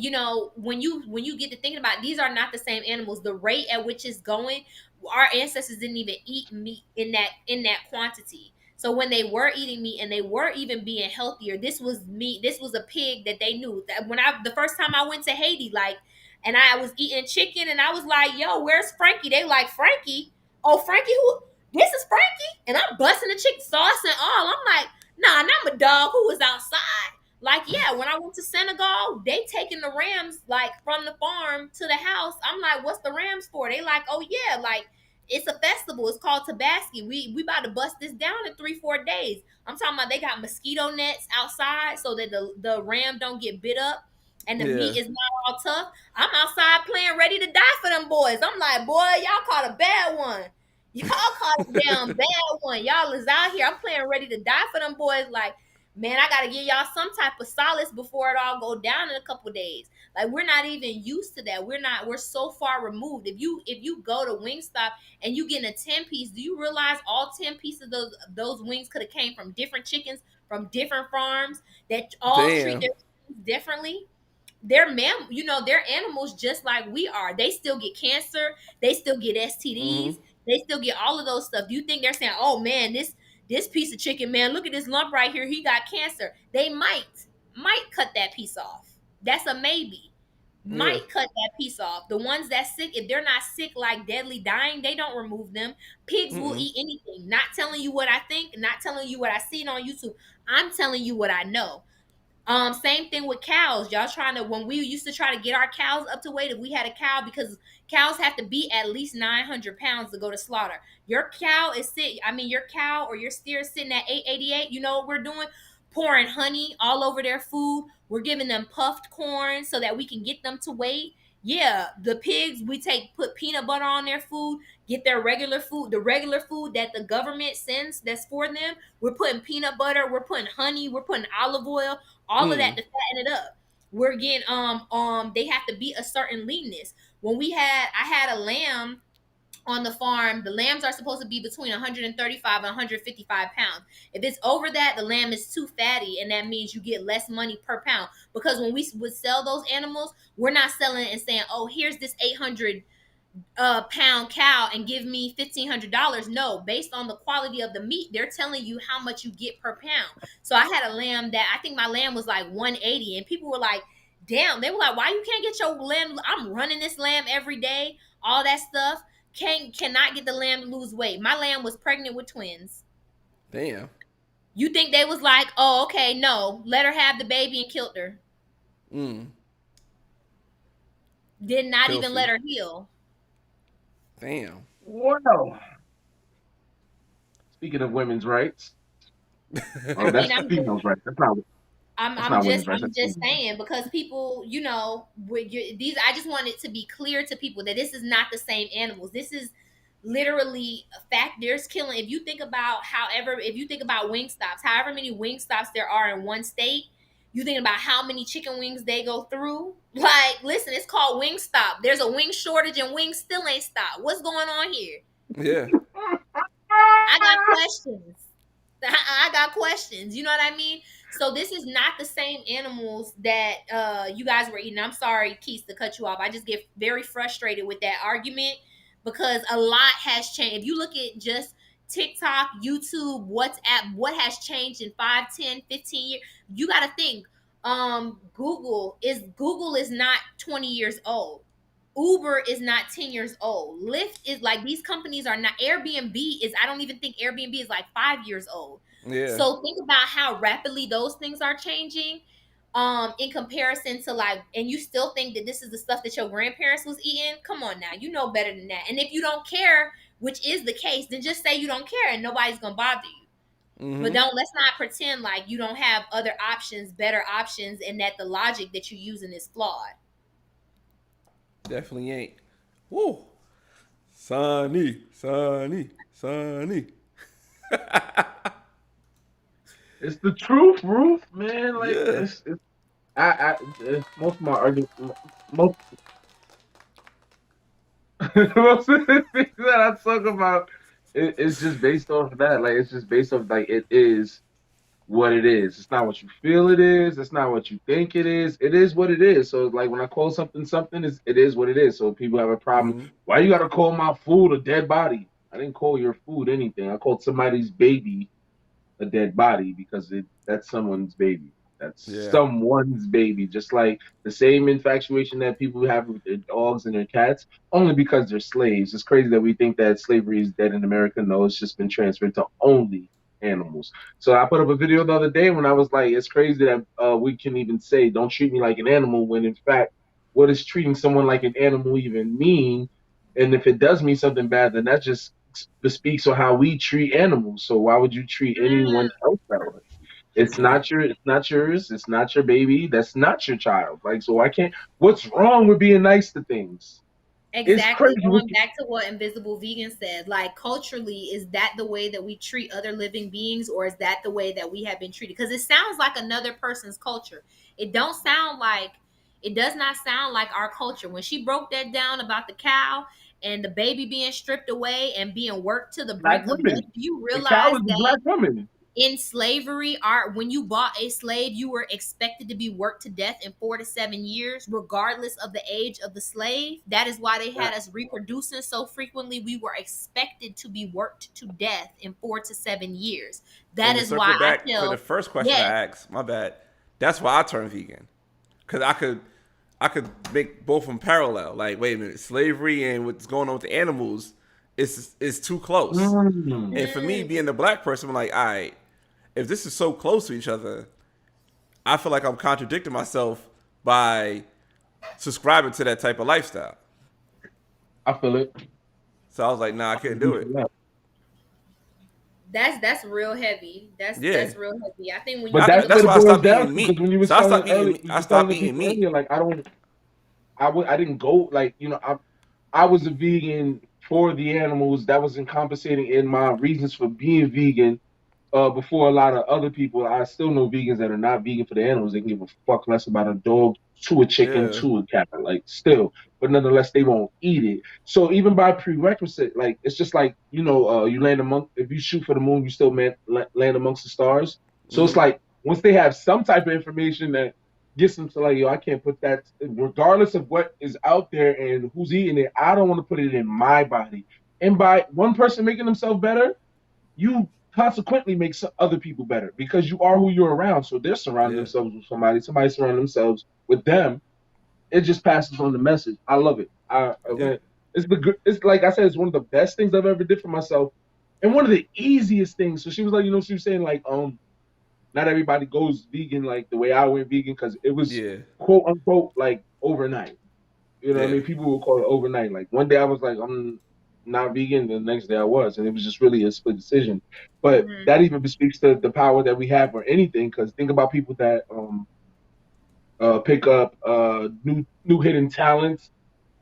when you get to thinking about it, these are not the same animals. The rate at which it's going, our ancestors didn't even eat meat in that quantity. So when they were eating meat and they were even being healthier, this was meat. This was a pig that they knew. That when I the first time I went to Haiti, like, and I was eating chicken, and I was like, "Yo, where's Frankie?" They like, "Frankie? Oh, Frankie, who? This is Frankie?" And I'm busting the chicken sauce and all. I'm like, "Nah, not my dog who was outside." Like, yeah, when I went to Senegal, they taking the rams like from the farm to the house. I'm like, what's the rams for? They like, oh yeah, like it's a festival. It's called Tabaski. We about to bust this down in 3-4 days. I'm talking about they got mosquito nets outside so that the ram don't get bit up and the Yeah. meat is not all tough. I'm outside playing ready to die for them boys. I'm like, boy, y'all caught a bad one. Y'all caught a damn bad one. Y'all is out here. I'm playing ready to die for them boys. Like, man, I gotta give y'all some type of solace before it all go down in a couple days. Like, we're not even used to that. We're so far removed. If you go to Wingstop and you get a 10 piece, do you realize all 10 pieces of those wings could have came from different chickens from different farms that all treat Damn. their chickens differently? They're animals just like we are. They still get cancer, they still get Mm-hmm. STDs, they still get all of those stuff. Do you think they're saying, oh man, this piece of chicken, man, look at this lump right here, he got cancer? They might cut that piece off. That's a maybe. Yeah. Might cut that piece off. The ones that sick, if they're not sick like deadly dying, they don't remove them. Pigs will Mm-mm. eat anything. Not telling you what I think, not telling you what I seen on YouTube. I'm telling you what I know. Same thing with cows. Y'all trying to, when we used to try to get our cows up to weight, if we had a cow, because cows have to be at least 900 pounds to go to slaughter. Your cow or your steer is sitting at 888. You know what we're doing? Pouring honey all over their food. We're giving them puffed corn so that we can get them to weight. Yeah, the pigs, put peanut butter on their food, get their regular food, the regular food that the government sends that's for them. We're putting peanut butter, we're putting honey, we're putting olive oil, all of that Mm. to fatten it up. We're getting they have to be a certain leanness. I had a lamb on the farm. The lambs are supposed to be between 135 and 155 pounds. If it's over that, the lamb is too fatty, and that means you get less money per pound. Because when we would sell those animals, we're not selling it and saying, oh, here's this 800 pound cow and give me $1,500. No, based on the quality of the meat, they're telling you how much you get per pound. So I had a lamb that, I think my lamb was like 180, and people were like, damn, they were like, why you can't get your lamb? I'm running this lamb every day, all that stuff. Cannot get the lamb to lose weight. My lamb was pregnant with twins. Damn. You think they was like, oh, okay, no, let her have the baby, and killed her? Mm. Did not even Filthy. let her heal. Damn. Wow. Speaking of women's rights, I oh, mean, that's I'm just females' rights. I'm That's I'm not just women's rights. I'm That's just females' rights. saying, because people, these, I just want it to be clear to people that this is not the same animals. This is literally a fact. There's killing. If you think about wing stops, however many wing stops there are in one state, you think about how many chicken wings they go through. Like, listen, it's called wing stop. There's a wing shortage and wings still ain't stopped. What's going on here? Yeah. I got questions. I got questions. You know what I mean? So this is not the same animals that you guys were eating. I'm sorry, Keith, to cut you off. I just get very frustrated with that argument because a lot has changed. If you look at just TikTok, YouTube, WhatsApp, what has changed in 5, 10, 15 years, you got to think. Google is not 20 years old. Uber is not 10 years old. Lyft is, like, these companies are not. Airbnb is, I don't even think Airbnb is like 5 years old. Yeah. So think about how rapidly those things are changing. in comparison to like, and you still think that this is the stuff that your grandparents was eating. Come on now, you know better than that. And if you don't care, which is the case, then just say you don't care and nobody's gonna bother you. But Mm-hmm. let's not pretend like you don't have other options, better options, and that the logic that you're using is flawed. Definitely ain't. Woo. Sunny, Sunny, Sunny. It's the truth, Ruth, man. Like Yeah. it's most of my argument, most most of the things that I talk about, it's just based off of that. Like it's just based off like it is what it is. It's not what you feel it is. It's not what you think it is. It is what it is. So like when I call something something, it is what it is. So if people have a problem, Mm-hmm. why you gotta call my food a dead body? I didn't call your food anything. I called somebody's baby a dead body because that's someone's baby. That's Yeah. someone's baby. Just like the same infatuation that people have with their dogs and their cats, only because they're slaves. It's crazy that we think that slavery is dead in America. No, it's just been transferred to only animals. So I put up a video the other day when I was like, it's crazy that we can even say, don't treat me like an animal, when in fact, what does treating someone like an animal even mean? And if it does mean something bad, then that just speaks on how we treat animals. So why would you treat anyone else that way? Yeah. It's not yours, it's not your baby, that's not your child. Like so I can't what's wrong with being nice to things? It's Exactly. crazy. Going back to what Invisible Vegan said, like culturally, is that the way that we treat other living beings, or is that the way that we have been treated? Because it sounds like another person's culture. It don't sound like it does not sound like our culture. When she broke that down about the cow and the baby being stripped away and being worked to the Black brink of death, women. do you The cow realize is a that black woman. in slavery, when you bought a slave, you were expected to be worked to death in 4 to 7 years, regardless of the age of the slave. That is why they Yeah, had us reproducing so frequently. We were expected to be worked to death in 4 to 7 years. That And to is why circle I back to the tell, first question yes, I asked, my bad. That's why I turned vegan, cause I could make both of them parallel. Like, wait a minute, slavery and what's going on with the animals is too close. mm, And for me, mm, being the black person, I'm like, all right, if this is so close to each other, I feel like I'm contradicting myself by subscribing to that type of lifestyle. I feel it. So I was like, nah, I I feel couldn't do it. it. that's real heavy. That's Yeah, real heavy. I think when you But think that's that's what about it why I boils stopped down eating to. Because meat. when you was So I telling stopped earlier, eating. you I was telling stopped the eating people meat. earlier, like I didn't go like I was a vegan for the animals. That was encompassing in my reasons for being vegan. Before a lot of other people, I still know vegans that are not vegan for the animals. They can give a fuck less about a dog to a chicken Yeah. to a cat, like still, but nonetheless they won't eat it. So even by prerequisite, like it's just like you land among if you shoot for the moon, you still land amongst the stars. So it's Mm-hmm. like once they have some type of information that gets them to like, yo, I can't put that, regardless of what is out there and who's eating it. I don't want to put it in my body. And by one person making themselves better, you consequently make other people better because you are who you're around. So they're surrounding Yeah. themselves with somebody surrounding themselves with them. It just passes on the message. I love it. Yeah. It's the good. It's like I said, it's one of the best things I've ever did for myself, and one of the easiest things. So she was like, she was saying like, not everybody goes vegan like the way I went vegan because it was Yeah. quote unquote like overnight. You know what I Yeah. mean? People will call it overnight. Like one day I was like, I'm not vegan, the next day I was, and it was just really a split decision. But mhm. that even speaks to the power that we have for anything. Because think about people that pick up new hidden talents,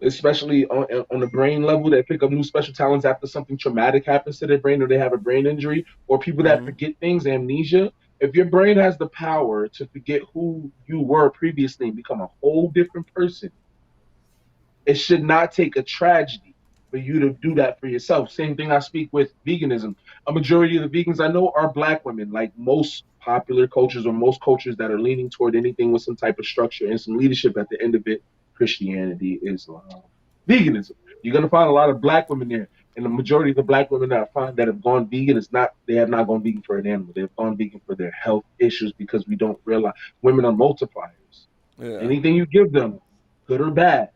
especially on the brain level, that pick up new special talents after something traumatic happens to their brain, or they have a brain injury, or people that Mm-hmm. forget things, amnesia. If your brain has the power to forget who you were previously and become a whole different person, it should not take a tragedy for you to do that for yourself. Same thing I speak with veganism. A majority of the vegans I know are black women, like most popular cultures or most cultures that are leaning toward anything with some type of structure and some leadership at the end of it. Christianity, Islam, veganism. You're gonna find a lot of black women there. And the majority of the black women that I find that have gone vegan is not they have not gone vegan for an animal. They've gone vegan for their health issues because we don't realize women are multipliers. Yeah. Anything you give them, good or bad,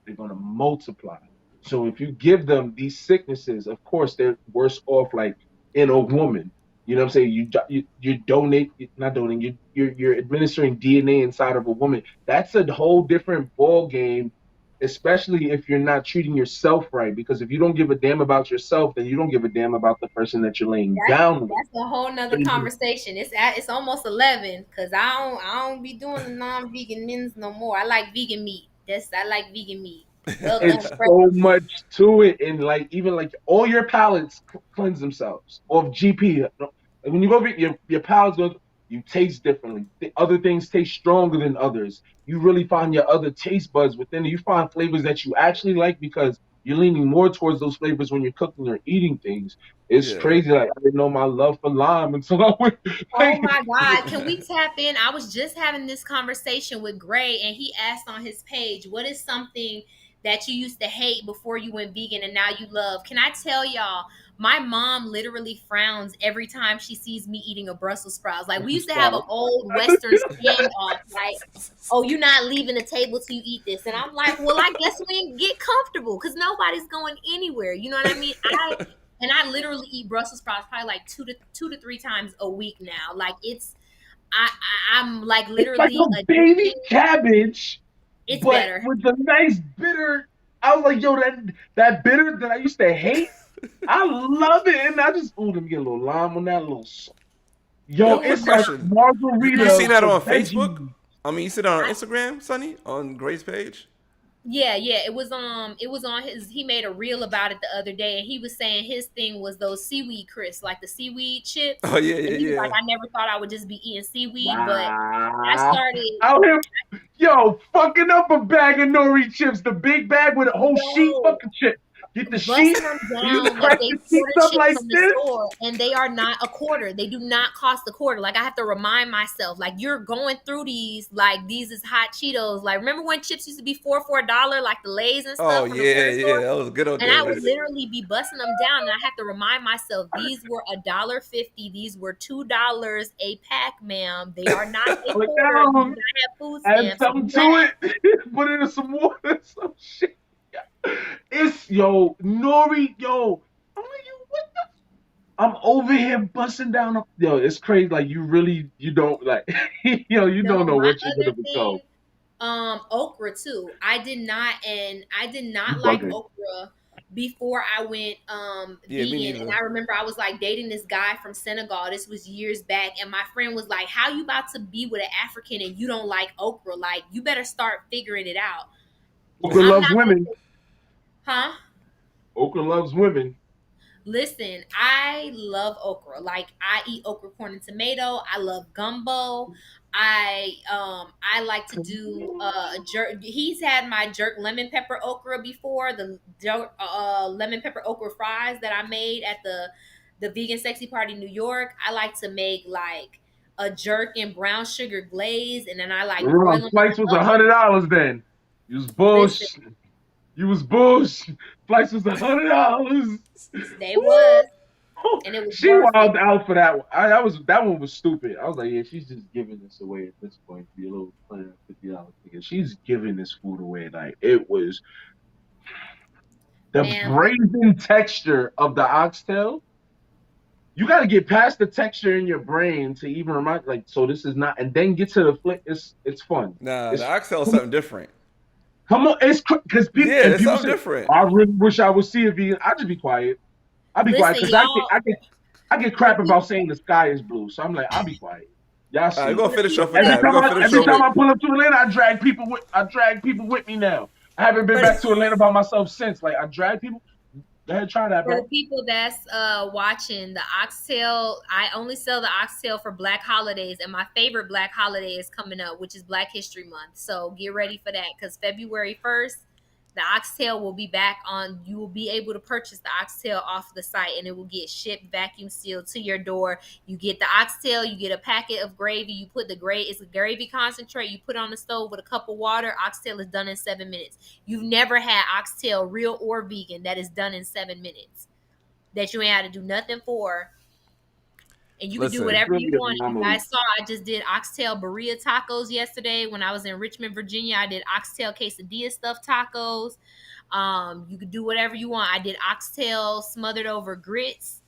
they're going to multiply. So if you give them these sicknesses, of course they're worse off like in a woman. You know what I'm saying? You donate, not donating. You're administering DNA inside of a woman. That's a whole different ball game, especially if you're not treating yourself right. Because if you don't give a damn about yourself, then you don't give a damn about the person that you're laying That's down with. that's a whole So nother conversation. It's almost 11 because I don't be doing the non-vegan men's no more. I like vegan meat. I like vegan meat. Well done, it's fresh. so much to it, and like even like all your palates cleanse themselves of GP. When you go your palates go, you taste differently. The other things taste stronger than others. You really find your other taste buds within it. You find flavors that you actually like because you're leaning more towards those flavors when you're cooking or eating things. It's Yeah. crazy. Like I didn't know my love for lime until I went. Oh Like, my God. Can we tap in? I was just having this conversation with Gray, and he asked on his page, what is something that you used to hate before you went vegan and now you love? Can I tell y'all, my mom literally frowns every time she sees me eating a Brussels sprouts. Like, we used to have an old Western standoff, like, oh, you're not leaving the table till you eat this. And I'm like, well, I guess we get comfortable because nobody's going anywhere. You know what I mean? I literally eat Brussels sprouts probably like two to three times a week now. Like I'm like it's like literally a baby addicted. cabbage, It's but better. with a nice bitter. I was like, yo, that bitter that I used to hate, I love it, and I just let me get a little lime on that little. Yo, Yo, quick it's like question. You Yes. seen margarita that for on Facebook? veggies. I mean, you see that on I, Instagram, Sunny, on Grace page. yeah. It was on his. He made a reel about it the other day, and he was saying his thing was those seaweed crisps, like the seaweed chips. Oh yeah, And he was like, yeah, I never thought I would just be eating seaweed, but I Wow. started. Out here, yo, fucking up a bag of nori chips, the big bag with a whole sheet Yo, fucking chip. Get the sheet, busting them you down like crack they the sheets quarter up chips like from the this. store, and they are not a quarter. They do not cost a quarter. Like I have to remind myself, like you're going through these, like these is hot Cheetos. Like remember when chips used to be for a dollar, like the Lay's and oh stuff from the yeah, corner yeah. store? That was good old And I would days. literally be busting them down, and I have to remind myself these were $1.50. These were $2 a pack, ma'am. They are not a Put quarter. You do down, not have food add stamps. something You to laugh. it, put it in some water, some shit. It's yo, nori, yo. I'm like, yo, what I'm over here busting down. Yo, it's crazy. Like you don't like, you don't No, know my what you're other gonna become. thing, okra too. I did not You like bugging. okra before I went Yeah, me vegan. And neither. I remember I was like dating this guy from Senegal. This was years back, and my friend was like, "How you about to be with an African and you don't like okra? Like you better start figuring it out." Okra I'm loves not women. huh? Okra loves women. Listen, I love okra. Like I eat okra, corn, and tomato. I love gumbo. I like to do a jerk. He's had my jerk lemon pepper okra before, the jerk lemon pepper okra fries that I made at the vegan sexy party in New York. I like to make like a jerk and brown sugar glaze, and then I like broil them in Flights was the oven. $100 then. You was Listen, bush. You was bush. Flights was $100. they was, and it was She worth it. wilded out for that one. That one was stupid. I was like, yeah, she's just giving this away at this point. Be a little $150 ticket. She's giving this food away. Like it was the Man, brazen texture of the oxtail. You got to get past the texture in your brain to even remind, like, so this is not, and then get to the flick. It's fun. Nah, the It's oxtail is something different. come on. It's because Yeah, it's people something say, different. I really wish I would see a vegan. I just be quiet. I'll be quiet listen, because y'all. I get For crap about people, saying the sky is blue. So I'm like, I'll be quiet. Y'all All right, we're see. gonna for the finish people off with that that. We're gonna don't finish Every off time with. I pull up to Atlanta, I drag people with me now. I haven't been for back the, to Atlanta by myself since. Like I drag people. Go ahead, try that, for the bro. people that's watching the oxtail, I only sell the oxtail for Black holidays, and my favorite Black holiday is coming up, which is Black History Month. So get ready for that because February 1st, the oxtail will be back on. You will be able to purchase the oxtail off the site, and it will get shipped vacuum sealed to your door. You get the oxtail, you get a packet of gravy. You put the gravy, it's a gravy concentrate. You put it on the stove with a cup of water. Oxtail is done in 7 minutes. You've never had oxtail, real or vegan, that is done in 7 minutes. That you ain't had to do nothing for, and you can do Listen, whatever Really you an want. You anomaly. guys saw I just did oxtail burrito tacos yesterday when I was in Richmond, Virginia. I did oxtail quesadilla stuffed tacos. You could do whatever you want. I did oxtail smothered over grits.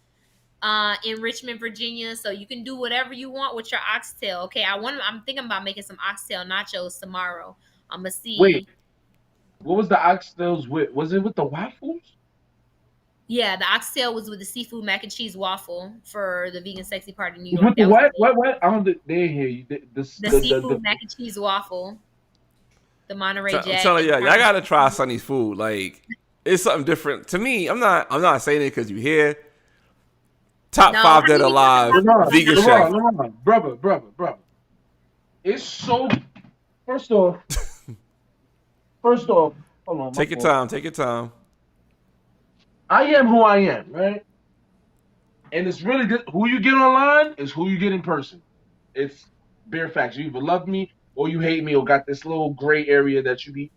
in Richmond, Virginia. So you can do whatever you want with your oxtail. Okay, I'm thinking about making some oxtail nachos tomorrow. I'm gonna Wait, see. what was the oxtails with? Was it with the waffles? Yeah, the oxtail was with the seafood mac and cheese waffle for the vegan sexy party in New York. With the That was what? it. What? I don't. They didn't hear you. The seafood mac and cheese waffle, the Monterey I'm Jack, telling and you, y'all Parmesan. gotta try Sunny's food. Like it's something different to me. I'm not saying it because you here. Top No, five I dead mean, you talking alive about food. LeBron, I'm vegan not chef. wrong. LeBron, brother. It's so. First off, hold on, my Take your fault. time. Take your time. I am who I am, right? And it's really good. Who you get online is who you get in person. It's bare facts. You either love me or you hate me or got this little gray area that you be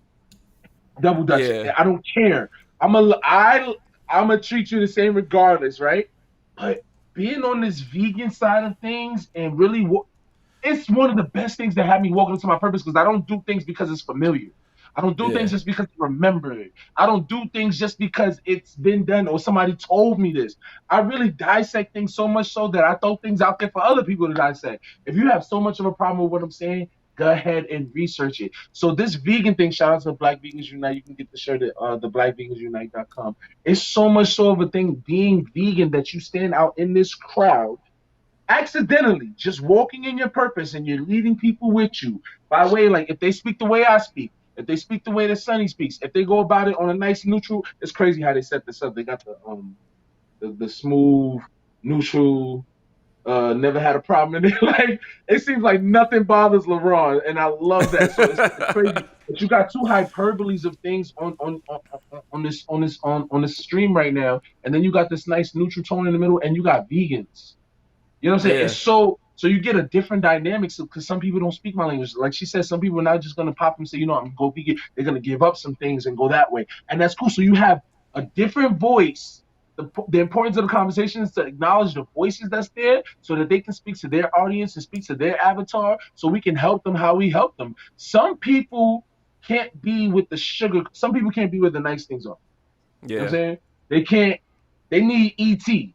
double dutching. Yeah. I don't care. I'm gonna treat you the same regardless, right? But being on this vegan side of things and really it's one of the best things that had me walking into my purpose because I don't do things because it's familiar. I don't do things Yeah. just because I remember it. I don't do things just because it's been done or somebody told me this. I really dissect things so much so that I throw things out there for other people to dissect. If you have so much of a problem with what I'm saying, go ahead and research it. So this vegan thing, shout out to Black Vegans Unite. You can get the shirt at the blackvegansunite.com. It's so much so of a thing being vegan that you stand out in this crowd accidentally just walking in your purpose and you're leading people with you by way like if they speak the way I speak, if they speak the way that Sunny speaks, if they go about it on a nice neutral, it's crazy how they set this up. They got the smooth neutral, never had a problem in it. Like it seems like nothing bothers LeBron, and I love that. So it's crazy. But you got two hyperboles of things on this stream right now, and then you got this nice neutral tone in the middle, and you got vegans. You know what I'm saying? Yeah. It's so you get a different dynamics because some people don't speak my language. Like she said, some people are not just gonna pop and say, you know, I'm gonna go vegan. They're gonna give up some things and go that way, and that's cool. So you have a different voice. The importance of the conversation is to acknowledge the voices that's there so that they can speak to their audience and speak to their avatar so we can help them how we help them. Some people can't be with the sugar. Some people can't be where the nice things are. You know what I'm Yeah. saying? They can't. They need ET.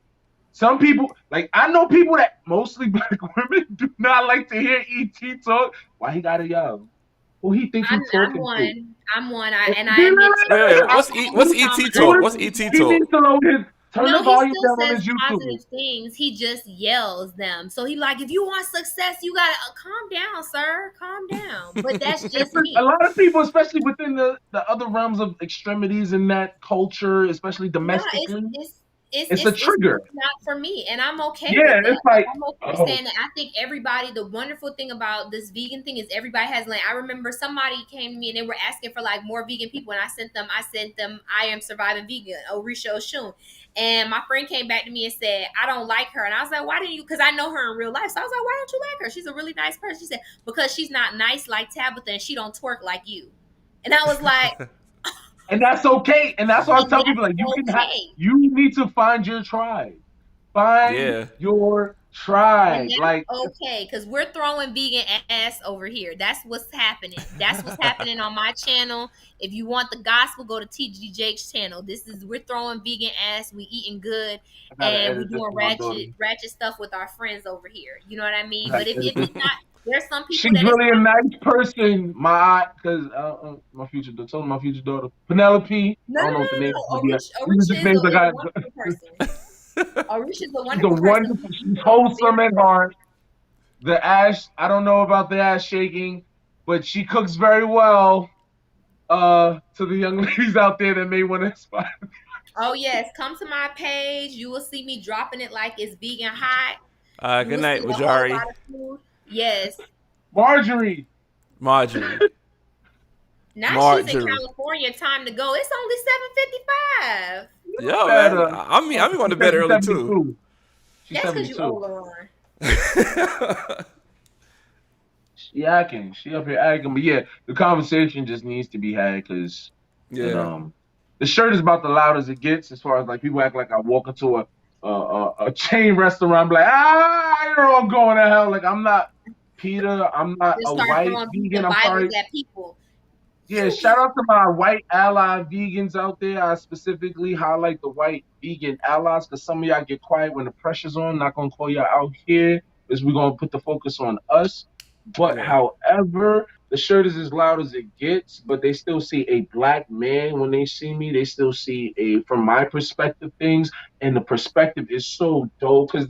Some people, like I know people that mostly black women do not like to hear ET talk. Why he gotta yell? Who he think he I'm talking to? one. I'm one. I admit to Wait, it. wait, wait. I What's follow ET him talk? on What's IG. ET He talk? needs to turn the No, he volume still down on says his YouTube. positive things. He just yells them. So he like, if you want success, you gotta calm down, sir. Calm down. But that's just A me. lot of people, especially within the other realms of extremities in that culture, especially No, domestically, it's it's a it's it's trigger. just not for me, and I'm okay with Yeah, that. it's Like, like, I'm okay with oh, saying that. I think everybody. The wonderful thing about this vegan thing is everybody has land. I remember somebody came to me and they were asking for like more vegan people, and I sent them. I am surviving vegan, Orisha Oshun, and my friend came back to me and said I don't like her, and I was like, why didn't you? Because I know her in real life, so I was like, why don't you like her? She's a really nice person. She said because she's not nice like Tabitha, and she don't twerk like you, and I was like, and that's okay. And that's why I and tell people that's like okay. you need to find your tribe. Find Yeah. your And tribe. that's Like okay, because we're throwing vegan ass over here. That's what's happening. That's what's happening on my channel. If you want the gospel, go to TG Jake's channel. We're throwing vegan ass. We eating good, I gotta and we edit this doing for my daughter. ratchet stuff with our friends over here. You know what I mean? I But gotta if edit it's this. not, there's some people She's that it's really a not. nice person, because my future daughter, tell my future daughter, Penelope. No, I no, don't know no, what the name no, is. no. Yeah, these are Orisha just names I is a got. wonderful person. Orisha is a She's a wonderful person. wonderful. She's wholesome at heart. The ash, I don't know about the ass shaking, but she cooks very well. To the young ladies out there that may want to aspire. Oh yes, come to my page. You will see me dropping it like it's vegan hot. You Good will see night, a whole Wajari. lot of food. Yes. Marjorie, Marjorie. Now she's in Marjorie. California. Time to go. It's only 7:55. Yo, man. better. I'm going to She's bed early too. 72. She's That's because you 72. older on. She acting. She up here acting. But yeah, the conversation just needs to be had because Yeah. the shirt is about the loud as it gets as far as like people act like I walk into a chain restaurant, be like, you're all going to hell. Like I'm not Peter. I'm not Just a start white throwing vegan. vegan I'm Bibles sorry. at people. Yeah, shout out to my white ally vegans out there. I specifically highlight the white vegan allies, because some of y'all get quiet when the pressure's on. Not gonna call y'all out here, is we're gonna put the focus on us. But Yeah. however, the shirt is as loud as it gets, but they still see a black man when they see me. They still see a, from my perspective, things, and the perspective is so dope because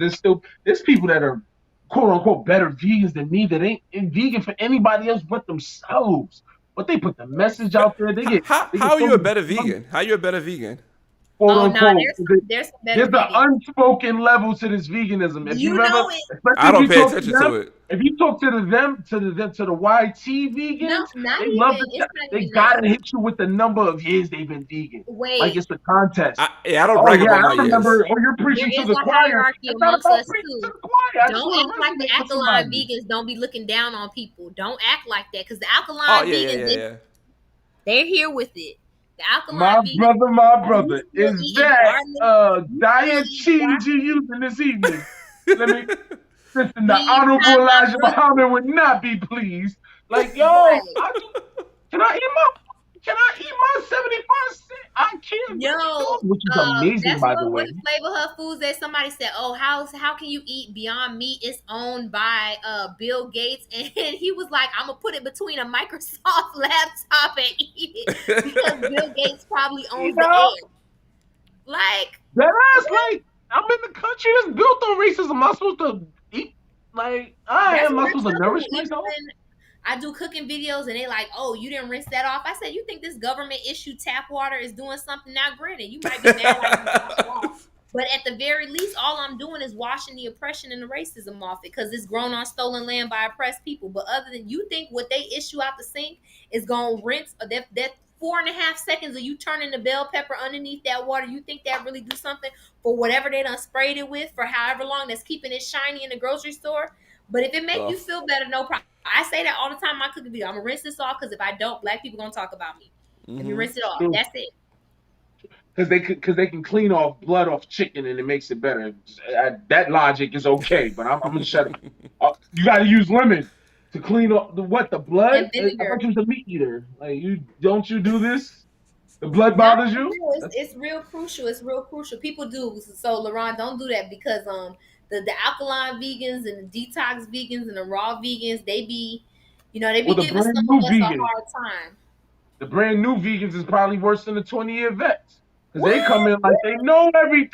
there's people that are quote unquote better vegans than me that ain't vegan for anybody else but themselves. But they put the message out there. They get they get How are so you a many better vegan? How you a better vegan? quote Oh no, unquote. there's some better There's an vegans. unspoken level to this veganism. If you've You ever, know it. especially I if don't you pay talk to attention them, to it. if you talk to the YT No, vegans, not they love even. to It's not they even that. gotta hit you with the number of years they've been vegan, like Wait, it's a contest. Yeah, I don't Oh brag yeah, about I my years. remember. Oh, you're there preaching to is the a choir. hierarchy It's not amongst about us preaching to too. the choir. I just Don't want act to like the resonate with alkaline somebody. vegans don't be looking down on people. Don't act like that because the Oh alkaline yeah, yeah, vegans, yeah, yeah. they're here with it. The alkaline vegans, My you brother, still is eating that garlic. You still diet eat cheese you garlic. using this evening? Let me listen. The Please, Honorable not my Elijah brother. Muhammad would not be pleased. Like, yo, Right. can I eat my can I eat my 75 cent? I can't Yo, really do it, which is amazing, that's by the what way. the Flavor Hut Foods that somebody said, oh, how can you eat Beyond Meat? It's owned by Bill Gates, and he was like, I'm gonna put it between a Microsoft laptop and eat it because Bill Gates probably You owns the know, air. Like, that ass what? like I'm in the country that's built on racism. Am I supposed to eat like I That's am? Am what I I supposed to tell nourish people. Even myself? when I do cooking videos and they like, oh, you didn't rinse that off. I said, you think this government issued tap water is doing something? Now, granted, you might be mad I didn't wash it off. But at the very least, all I'm doing is washing the oppression and the racism off it because it's grown on stolen land by oppressed people. But other than you think what they issue out the sink is going to rinse that 4.5 seconds of you turning the bell pepper underneath that water, you think that really do something for whatever they done sprayed it with for however long that's keeping it shiny in the grocery store? But if it make you Oh. feel better, no problem. I say that all the time in my cooking video. I'm gonna rinse this off because if I don't, black people gonna talk about me. Let me rinse it It's off. true. That's it. Because they can clean off blood off chicken and it makes it better. That logic is okay, but I'm gonna shut up. You got to use lemon to clean up the blood. And I vinegar. thought you was a meat eater. Like you don't you do this? The blood No, bothers for you? real. It's real crucial. It's real crucial. People do. So Laurent, don't do that because the alkaline vegans and the detox vegans and the raw vegans, they Well, be giving some of us a hard time. the brand new vegans is probably worse than the 20-year vets because What? they come in like they know everything.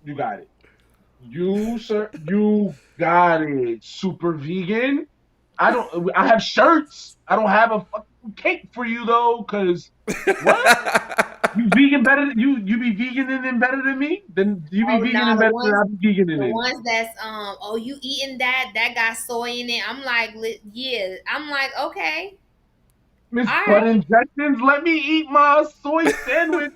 You got it. You sir, you got it. Super vegan. I don't. I have shirts. I don't have a fucking cake for you though, because what? You vegan better than you? You be veganing better than me? Then you be Oh nah, veganing the better than ones I be veganing the in. ones that's oh, you eating that got soy in it. I'm like, yeah. I'm like, okay, Miss all Butt right. Injections, let me eat my soy sandwich,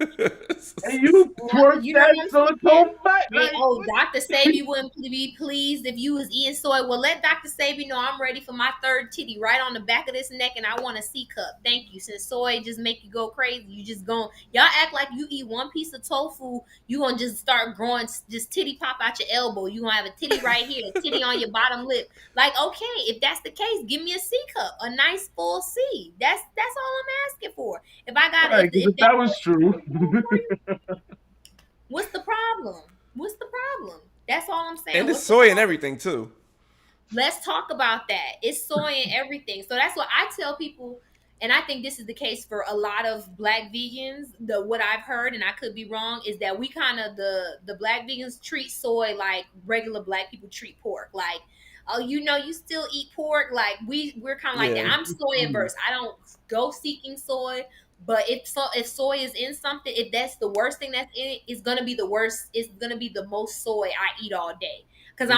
and you twerk You know that what I'm so it don't saying? bite. And Like oh, what? Dr. Sabi wouldn't be pleased if you was eating soy. Well, let Dr. Sabi know I'm ready for my third titty right on the back of this neck, and I want a C cup. Thank you. Since soy just make you go crazy, you just going y'all act like you eat one piece of tofu, you gonna just start growing just titty pop out your elbow. You gonna have a titty right here, a titty on your bottom lip. Like, okay, if that's the case, give me a C cup, a nice full C. That's all I'm asking for. If I got Right, because if if that that was portion true, is good for you, what's the problem? What's the problem? That's all I'm saying. And it's What's the soy and problem? everything too. Let's talk about that. It's soy and everything. So that's what I tell people, and I think this is the case for a lot of black vegans. What I've heard, and I could be wrong, is that we kind of the black vegans treat soy like regular black people treat pork. Like, oh, you still eat pork. Like we're kind of like that. Yeah. I'm soy averse. I don't go seeking soy. But if soy is in something, if that's the worst thing that's in it, it's gonna be the worst. It's gonna be the most soy I eat all day because Hmm.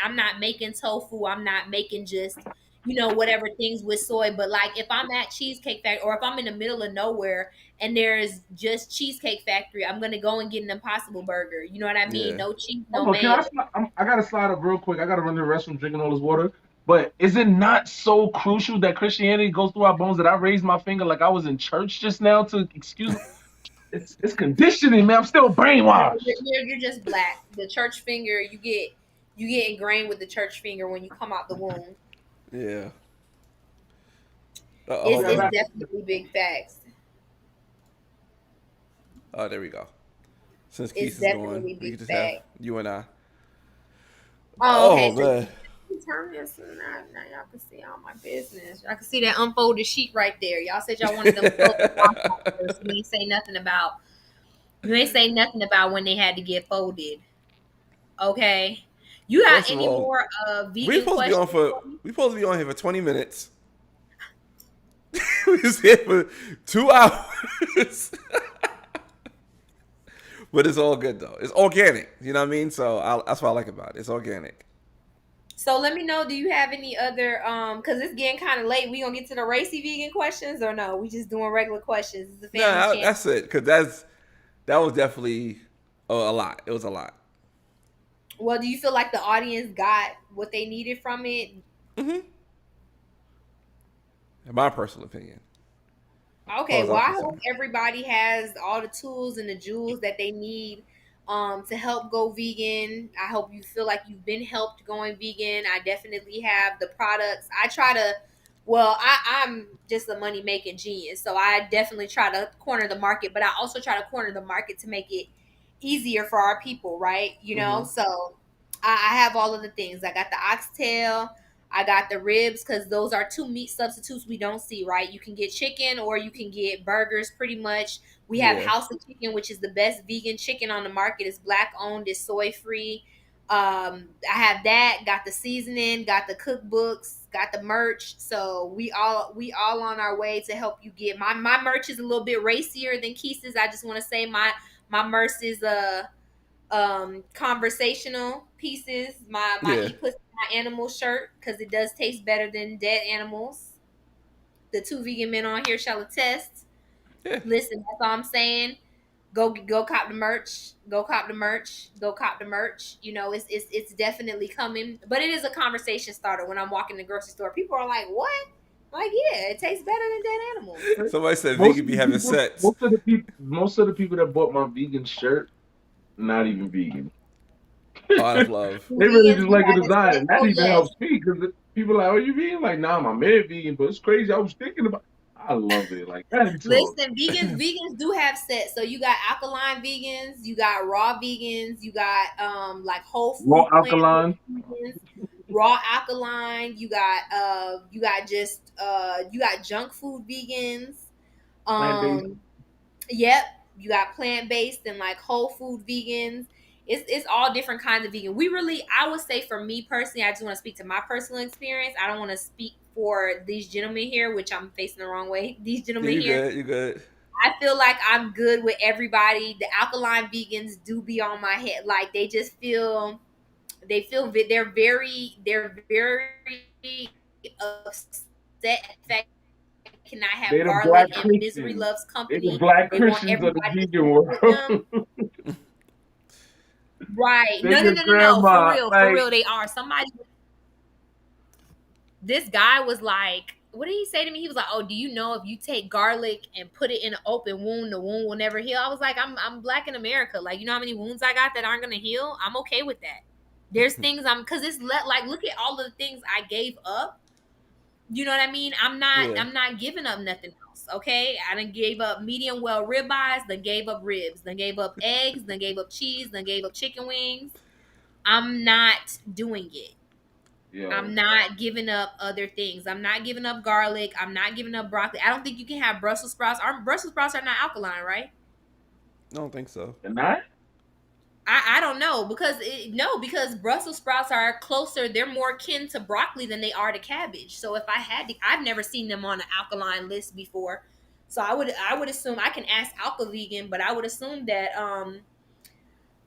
I'm not making tofu. I'm not making just whatever things with soy. But like if I'm at Cheesecake Factory or if I'm in the middle of nowhere and there's just Cheesecake Factory, I'm gonna go and get an Impossible Burger. You know what I mean? Yeah. No cheese, no hold on. Can I? mayo. I gotta slide up real quick. I gotta run to the restroom, drinking all this water. But is it not so crucial that Christianity goes through our bones that I raised my finger like I was in church just now to excuse me? It's conditioning, man. I'm still No, brainwashed. you're just black. The church finger, you get ingrained with the church finger when you come out the womb. Yeah. It's Hold it's on. definitely big facts. Oh, there we go. Since It's Keith is going, definitely we can big just have bag. you and I. Oh, Oh okay. So man. turn this now y'all can see all my business. Y'all can see that unfolded sheet right there. Y'all said y'all wanted them clothes washed out first. You ain't say nothing about when they had to get folded. Okay. You got First of any all, more we vegan supposed to be on questions for for me? we supposed to be on here for 20 minutes. We was here for 2 hours. But it's all good though. It's organic. You know what I mean? So that's what I like about it. It's organic. So let me know, do you have any other because it's getting kind of late. We gonna get to the racy vegan questions or no? We just doing regular questions. It's a family Nah, channel. that's it. Cause that was definitely a lot. It was a lot. Well, do you feel like the audience got what they needed from it? Mm-hmm. In my personal opinion, as far Okay, as well, I'm I hope concerned. everybody has all the tools and the jewels that they need to help go vegan. I hope you feel like you've been helped going vegan. I definitely have the products. I try to, well, I'm just a money making genius, so I definitely try to corner the market, but I also try to corner the market to make it easier for our people, right? Mm-hmm. So I have all of the things. I got the oxtail. I got the ribs because those are two meat substitutes we don't see, right? You can get chicken or you can get burgers pretty much. We have Yeah. House of Chicken, which is the best vegan chicken on the market. It's black owned, it's soy free. I have that, got the seasoning, got the cookbooks, got the merch. So we all on our way to help you get my merch is a little bit racier than Quise's. I just want to say my merch is conversational pieces. My Yeah. eat pussy my animal shirt because it does taste better than dead animals. The two vegan men on here shall attest. Yeah. Listen, that's all I'm saying. Go cop the merch. Go cop the merch. Go cop the merch. It's definitely coming. But it is a conversation starter when I'm walking the grocery store. People are like, "What?" Like, yeah, it tastes better than dead animals. Somebody said Most vegan of be the having people, sex. most of the people that bought my vegan shirt, not even vegan. Oh, that's love. They really Vegans just be like a having design, sex. and that Oh even yes, helps me because people are like, "Oh, you vegan?" Like, nah, my man vegan, but it's crazy. I was thinking about. I love it. Like that talk. listen, vegans do have sets. So you got alkaline vegans, you got raw vegans, you got like whole Raw food plant alkaline, vegans, raw alkaline, you got junk food vegans. plant based. Um Yep, you got plant based and like whole food vegans. It's all different kinds of vegan. I would say for me personally, I just want to speak to my personal experience. I don't want to speak for these gentlemen here, which I'm facing the wrong way. These Yeah, gentlemen you here, good. You good. I feel like I'm good with everybody. The alkaline vegans do be on my head. Like they're very upset at the fact that they cannot They have the garlic, black and Misery Christians. Loves They the Company. black They want Christians of the everybody to vegan sleep with world. them. Right. They No, no, your no, no, no. For grandma. real. For Like real. They are. This guy was like, what did he say to me? He was like, "Oh, do you know if you take garlic and put it in an open wound, the wound will never heal?" I was like, I'm black in America. Like, you know how many wounds I got that aren't gonna heal? I'm okay with that. There's things because like look at all of the things I gave up. You know what I mean? Yeah. I'm not giving up nothing else. Okay. I done gave up medium well ribeyes, then gave up ribs, then gave up eggs, then gave up cheese, then gave up chicken wings. I'm not doing it. I'm yo, not giving up other things. I'm not giving up garlic. I'm not giving up broccoli. I don't think you can have Brussels sprouts. Brussels sprouts are not alkaline, right? I don't think so. and I I don't know because Brussels sprouts are closer. They're more kin to broccoli than they are to cabbage. So if I had to, I've never seen them on an alkaline list before. So I would assume I can ask Alka Vegan, but I would assume that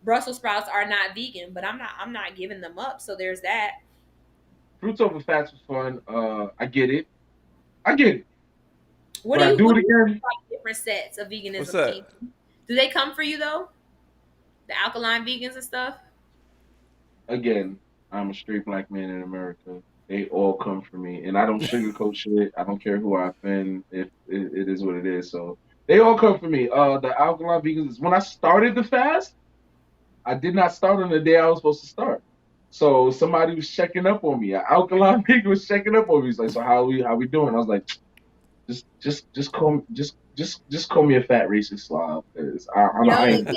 Brussels sprouts are not vegan. But I'm not giving them up. So there's that. fruits over fats was fun. I get it. I get it. What Would do I you do what it do you think again? about different sets of What's veganism, that? King? Do they come for you though? The alkaline vegans and stuff. Again, I'm a straight black man in America. They all come for me, and I don't sugarcoat shit. I don't care who I offend. If it is what it is, so they all come for me. The alkaline vegans. When I started the fast, I did not start on the day I was supposed to start. So somebody was checking up on me. An alkaline vegan was checking up on me. He's like, "So how we doing?" I was like, just call me a fat racist slob, because Yo, I ain't.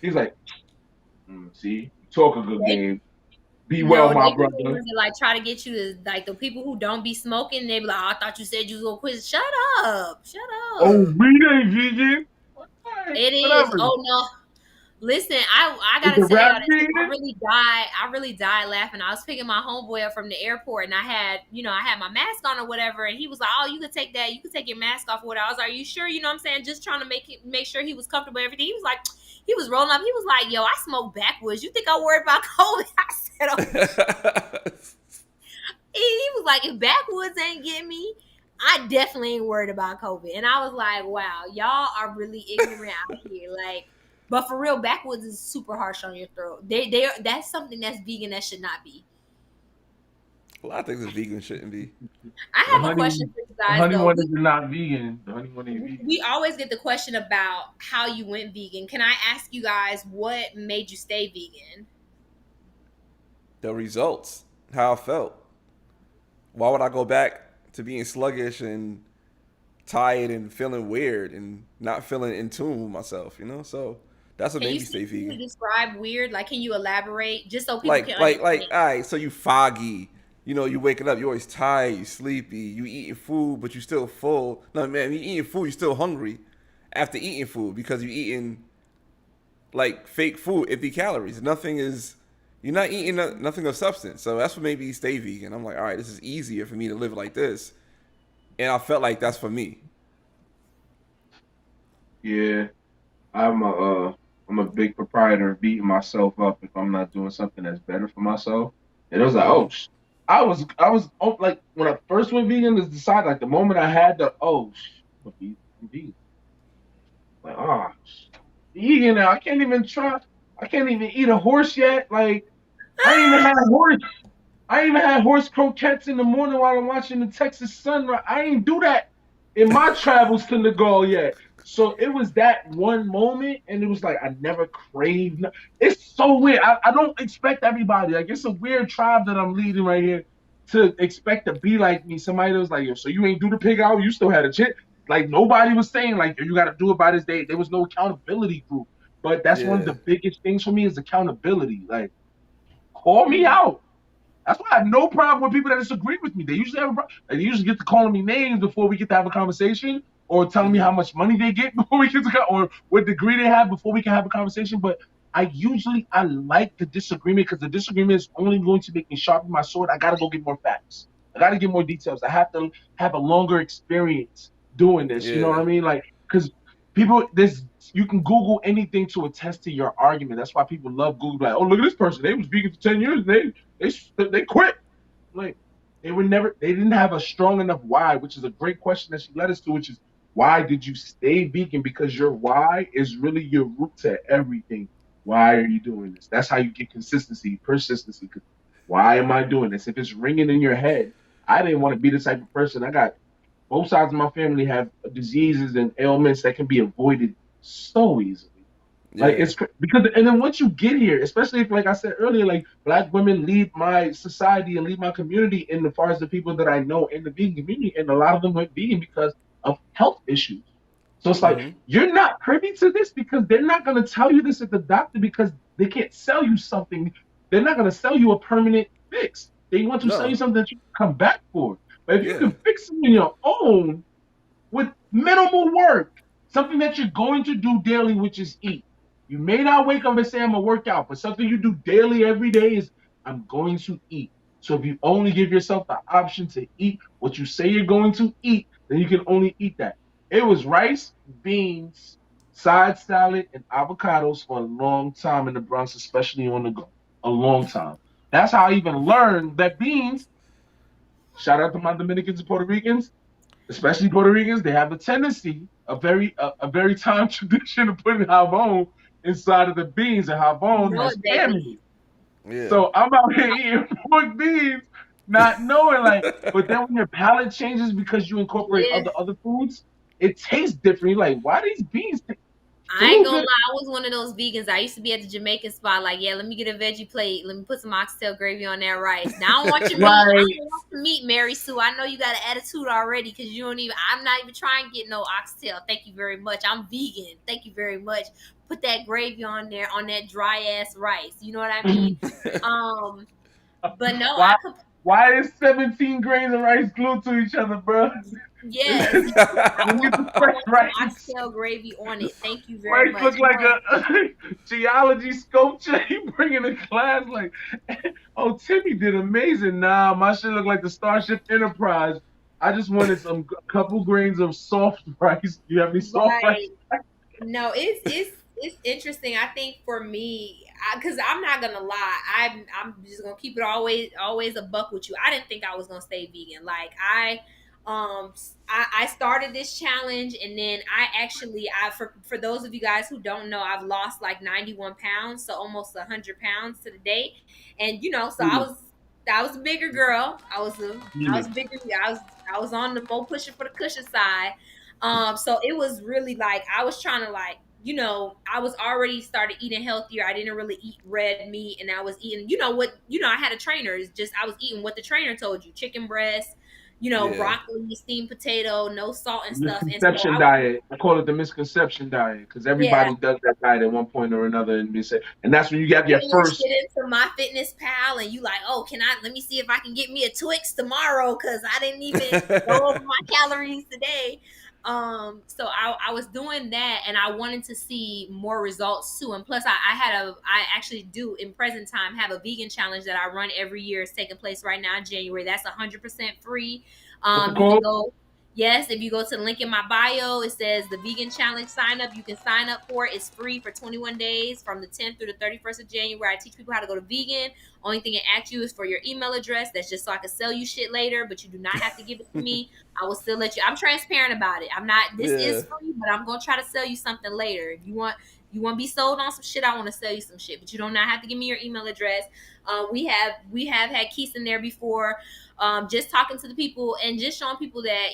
He's like, see, you talk a good they game. Be well, no, my they be the brother. ones that like try to get you to like the people who don't be smoking. They be like, oh, I thought you said you was gonna quit. Shut up, shut Oh, up. weed ain't vegan. Alright, It is. whatever. Oh no. Listen, I Is gotta the tell rap y'all this. I vegan? really died. I really died laughing. I was picking my homeboy up from the airport, and I had, I had my mask on or whatever. And he was like, "Oh, you could take that. You could take your mask off or whatever." I was like, "Are you sure?" You know what I'm saying? Just trying to make sure he was comfortable. And everything. He was like, he was rolling up. He was like, "Yo, I smoke backwards. You think I worried about COVID?" I said, "Oh." He was like, "If backwoods ain't get me, I definitely ain't worried about COVID." And I was like, "Wow, y'all are really ignorant out here." Like, but for real, backwoods is super harsh on your throat. That's something that's vegan that should not be. A lot of things a vegan shouldn't be. I The have a honey, question for you the guys honey though. one is not vegan. The honey one ain't vegan. We always get the question about how you went vegan. Can I ask you guys what made you stay vegan? The results, how I felt. Why would I go back to being sluggish and tired and feeling weird and not feeling in tune with myself? So that's what Can made you me stay can you vegan. describe weird? Like, can you elaborate just so people can Like, understand? all right, so you foggy. You waking up, you're always tired, you sleepy, you eating food, but you still full. No, man, you eating food, you still hungry after eating food because you eating like fake food, empty calories. You're not eating nothing of substance. So that's what made me stay vegan. I'm like, all right, this is easier for me to live like this. And I felt like that's for me. Yeah, I'm a I'm a big proprietor of beating myself up if I'm not doing something that's better for myself. And it was like, Mm-hmm. I was like when I first went vegan, to decide like the moment I had the I'm vegan. Like, vegan now. I can't even eat a horse yet. Like, I ain't even had a horse. I ain't even had horse croquettes in the morning while I'm watching the Texas sunrise. I ain't do that in my travels to Nagal yet. So it was that one moment, and it was like I never craved. It's so weird. I don't expect everybody. Like, it's a weird tribe that I'm leading right here to expect to be like me. Somebody that was like, yo, so you ain't do the pig out? You still had a chip? Like, nobody was saying like, yo, you got to do it by this date. There was no accountability group. But that's one of Yeah. the biggest things for me is accountability. Like, call me Mhm. out. That's why I have no problem with people that disagree with me. They usually have a problem. They usually get to calling me names before we get to have a conversation, or telling me Mm-hmm. how much money they get before we get to, or what degree they have before we can have a conversation. But I like the disagreement because the disagreement is only going to make me sharpen my sword. I got to go get more facts. I got to get more details. I have to have a longer experience doing this. You know what Yeah. I mean? Like, because people, this you can Google anything to attest to your argument. That's why people love Google. Like, oh, look at this person. They was vegan for 10 years. They quit. Like, they didn't have a strong enough why, which is a great question that she led us to, which is why did you stay vegan? Because your why is really your root to everything. Why are you doing this? That's how you get consistency, persistency. 'Cause why am I doing this? If it's ringing in your head, I didn't want to be the type of person. I got both sides of my family have diseases and ailments that can be avoided so easily. Like, Yeah. because, and then once you get here, especially if, like I said earlier, like black women lead my society and lead my community in the far as the people that I know in the vegan community, and a lot of them went vegan because of health issues. So it's like Mm-hmm. you're not privy to this because they're not going to tell you this at the doctor because they can't sell you something. They're not going to sell you a permanent fix. They want to sell you No. something that you can come back for. But if you Yeah. can fix it on your own, with minimal work, something that you're going to do daily, which is eat. You may not wake up and say, I'm going to work out, but something you do daily every day is, I'm going to eat. So if you only give yourself the option to eat what you say you're going to eat, then you can only eat that. It was rice, beans, side salad, and avocados for a long time in the Bronx, especially on the go. A long time. That's how I even learned that beans, shout out to my Dominicans and Puerto Ricans, especially Puerto Ricans, they have a tendency, a very time tradition of putting javon inside of the beans, and You javon know has it, salmon in baby. it. Yeah. So I'm out here eating pork beans, not knowing like, but then when your palate changes because you incorporate Yeah. other foods, it tastes different. You're like, why these beans? I ain't gonna lie, I was one of those vegans. I used to be at the Jamaican spot, like, yeah, let me get a veggie plate. Let me put some oxtail gravy on that rice. Now I don't want your meat. I Right. don't want the meat, Mary Sue. I know you got an attitude already because you don't even. I'm not even trying to get no oxtail. Thank you very much. I'm vegan. Thank you very much. Put that gravy on there on that dry ass rice. You know what I mean? Um, but no, Why? I could. Why is 17 grains of rice glued to each other, bro? Yes, yes. We need the I fresh want some rice. oxtail gravy on it. Thank you very Rice much. look like a geology sculpture. You bring in a class like, oh, Timmy did amazing. Nah, my shit look like the Starship Enterprise. I just wanted some couple grains of soft rice. You have any soft rice? Right. No, it's interesting. I think for me, because I'm not gonna lie, I'm just gonna keep it always a buck with you. I didn't think I was gonna stay vegan. Like I started this challenge, and then I for those of you guys who don't know, I've lost like 91 pounds, so almost 100 pounds to the date, and so I was a bigger girl. I was bigger. I was I was on the more pushing for the cushion side. So it was really like I was trying to like, I was already started eating healthier. I didn't really eat red meat, and I was eating, I had a trainer. It's just I was eating what the trainer told you: chicken breast, Yeah. broccoli, steamed potato, no salt and stuff. And so Misconception I was, diet. I call it the misconception diet because yeah, everybody does that diet at one point or another, and they say, and that's when you get your putting your first. shit into my fitness pal, and you like, oh, let me see if I can get me a Twix tomorrow because I didn't even go over my calories today. So I was doing that, and I wanted to see more results too. And plus I actually do in present time have a vegan challenge that I run every year. It's taking place right now in January. That's 100% free. What's it You can called? go. Yes, if you go to the link in my bio, it says the vegan challenge sign up. You can sign up for it. It's free for 21 days from the 10th through the 31st of January. I teach people how to go to vegan. Only thing it asks you is for your email address. That's just so I can sell you shit later, but you do not have to give it to me. I will still let you. I'm transparent about it. I'm not. This Yeah. is free, but I'm gonna try to sell you something later. If you want to be sold on some shit, I want to sell you some shit, but you do not have to give me your email address. We have had Quise in there before, just talking to the people and just showing people that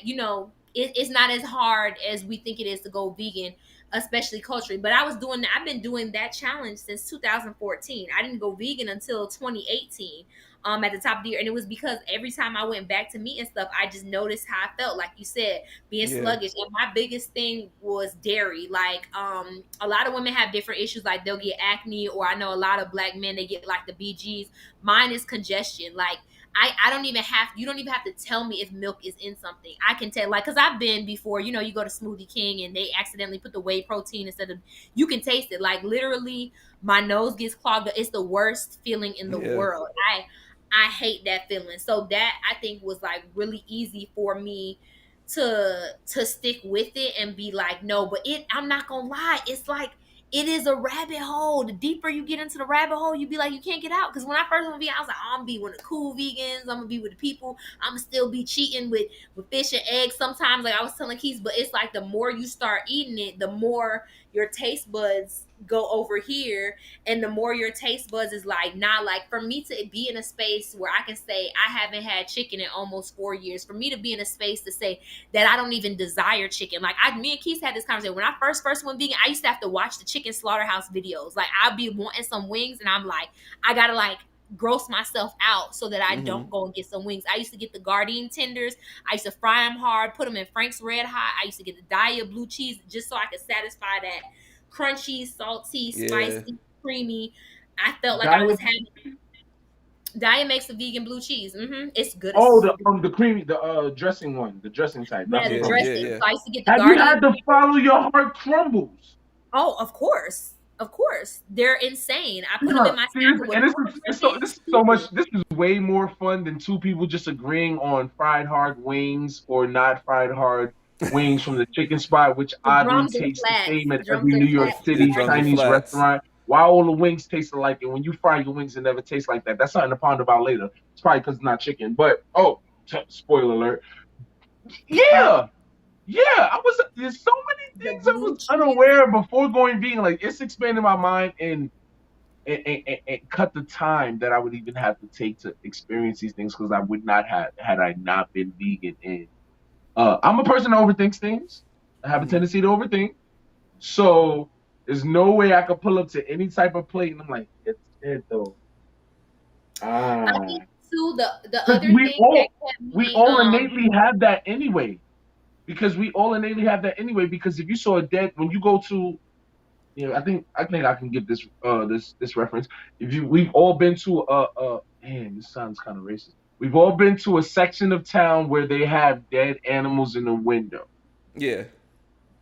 it's not as hard as we think it is to go vegan, especially culturally. But I've been doing that challenge since 2014. I didn't go vegan until 2018, at the top of the year, and it was because every time I went back to meat and stuff, I just noticed how I felt, like you said, being Yeah. sluggish. And my biggest thing was dairy. Like, a lot of women have different issues, like they'll get acne, or I know a lot of black men, they get like the BGs. Mine is congestion. Like, I don't even have, you don't even have to tell me if milk is in something. I can tell, like, because I've been before, you go to Smoothie King and they accidentally put the whey protein instead of, you can taste it. Like, literally, my nose gets clogged. It's the worst feeling in the Yeah. world. I hate that feeling. So that, I think, was like really easy for me to stick with it and be like, no. But I'm not gonna lie, it's like, it is a rabbit hole. The deeper you get into the rabbit hole, you be like, you can't get out. Because when I first went vegan, I was like, I'm gonna be one of the cool vegans. I'm gonna be with the people. I'm gonna still be cheating with fish and eggs sometimes, like I was telling Keith. But it's like the more you start eating it, the more your taste buds go over here, and the more your taste buds is like, nah. Like, for me to be in a space where I can say I haven't had chicken in almost 4 years, for me to be in a space to say that I don't even desire chicken. Like, me and Keith had this conversation when I first went vegan. I used to have to watch the chicken slaughterhouse videos. Like, I'd be wanting some wings, and I'm like, I gotta like gross myself out so that I Mhm. don't go and get some wings. I used to get the Gardein tenders. I used to fry them hard, put them in Frank's Red Hot. I used to get the Daya blue cheese just so I could satisfy that crunchy, salty, Yeah. spicy, creamy. I felt like I was Diet. having. Daya makes a vegan blue cheese. It's good Oh, as. the creamy, the dressing one, the dressing type. That's Yeah, what the I'm Yeah. talking Yeah. dressing. Yeah. So I used to get the about. Have you Gardein. had to follow your heart crumbles? Oh, of course. Of course. They're insane. I put them in Bruh, my seriously, salad with and all the this dressings. is so much. This is way more fun than two people just agreeing on fried hard wings or not fried hard wings from the chicken spot, which The oddly drums and tastes the flats. same at Drums every and New York flats is Yeah. City Drums and crazy. Chinese flats. restaurant. Why all the wings taste alike, and when you fry your wings, it never tastes like that. That's something to ponder about later. It's probably because it's not chicken. But spoiler alert. Yeah, yeah, there's so many The things I was blue cheese. unaware of before going vegan. Like, it's expanded my mind and cut the time that I would even have to take to experience these things because I would not have had I not been vegan. And I'm a person that overthinks things. I have a Mhm. tendency to overthink. So There's no way I could pull up to any type of plate and I'm like, it's dead though. I think Ah, too the because other thing that kept we me all innately have that anyway. Because we all innately have that anyway. Because if you saw a dead when you go to I think I can give this reference. If you we've all been to a man, this sounds kind of racist. We've all been to a section of town where they have dead animals in the window. Yeah.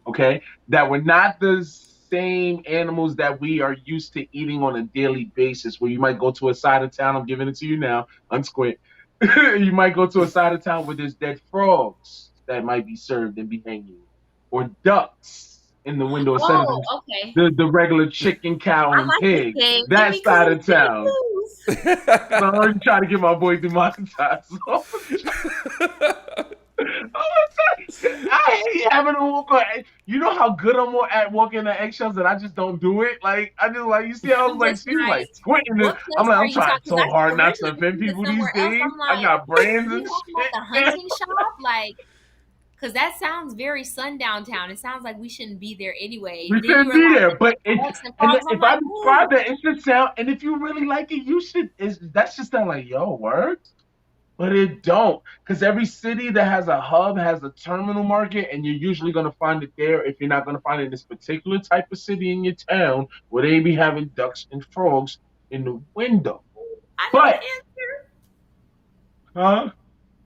Okay, that were not the same animals that we are used to eating on a daily basis. Where you might go to a side of town, I'm giving it to you now, unsquint. You might go to a side of town where there's dead frogs that might be served and be hanging, or ducks in the window instead of oh, okay. the regular chicken, cow, I and like this pig. game. Give That me side clues. of Give me town. clues. So I'm already trying to get my boy demonetized. I hate having to walk on. You know how good I'm at walking the eggshells, and I just don't do it. Like I just like you see, I I'm was like just she was like like, squinting. what I'm place like are I'm you trying talking? Because so I hard not to originally was offend thinking people these somewhere else. days. I'm I like, got brands you and talking about shit. the hunting shop? Like, because that sounds very sundown town. It sounds like we shouldn't be there anyway. We Then you shouldn't were be like, there, but ducks and frogs. I'm if like, I describe ooh. that, it should sound. And if you really like it, you should. That's just sound like yo word. But it don't, because every city that has a hub has a terminal market, and you're usually gonna find it there. If you're not gonna find it in this particular type of city in your town, where they be having ducks and frogs in the window. I know the But answer. huh?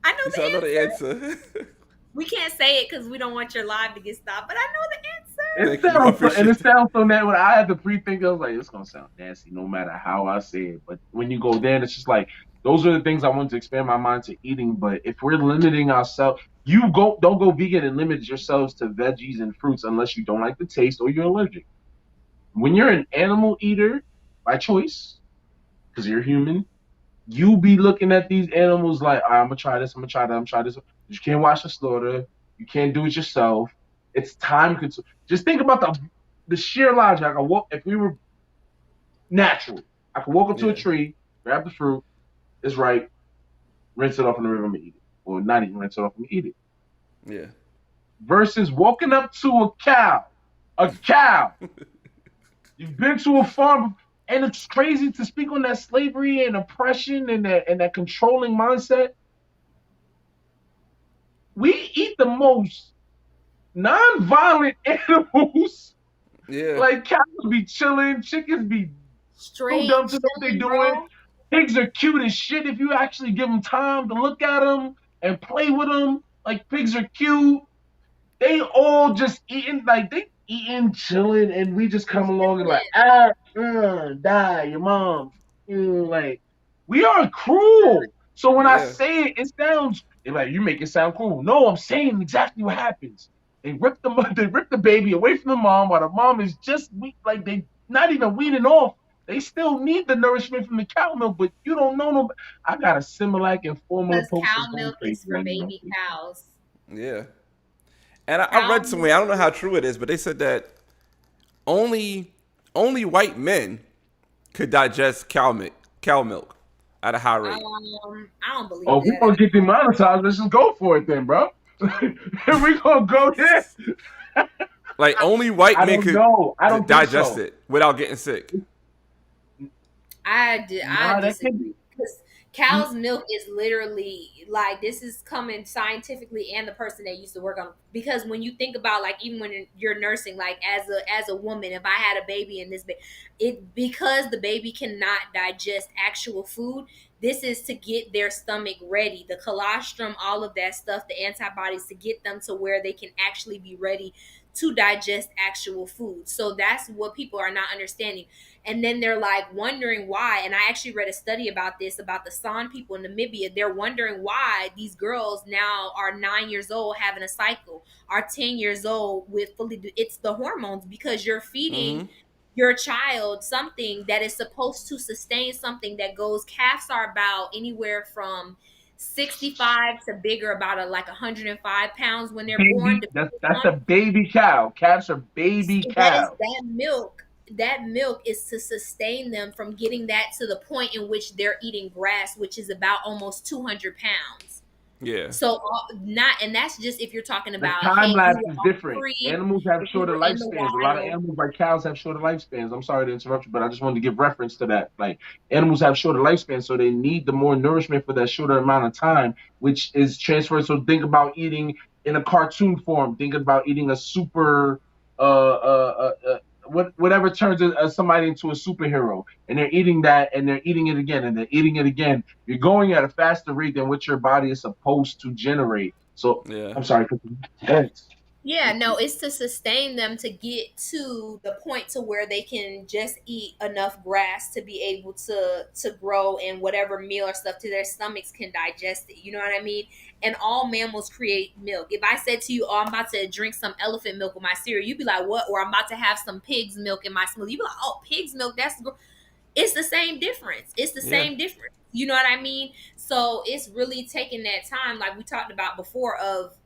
I know You the said I know the answer. answer. We can't say it because we don't want your live to get stopped, but I know the answer. It Thank you. I sounds so, and it appreciate that. sounds so nasty. When I had to pre-think, I was like, "It's gonna sound nasty, no matter how I say it." But when you go there, and it's just like those are the things I want to expand my mind to eating. But if we're limiting ourselves, don't go vegan and limit yourselves to veggies and fruits unless you don't like the taste or you're allergic. When you're an animal eater by choice, because you're human, you be looking at these animals like, "All right, I'm gonna try this, I'm gonna try that, I'm gonna try this." You can't watch the slaughter. You can't do it yourself. It's time consuming. Just think about the sheer logic. I could walk if we were natural. I could walk up to a Yeah. tree, grab the fruit, it's right, rinse it off in the river and eat it, or not even rinse it off and eat it. Yeah. Versus walking up to a cow. You've been to a farm, and it's crazy to speak on that slavery and oppression and that controlling mindset. We eat the most non-violent animals. Yeah. Like cows be chilling, chickens be too Straight dumb to know what they're chilling, doing. bro. Pigs are cute as shit if you actually give them time to look at them and play with them. Like pigs are cute. They all just eating, like they eating, chilling, and we just come along and like, Chilling. die, your mom. Like, we are cruel. So when I Yeah. say it, it sounds they're like you make it sound cruel. No, I'm saying exactly what happens. They rip the baby away from the mom while the mom is just weak, like they not even weaning off. They still need the nourishment from the cow milk, but you don't know no. I got a Similac and formula Because posters cow going milk crazy is for right now. baby cows. Yeah. And I Cow read somewhere, I milk. don't know how true it is, but they said that only only white men could digest cow milk at a high rate. I don't believe Oh, if we that. gonna get demonetized, let's just go for it then, bro. If we gonna go there, Like only white I men don't could know. I don't think digest so. it without getting sick. I Nah, that could disagree because cow's milk is literally like this is coming scientifically and the person that used to work on because when you think about like even when you're nursing like as a woman if I had a baby in this it because the baby cannot digest actual food this is to get their stomach ready the colostrum all of that stuff the antibodies to get them to where they can actually be ready to digest actual food so that's what people are not understanding and then they're like wondering why and I actually read a study about this about the San people in Namibia they're wondering why these girls now are 9 years old having a cycle are 10 years old with it's the hormones because you're feeding Mm-hmm. your child something that is supposed to sustain something that goes calves are about anywhere from 65 to bigger about like 105 pounds when they're born baby. That's depending that's on a baby cow. Calves are baby so that is cows. that milk is to sustain them from getting that to the point in which they're eating grass which is about almost 200 pounds Yeah. So not, and that's just if you're talking The about, time hey, lapse you were is on different. free, Animals have if you shorter were in the lifespans. A lot of wild. animals, like cows, have shorter lifespans. I'm sorry to interrupt you, but I just wanted to give reference to that. Like animals have shorter lifespans, so they need the more nourishment for that shorter amount of time, which is transferred. So think about eating in a cartoon form. Think about eating a super, whatever turns somebody into a superhero, and they're eating that, and they're eating it again, and they're eating it again. You're going at a faster rate than what your body is supposed to generate. So Yeah. I'm sorry. Thanks. Yeah, no, it's to sustain them to get to the point to where they can just eat enough grass to be able to grow, and whatever meal or stuff to their stomachs can digest it. You know what I mean? And all mammals create milk. If I said to you, "Oh, I'm about to drink some elephant milk with my cereal," you'd be like, "What?" Or I'm about to have some pig's milk in my smoothie. You'd be like, "Oh, pig's milk, that's it's the same difference. It's the Yeah. same difference. You know what I mean? So it's really taking that time, like we talked about before, of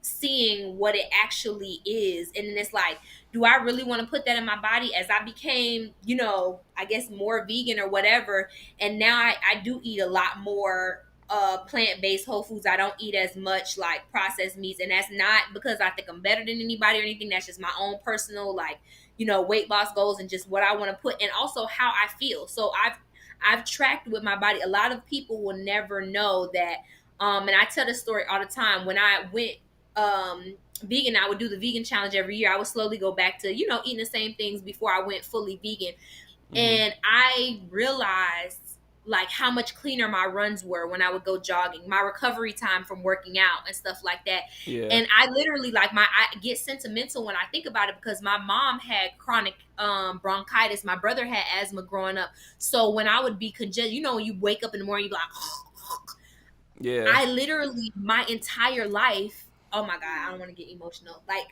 seeing what it actually is. And then it's like, do I really want to put that in my body? As I became, I guess more vegan or whatever, and now I do eat a lot more plant-based whole foods. I don't eat as much like processed meats, and that's not because I think I'm better than anybody or anything. That's just my own personal, like, weight loss goals, and just what I want to put, and also how I feel. So I've tracked with my body. A lot of people will never know that. And I tell this story all the time. When I went vegan, I would do the vegan challenge every year. I would slowly go back to, eating the same things before I went fully vegan. Mm-hmm. And I realized like how much cleaner my runs were when I would go jogging, my recovery time from working out and stuff like that. Yeah. And I literally, like, I get sentimental when I think about it, because my mom had chronic bronchitis. My brother had asthma growing up. So when I would be congested, when you wake up in the morning, you're like, Yeah. I literally, my entire life, oh my God, I don't want to get emotional. Like,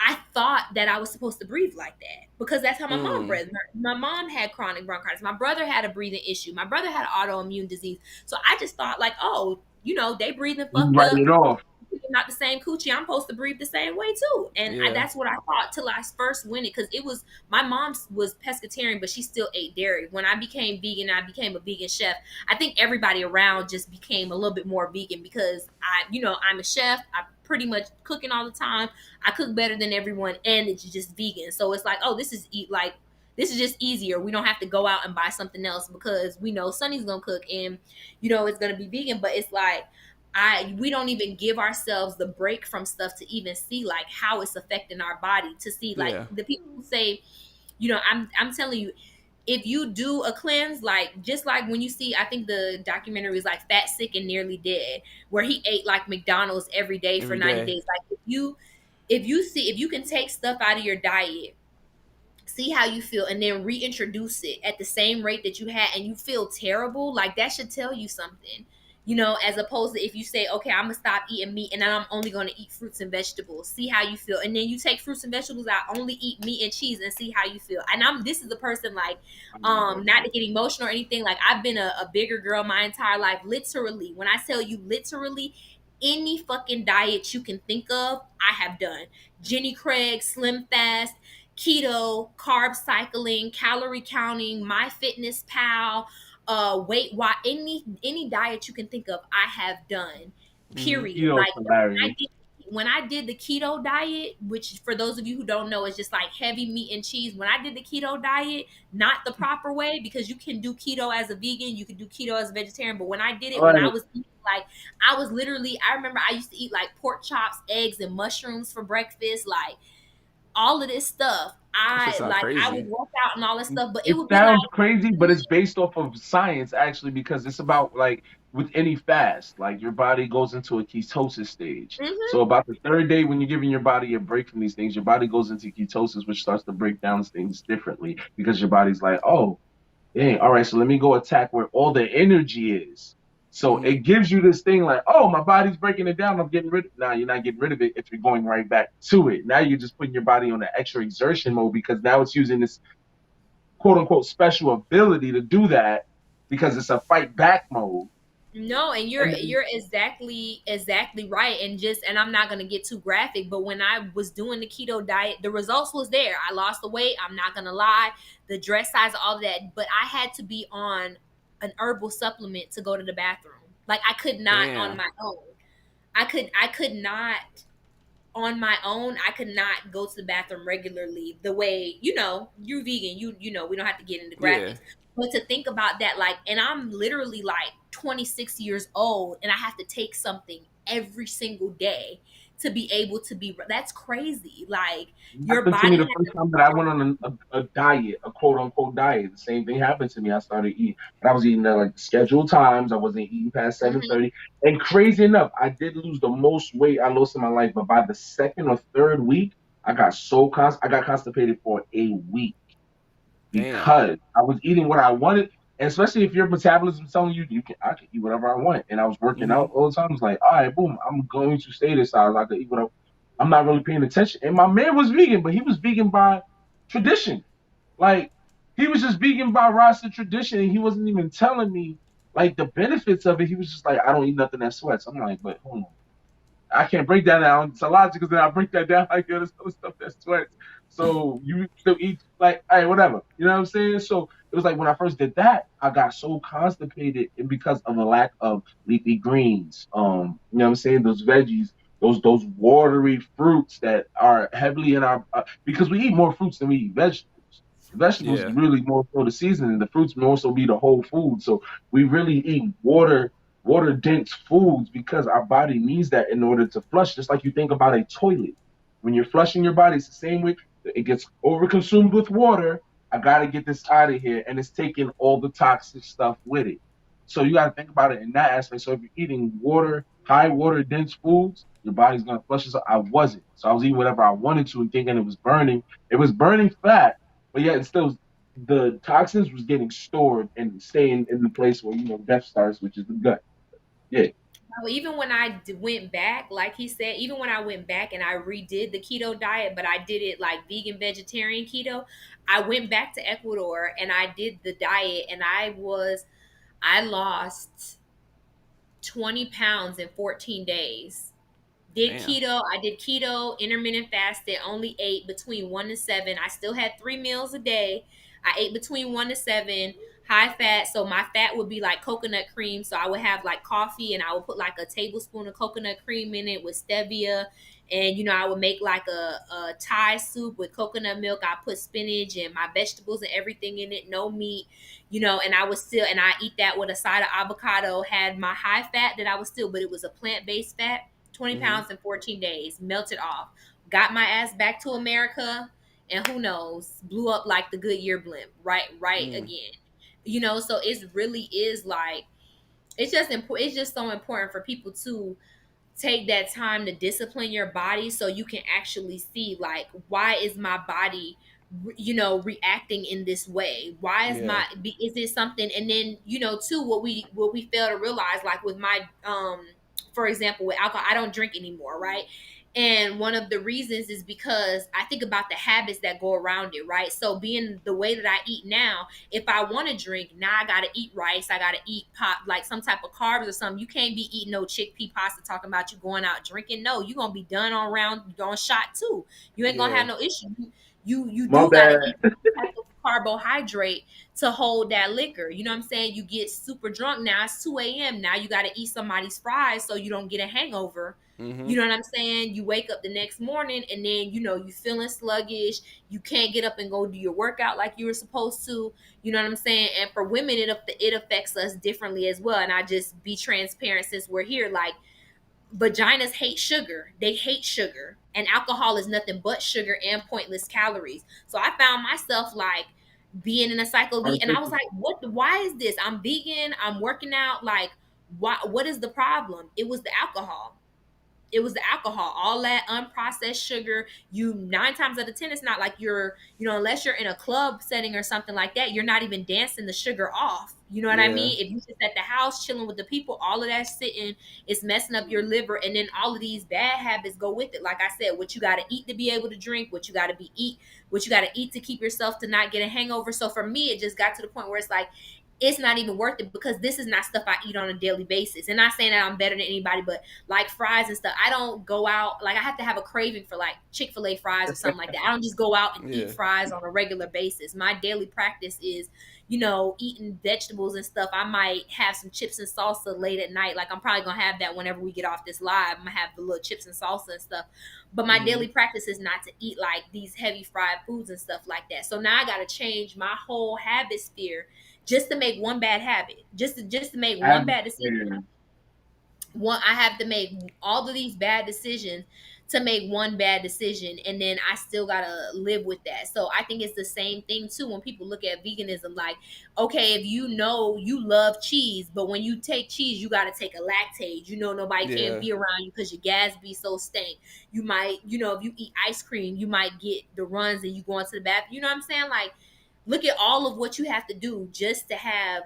I thought that I was supposed to breathe like that, because that's how my mom Mm. breathed. My mom had chronic bronchitis. My brother had a breathing issue. My brother had autoimmune disease. So I just thought, like, oh, they breathing You fucked write up. it off. Not the same coochie. I'm supposed to breathe the same way too. And Yeah. that's what I thought till I first went it, because it was, my mom was pescatarian, but she still ate dairy. When I became vegan, I became a vegan chef. I think everybody around just became a little bit more vegan, because I'm a chef. I pretty much cooking all the time. I cook better than everyone, and it's just vegan. So it's like, oh, this is just easier. We don't have to go out and buy something else, because we know Sunny's gonna cook, and it's gonna be vegan. But it's like, we don't even give ourselves the break from stuff to even see like how it's affecting our body, to see like Yeah. the people who say, I'm telling you, if you do a cleanse, like, just like when you see, I think the documentary is like Fat, Sick, and Nearly Dead, where he ate like McDonald's every day for Every 90 day. days. Like, if you can take stuff out of your diet, see how you feel, and then reintroduce it at the same rate that you had, and you feel terrible, like, that should tell you something, as opposed to if you say, okay, I'm gonna stop eating meat and then I'm only gonna eat fruits and vegetables. See how you feel, and then you take fruits and vegetables out, only eat meat and cheese, and see how you feel. And this is a person, like, not to get emotional or anything, like, I've been a bigger girl my entire life. Literally, when I tell you, literally any fucking diet you can think of, I have done. Jenny Craig, Slim Fast, keto, carb cycling, calorie counting, MyFitnessPal, Weight Watch, any diet you can think of, I have done. Mm-hmm. Period. Keto's Like, hilarious. when I did the keto diet, which for those of you who don't know is just like heavy meat and cheese. When I did the keto diet, not the proper way, because you can do keto as a vegan, you can do keto as a vegetarian. But when I did it, All when I right. was eating, like, I was literally, I remember I used to eat like pork chops, eggs, and mushrooms for breakfast, like all of this stuff. That shit sound I would crazy. work out and all this stuff, but it It would be sounds like, crazy, but it's based off of science actually, because it's about like with any fast, like your body goes into a ketosis stage. mhm. So about the third day, when you're giving your body a break from these things, your body goes into ketosis, which starts to break down things differently because your body's like, oh, dang, all right, so let me go attack where all the energy is. So Mm-hmm. it gives you this thing like, oh, my body's breaking it down. I'm getting rid of it. Now you're not getting rid of it if you're going right back to it. Now you're just putting your body on the extra exertion mode because now it's using this quote unquote special ability to do that because it's a fight back mode. No, and And you're exactly right. And I'm not gonna get too graphic, but when I was doing the keto diet, the results was there. I lost the weight. I'm not gonna lie, the dress size, all of that. But I had to be on an herbal supplement to go to the bathroom. Like I could not on Damn. my own. I could not on my own. I could not go to the bathroom regularly the way, you're vegan, we don't have to get into Yeah. graphics. But to think about that, like, and I'm literally like 26 years old and I have to take something every single day to be able to be, that's crazy. Like your Happened to me body the has first time that I went on a diet, a quote unquote diet. The same thing happened to me. I started eating, but I was eating at like scheduled times. I wasn't eating past to, 7:30. And crazy enough, I did lose the most weight I lost in my life. But by the second or third week, I got constipated for a week Damn. because I was eating what I wanted. And especially if your metabolism is telling you I can eat whatever I want. And I was working Mhm. out all the time. I was like, all right, boom, I'm going to stay this size. I could eat whatever. I'm not really paying attention. And my man was vegan, but he was vegan by tradition. Like he was just vegan by Rasta tradition, and he wasn't even telling me like the benefits of it. He was just like, I don't eat nothing that sweats. I'm like, but hold on. I can't break that down. It's a logic because then I break that down like there's other stuff that sweats. So you still eat like, all right, whatever. You know what I'm saying? So it was like when I first did that, I got so constipated and because of the lack of leafy greens. You know what I'm saying? Those veggies, those watery fruits that are heavily in our because we eat more fruits than we eat vegetables. The vegetables Yeah. really more so the seasoning. The fruits may also be the whole food. So we really eat water dense foods because our body needs that in order to flush. Just like you think about a toilet. When you're flushing your body, it's the same way. It gets overconsumed with water. I got to get this out of here. And it's taking all the toxic stuff with it. So you got to think about it in that aspect. So if you're eating high water dense foods, your body's going to flush it. So I wasn't. So I was eating whatever I wanted to and thinking it was burning. It was burning fat, but yet it still, the toxins was getting stored and staying in the place where, death starts, which is the gut. Yeah. even when I went back, like he said, even when I went back and I redid the keto diet, but I did it like vegan, vegetarian keto, I went back to Ecuador and I did the diet and I lost 20 pounds in 14 days. Damn. I did keto, intermittent fasting, only ate between 1 to 7. I still had 3 meals a day. I ate between 1 to 7, high fat. So my fat would be like coconut cream. So I would have like coffee and I would put like a tablespoon of coconut cream in it with stevia. And I would make like a Thai soup with coconut milk. I put spinach and my vegetables and everything in it, no meat, and I eat that with a side of avocado, had my high fat that I was still, but it was a plant-based fat. 20 Mhm. pounds in 14 days, melted off, got my ass back to America, and who knows, blew up like the Goodyear blimp, right Mm. again. So it really is like, it's just important. It's just so important for people to take that time to discipline your body so you can actually see, like, why is my body reacting in this way? Why Yeah. is it something? And then too, what we fail to realize, like with my for example, with alcohol, I don't drink anymore, right? And one of the reasons is because I think about the habits that go around it, right? So being the way that I eat now, if I want to drink, now I gotta eat rice, I gotta eat pop, like some type of carbs or something. You can't be eating no chickpea pasta talking about you going out drinking. No, you're gonna be done on round, on shot two. You ain't gonna Yeah. have no issue. You My do gotta bad. eat some type of carbohydrate to hold that liquor. You know what I'm saying? You get super drunk now. It's 2 a.m. Now you gotta eat somebody's fries so you don't get a hangover. You Mhm. know what I'm saying? You wake up the next morning and then you feeling sluggish. You can't get up and go do your workout like you were supposed to. You know what I'm saying? And for women, it affects us differently as well. And I just be transparent since we're here. Like, vaginas hate sugar. They hate sugar. And alcohol is nothing but sugar and pointless calories. So I found myself like being in a cycle of and I was like, why is this? I'm vegan, I'm working out, like what is the problem? It was the alcohol. It was the alcohol, all that unprocessed sugar. You 9 times out of 10, it's not like you're, unless you're in a club setting or something like that, you're not even dancing the sugar off. You know what I Yeah. mean? If you just at the house chilling with the people, all of that sitting, it's messing up your liver, and then all of these bad habits go with it. Like I said, what you got to eat to be able to drink, what you got to eat to keep yourself to not get a hangover. So for me, it just got to the point where it's like, it's not even worth it because this is not stuff I eat on a daily basis. And not saying that I'm better than anybody, but like fries and stuff, I don't go out, like I have to have a craving for like Chick-fil-A fries or something like that. I don't just go out and eat Yeah. fries on a regular basis. My daily practice is, eating vegetables and stuff, I might have some chips and salsa late at night. Like I'm probably gonna have that whenever we get off this live. I'm gonna have the little chips and salsa and stuff. But my Mm-hmm. daily practice is not to eat like these heavy fried foods and stuff like that. So now I gotta change my whole habit sphere just to make one bad habit. Just to make one bad decision. Atmosphere. I have to make all of these bad decisions to make one bad decision, and then I still gotta live with that. So I think it's the same thing too when people look at veganism. Like, okay, if you know you love cheese, but when you take cheese, you gotta take a lactate. Nobody can't Yeah. be around you because your gas be so stank. You might, if you eat ice cream, you might get the runs and you go into the bathroom. You know what I'm saying? Like, look at all of what you have to do just to have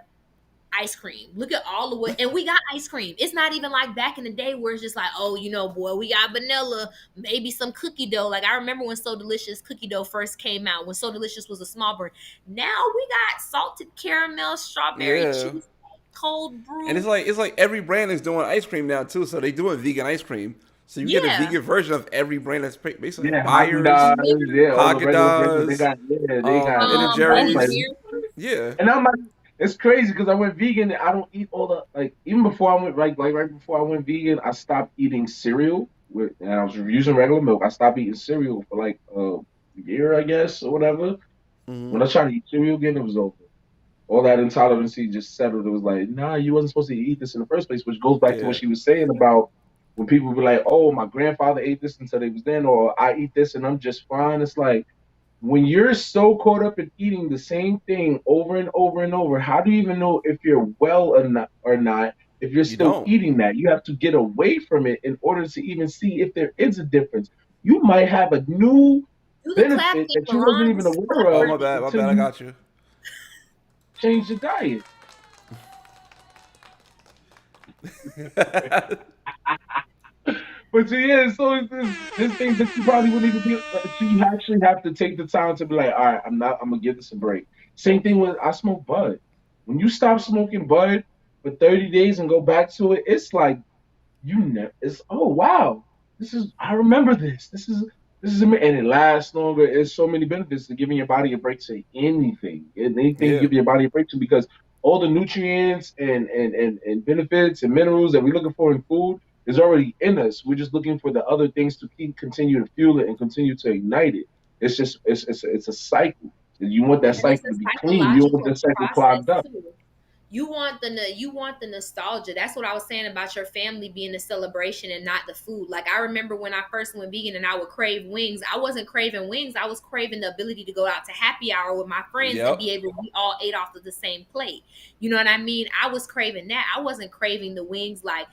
ice cream. Look at all of what, and we got ice cream. It's not even like back in the day where it's just like, oh, boy, we got vanilla, maybe some cookie dough. Like I remember when So Delicious cookie dough first came out, when So Delicious was a small brand. Now we got salted caramel, strawberry Yeah. cheese, cold And brew. it's like every brand is doing ice cream now too. So they doing vegan ice cream. So you get a Yeah, vegan version of every brand that's basically Yeah, Haagen Myers, Dazs, literally. yeah, all the Haagen regular places they Dazs, got, yeah, they got. Ben and I'm Ben and like, Jerry's. Jerry. Yeah. and I'm like, it's crazy because I went vegan. And I don't eat all the even before I went like right before I went vegan, I stopped eating cereal and I was using regular milk. I stopped eating cereal for like a year, I guess, or whatever. Mm-hmm. When I tried to eat cereal again, it was over. All that intolerancy just settled. It was like, nah, you wasn't supposed to eat this in the first place, which goes back to what Yeah. she was saying about when people were like, oh, my grandfather ate this until they was then, or I eat this and I'm just fine. It's like when you're so caught up in eating the same thing over and over and over, how do you even know if you're well or not if you're You still don't. eating that? You have to get away from it in order to even see if there is a difference. You might have a new Do the clap benefit thing, that you wasn't Laron. even Just aware clap Oh for of my me. bad. My until bad. I you got you. change the diet. But so, yeah, so it's this thing that you probably wouldn't even be. So you actually have to take the time to be like, all right, I'm not. I'm gonna give this a break. Same thing with I smoke bud. When you stop smoking bud for 30 days and go back to it, it's like you never. It's oh wow, this is. I remember this. This is and it lasts longer. There's so many benefits to giving your body a break to anything you Yeah. give your body a break to because all the nutrients and benefits and minerals that we're looking for in food is already in us. We're just looking for the other things to continue to fuel it and continue to ignite it. It's just it's a cycle. You want that And it's cycle a to be clean. You don't want psychological that cycle process clogged up. too. You want the nostalgia. That's what I was saying about your family being the celebration and not the food. Like I remember when I first went vegan and I would crave wings. I wasn't craving wings. I was craving the ability to go out to happy hour with my friends and Yep. be able to we all ate off of the same plate. You know what I mean? I was craving that. I wasn't craving the wings like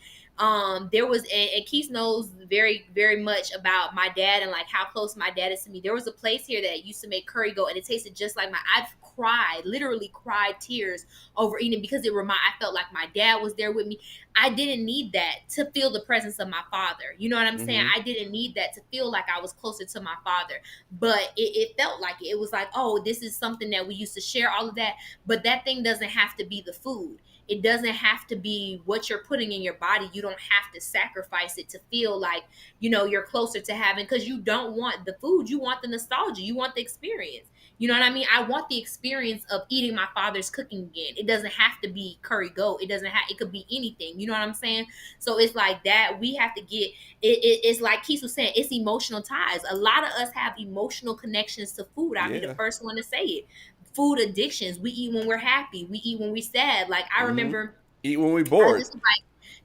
there was and Keith knows very very much about my dad and like how close my dad is to me. There was a place here that used to make curry goat and it tasted just like I've cried, literally cried tears over eating because I felt like my dad was there with me. I didn't need that to feel the presence of my father. You know what I'm saying? Mm-hmm. I didn't need that to feel like I was closer to my father. But it felt like it. It was like, oh, this is something that we used to share, all of that. But that thing doesn't have to be the food. It doesn't have to be what you're putting in your body. You don't have to sacrifice it to feel like, you're closer to having, because you don't want the food. You want the nostalgia. You want the experience. You know what I mean? I want the experience of eating my father's cooking again. It doesn't have to be curry goat. It could be anything. You know what I'm saying? So it's like that. We have to get it's like Keith was saying, it's emotional ties. A lot of us have emotional connections to food. I'll be the Yeah. first one to say it. Food addictions. We eat when we're happy. We eat when we're sad. Like I Mm-hmm. remember Eat when we oh, bored.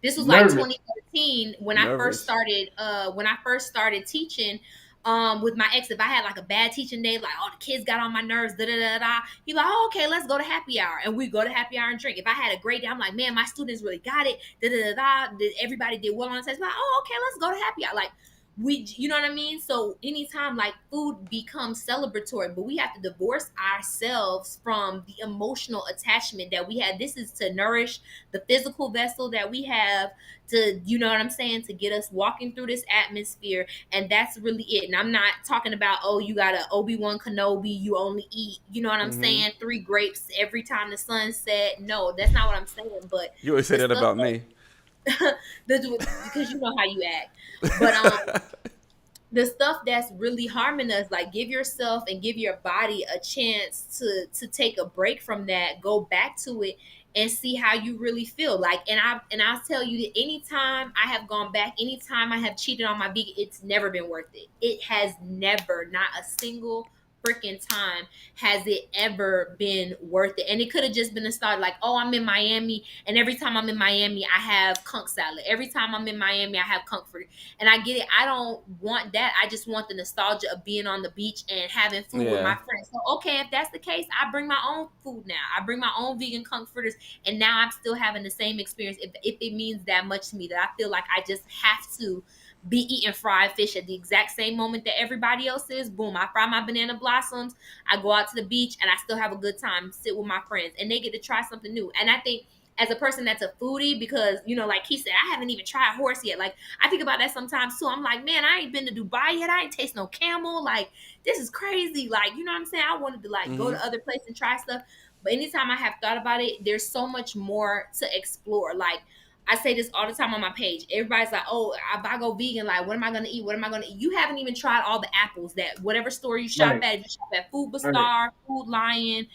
this was like Nervous. 2013 Nervous. when I first started teaching with my ex. If I had like a bad teaching day, like oh the kids got on my nerves, da da da da, he like oh, okay, let's go to happy hour, and we go to happy hour and drink. If I had a great day, I'm like man, my students really got it, da da da da. Everybody did well on the test. Like oh okay, let's go to happy hour. Like you know what I mean? So anytime like food becomes celebratory, but we have to divorce ourselves from the emotional attachment that we had. This is to nourish the physical vessel that we have, to you know what I'm saying, to get us walking through this atmosphere. And that's really it. And I'm not talking about oh you got a Obi-Wan Kenobi, you only eat, you know what I'm Mm-hmm. saying, 3 grapes every time the sun set. No, that's not what I'm saying. But You always say the that stuff about me. that because you know how you act. But the stuff that's really harming us, like give yourself and give your body a chance to take a break from that, go back to it and see how you really feel. Like, and I'll tell you that anytime I have gone back, anytime I have cheated on my vegan, it's never been worth it. It has never, not a single freaking time has it ever been worth it. And it could have just been a start, like, oh, I'm in Miami, and every time I'm in Miami I have conch salad, every time I'm in Miami I have comfort. And I get it. I don't want that. I just want the nostalgia of being on the beach and having food with my Yeah. friends. So, okay, if that's the case, I bring my own food now. I bring my own vegan comforters, and now I'm still having the same experience. If it means that much to me, that I feel like I just have to be eating fried fish at the exact same moment that everybody else is. Boom, I fry my banana blossoms. I go out to the beach, and I still have a good time, sit with my friends, and they get to try something new. And I think as a person that's a foodie, because like he said, I haven't even tried horse yet. Like, I think about that sometimes too. I'm like, man, I ain't been to Dubai yet. I ain't taste no camel. Like, this is crazy. Like, you know what I'm saying? I wanted to like go Mhm. to other places and try stuff. But anytime I have thought about it, there's so much more to explore. Like, I say this all the time on my page. Everybody's like, oh, if I go vegan, like, what am I going to eat? What am I going to eat? You haven't even tried all the apples that whatever store you shop Right, at, if you shop at Food right. Star, Food Lion,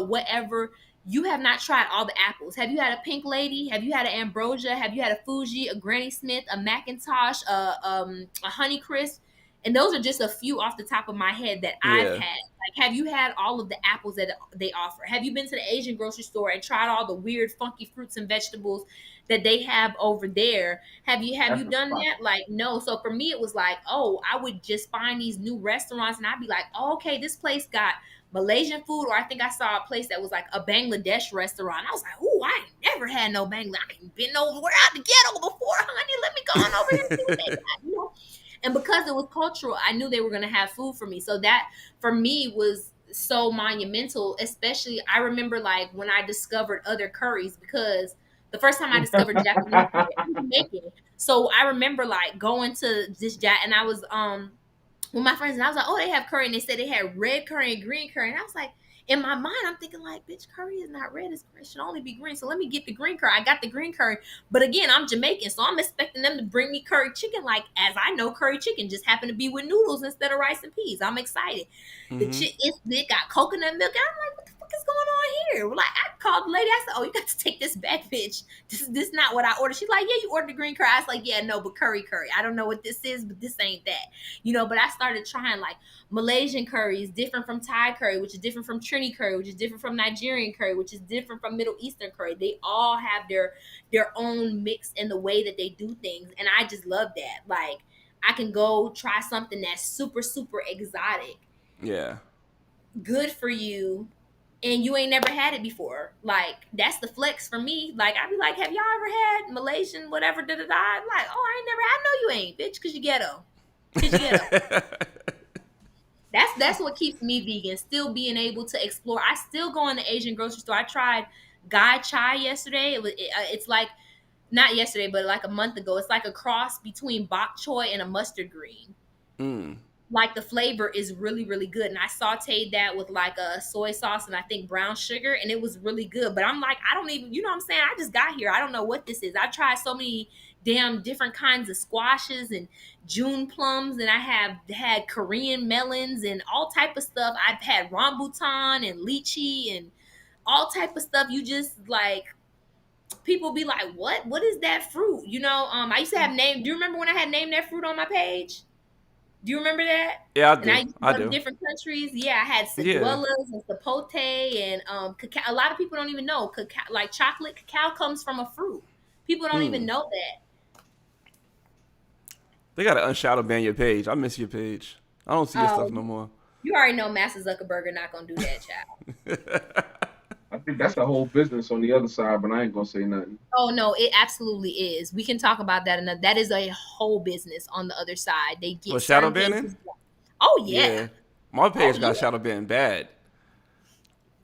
whatever. You have not tried all the apples. Have you had a Pink Lady? Have you had an Ambrosia? Have you had a Fuji, a Granny Smith, a Macintosh, a Honey Crisp? And those are just a few off the top of my head that I've Yeah. had. Like, have you had all of the apples that they offer? Have you been to the Asian grocery store and tried all the weird, funky fruits and vegetables that they have over there? Have you That's a done spot. that? Like, no. So for me, it was like, oh, I would just find these new restaurants, and I'd be like, oh, okay, this place got Malaysian food, or I think I saw a place that was like a Bangladesh restaurant. I was like, "Ooh, I ain't never had no Bangladesh. I ain't been nowhere out the ghetto before, honey. Let me go on over here and see what they got." And because it was cultural, I knew they were gonna have food for me. So that for me was so monumental. Especially, I remember like when I discovered other curries, because the first time I discovered Japanese curry, I'm Jamaican. So I remember like going to this and I was with my friends, and I was like, "Oh, they have curry," and they said they had red curry and green curry, and I was like, in my mind, I'm thinking like, "Bitch, curry is not red; it should only be green." So let me get the green curry. I got the green curry, but again, I'm Jamaican, so I'm expecting them to bring me curry chicken, like as I know curry chicken just happened to be with noodles instead of rice and peas. I'm excited. Mhm. It got coconut milk. And I'm like, what the fuck is going on here? Well, like, I called the lady. I said, "Oh, you got to take this back, bitch. This not what I ordered." She's like, "Yeah, you ordered the green curry." I was like, "Yeah, no, but curry. I don't know what this is, but this ain't that." But I started trying like Malaysian curry is different from Thai curry, which is different from Trini curry, which is different from Nigerian curry, which is different from Middle Eastern curry. They all have their own mix in the way that they do things, and I just love that. Like, I can go try something that's super super exotic, Yeah. good for you, and you ain't never had it before. Like, that's the flex for me. Like, I'd be like, "Have y'all ever had Malaysian whatever da da da?" I'm like, "Oh, I ain't never had." "No, you ain't, bitch, cause you ghetto. Cause you ghetto." That's what keeps me vegan. Still being able to explore. I still go in the Asian grocery store. I tried Gai Chai yesterday. It's like, not yesterday, but like a month ago. It's like a cross between bok choy and a mustard green. Mm. Like, the flavor is really really good, and I sauteed that with like a soy sauce and I think brown sugar, and it was really good. But I'm like, I don't even, what I'm saying, I just got here, I don't know what this is. I tried so many damn different kinds of squashes and June plums, and I have had Korean melons and all type of stuff. I've had rambutan and lychee and all type of stuff. You just like, people be like, what is that fruit? I used to have name. Do you remember when I had named that fruit on my page? Do you remember that? Yeah, I And I do. used to I go to do. different countries. Yeah, I had Yeah. ciduelas and sapote and cacao. A lot of people don't even know cacao, like chocolate cacao, comes from a fruit. People don't even Mm. know that. They gotta unshadow ban your page. I miss your page. I don't see your stuff Oh, no more. you already know Master Zuckerberg not gonna do that, child. I think that's a whole business on the other side, but I ain't gonna say nothing. Oh no, it absolutely is. We can talk about that, and that is a whole business on the other side. They get What, shadow certain banning? pages. Oh yeah, Yeah. My oh page got yeah. shadow banned bad.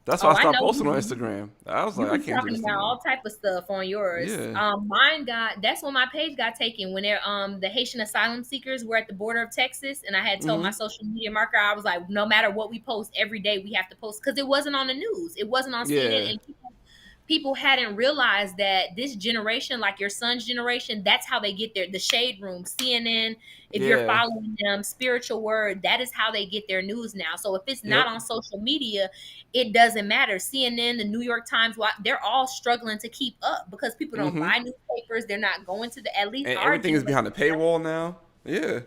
That's why I Oh, I stopped know posting on you. Instagram. I was You like, I be can't do talking this no about more. all type of stuff on yours. Yeah. Mine got, that's when my page got taken, when they're the Haitian asylum seekers were at the border of Texas, and I had told my Mhm. social media marketer, I was like, no matter what we post every day, we have to post, because it wasn't on the news, it wasn't on CNN, Yeah. and people people hadn't realized that this generation, like your son's generation, that's how they get the shade room, CNN. If you're Yeah. following them, spiritual word, that is how they get their news now. So if it's not Yep. on social media, it doesn't matter. CNN, the New York Times, they're all struggling to keep up because people don't Mm-hmm. buy newspapers. They're not going to at least And our everything is generation. behind the paywall now. Yeah.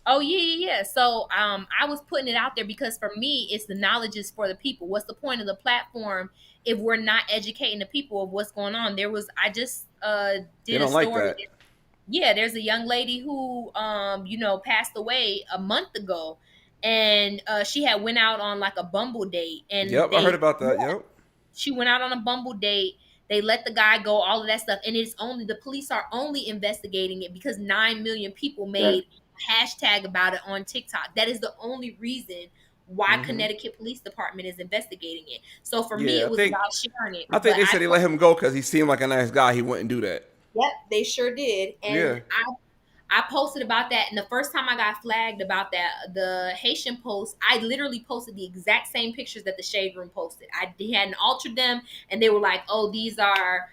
Oh yeah. So I was putting it out there because for me, it's the knowledge is for the people. What's the point of the platform if we're not educating the people of what's going on? I just They did a don't like story. that. Yeah, there's a young lady who passed away a month ago, and she had went out on like a Bumble date, and Yep. I heard about that. Yep. she went out on a Bumble date. They let the guy go, all of that stuff, and it's only the police are only investigating it because 9 million people That made a hashtag about it on TikTok. That is the only reason why Mm-hmm. Connecticut Police Department is investigating it. So for me, Yeah. it was about sharing it. I But think they said they let him go because he seemed like a nice guy. He wouldn't do that. yep, they sure did, and Yeah. I posted about that, and the first time I got flagged about that, the Haitian post, I literally posted the exact same pictures that the Shade Room posted. I hadn't altered them, and they were like, "Oh, these are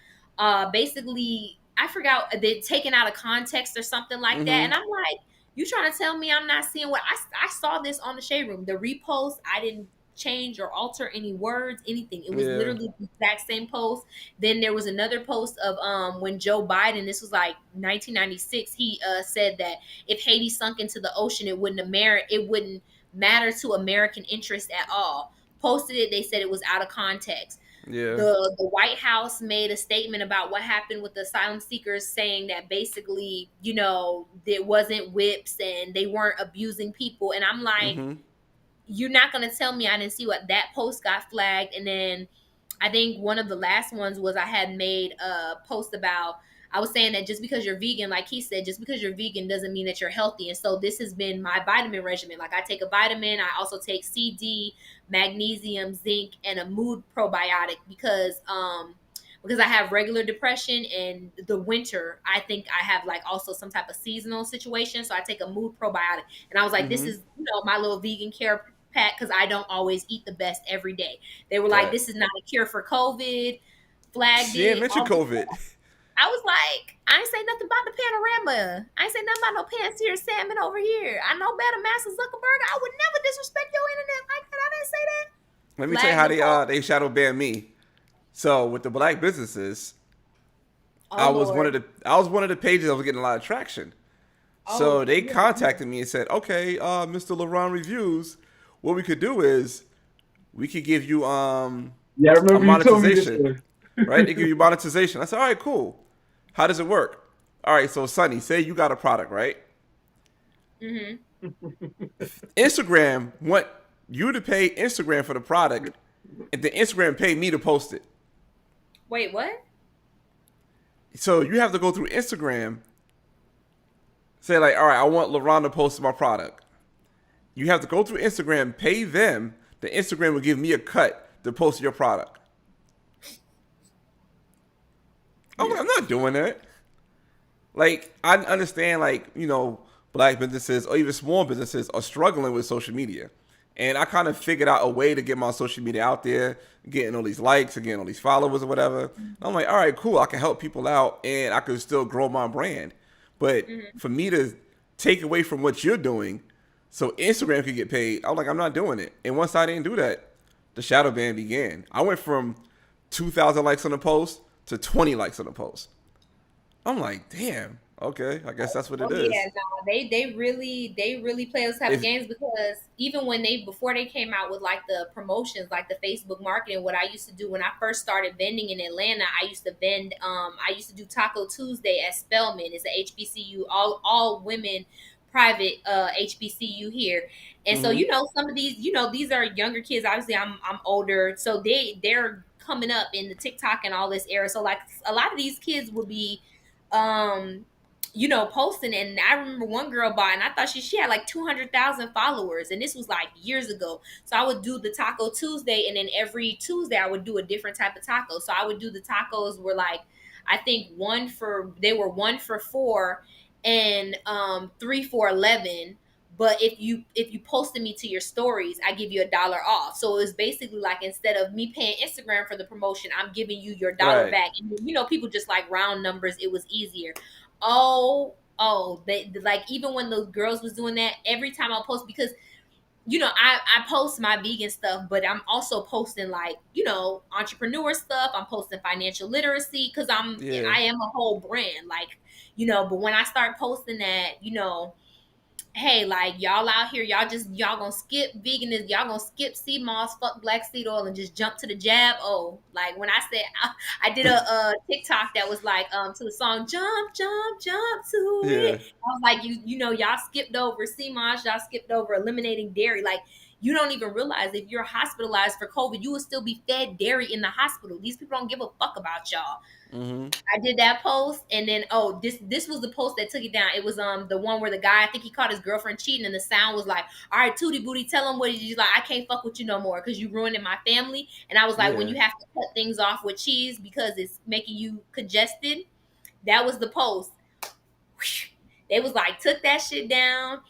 basically I forgot they taken out of context or something like that." Mm-hmm. And I'm like, "You trying to tell me I'm not seeing what I saw this on the Shade Room? The repost, I didn't change or alter any words, anything. It was Yeah. literally the exact same post. Then there was another post of when Joe Biden, this was like 1996, he said that if Haiti sunk into the ocean, it wouldn't matter to American interest at all. Posted it, they said it was out of context. Yeah. The White House made a statement about what happened with the asylum seekers, saying that basically, there wasn't whips and they weren't abusing people. And I'm like, Mm-hmm. you're not gonna tell me I didn't see what that post got flagged. And then I think one of the last ones was I had made a post about I was saying that just because you're vegan, like he said, just because you're vegan doesn't mean that you're healthy. And so this has been my vitamin regimen. Like I take a vitamin, I also take CD, magnesium, zinc, and a mood probiotic because I have regular depression and the winter, I think I have like also some type of seasonal situation. So I take a mood probiotic. And I was like, this Mm-hmm. is, my little vegan care pack because I don't always eat the best every day. They were like, Right. this is not a cure for COVID, flagged She ain't it. mentioned COVID. I was like, I ain't say nothing about the panorama. I ain't say nothing about no pan-seared salmon over here. I know better, Master Zuckerberg. I would never disrespect your internet like that. I didn't say that. Let me tell you Flag how the post. they shadow ban me. So with the black businesses, Oh Lord. I was one of the pages that was getting a lot of traction. So Oh they yeah. contacted me and said, "Okay, Mr. LeBron reviews. What we could do is we could give you yeah, I a remember you told me this monetization, one. right? They give you monetization." I said, "All right, cool. How does it work?" All right, so Sunny, say you got a product, right? Mhm. Instagram want you to pay Instagram for the product, and then Instagram pay me to post it. Wait, what? So you have to go through Instagram, say like, all right, I want LeBron to post my product. You have to go through Instagram, pay them. The Instagram will give me a cut to post your product. I'm not doing that. Like, I understand, like, black businesses or even small businesses are struggling with social media. And I kind of figured out a way to get my social media out there, getting all these likes and getting all these followers or whatever. I'm like, all right, cool. I can help people out and I can still grow my brand. But Mhm. for me to take away from what you're doing so Instagram could get paid, I'm like, I'm not doing it. And once I didn't do that, the shadow ban began. I went from 2,000 likes on a post to 20 likes on a post. I'm like, damn, okay, I guess that's what it Oh yeah, is. no, they really play those type of If games because even when they before they came out with like the promotions, like the Facebook marketing, what I used to do when I first started vending in Atlanta, I used to do Taco Tuesday at Spelman. It's a HBCU, all women private HBCU here. And so mm-hmm, some of these, these are younger kids. Obviously I'm older, so they're coming up in the TikTok and all this era. So like a lot of these kids would be um posting. And I remember one girl bought, and I thought she had like 200,000 followers, and this was like years ago. So I would do the Taco Tuesday, and then every Tuesday I would do a different type of taco. So I would do the tacos were like, I think they were 1 for 4 and 3 for 11. but if you posted me to your stories, I give you $1 off. So it's basically like, instead of me paying Instagram for the promotion, I'm giving you your dollar Right. back. And people just like round numbers. It was easier. They like, even when those girls was doing that, every time I post, because I post my vegan stuff, but I'm also posting like, entrepreneur stuff. I'm posting financial literacy, because Yeah. I am a whole brand, like, but when I start posting that, hey, like, y'all out here, y'all gonna skip veganism, y'all gonna skip sea moss, fuck black seed oil, and just jump to the jab. Oh, like when I said, I did a TikTok that was like, to the song "Jump, Jump, Jump to Yeah. It." I was like, y'all skipped over sea moss, y'all skipped over eliminating dairy. Like, you don't even realize, if you're hospitalized for COVID, you will still be fed dairy in the hospital. These people don't give a fuck about y'all. Mhm. I did that post, and then this was the post that took it down. It was the one where the guy, I think he caught his girlfriend cheating, and the sound was like, "All right, Tootie Booty, tell him what he's like. I can't fuck with you no more because you ruining my family." And I was like, when Yeah. you have to cut things off with cheese because it's making you congested, that was the post. They was like, took that shit down.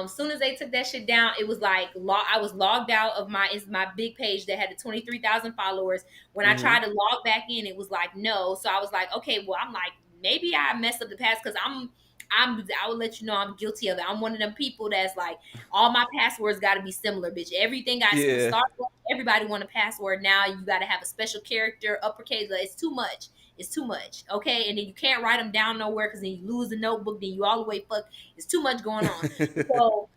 Soon as they took that shit down, it was like, I was logged out of my big page that had the 23,000 followers. When I Mhm. tried to log back in, it was like, no. So I was like, okay, well, I'm like, maybe I messed up the past, because I would let you know I'm guilty of it. I'm one of them people that's like, all my passwords got to be similar, bitch. Everything got to Yeah. start. Everybody want a password now. You got to have a special character, uppercase. It's too much. It's too much. Okay. And then you can't write them down nowhere, because then you lose the notebook. Then you all the way fuck. It's too much going on. So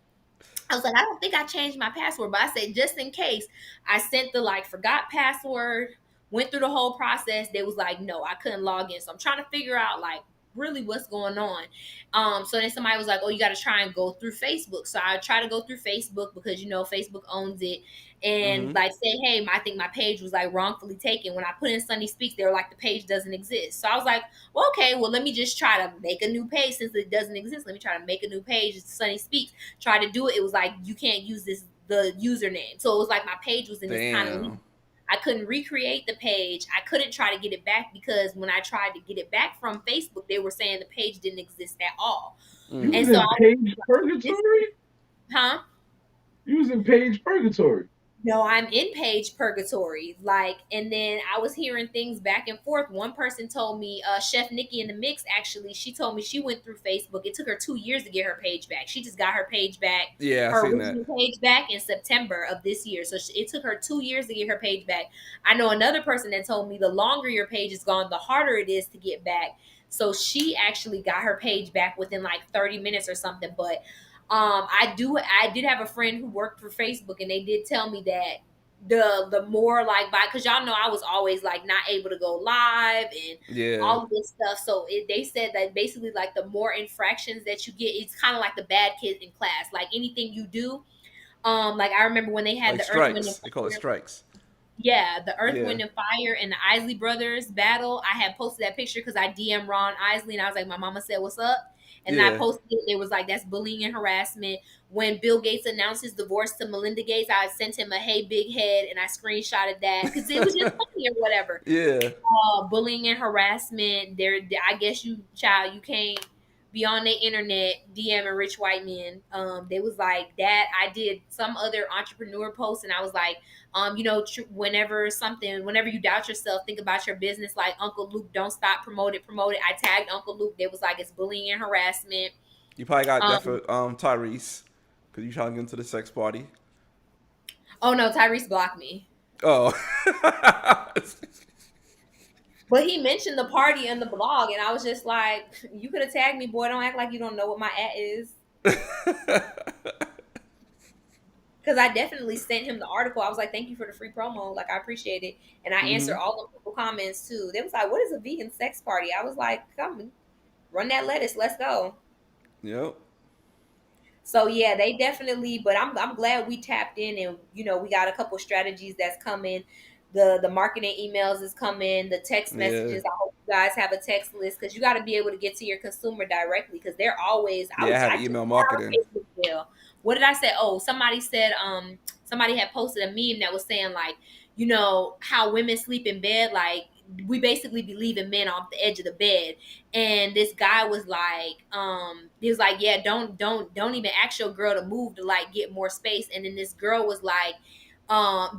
I was like, I don't think I changed my password, but I said, just in case, I sent the like forgot password, went through the whole process. They was like, no, I couldn't log in. So I'm trying to figure out like really what's going on. So then somebody was like, oh, you got to try and go through Facebook. So I try to go through Facebook, because Facebook owns it, and Mhm. like say, hey, I think my page was like wrongfully taken. When I put in Sunny Speaks, they were like, the page doesn't exist. So I was like, well, okay, well, let me just try to make a new page since it doesn't exist. Let me try to make a new page. It's Sunny Speaks. Tried to do it. It was like, you can't use the username. So it was like my page was in this kind of leak. Damn. I couldn't recreate the page. I couldn't try to get it back, because when I tried to get it back from Facebook, they were saying the page didn't exist at all. You And was Mm. so in I was page like, this, purgatory. huh? You was in page purgatory. No, I'm in page purgatory. Like, and then I was hearing things back and forth. One person told me, Chef Nikki in the Mix, actually, she told me she went through Facebook. It took her 2 years to get her page back. She just got her page back, Yeah, I her seen that. original page back in September of this year. So it took her 2 years to get her page back. I know another person that told me the longer your page is gone, the harder it is to get back. So she actually got her page back within like 30 minutes or something. But I did have a friend who worked for Facebook, and they did tell me that the more like, by, because y'all know I was always like not able to go live and Yeah. all of this stuff. So they said that basically, like, the more infractions that you get, it's kind of like the bad kid in class. Like, anything you do, like, I remember when they had Like the Earth, Wind, and strikes. They call it Fire. strikes. Yeah, the Earth, Yeah. Wind, and Fire and the Isley brothers battle. I had posted that picture because I DM Ron Isley, and I was like, my mama said, "What's up?" And then I Yeah. posted it. It was like, that's bullying and harassment. When Bill Gates announced his divorce to Melinda Gates, I sent him a "Hey Big Head," and I screenshotted that because it was just funny or whatever. Yeah. Bullying and harassment. I guess you, child, you can't be on the internet DMing rich white men. They was like that. I did some other entrepreneur post, and I was like, whenever you doubt yourself, think about your business. Like Uncle Luke, don't stop, promote it, promote it. I tagged Uncle Luke. They was like, it's bullying and harassment. You probably got that Um, for Tyrese, cause you trying to get into the sex party. oh no, Tyrese blocked me. Oh. But he mentioned the party in the blog, and I was just like, you could have tagged me, boy. Don't act like you don't know what my at is. Because I definitely sent him the article. I was like, thank you for the free promo. Like, I appreciate it. And I answered Mhm. all the people comments too. They was like, what is a vegan sex party? I was like, come, run that lettuce. Let's go. Yep. So yeah, they definitely. But I'm glad we tapped in, and we got a couple strategies that's coming. The marketing emails is coming. The text Yeah. messages. I hope you guys have a text list, because you got to be able to get to your consumer directly, because they're always. Yeah, I have I just email got our marketing. Facebook bill. What did I say? Oh, somebody said somebody had posted a meme that was saying like, how women sleep in bed, like we basically be leaving men off the edge of the bed. And this guy was like, he was like, yeah, don't even ask your girl to move to like get more space. And then this girl was like,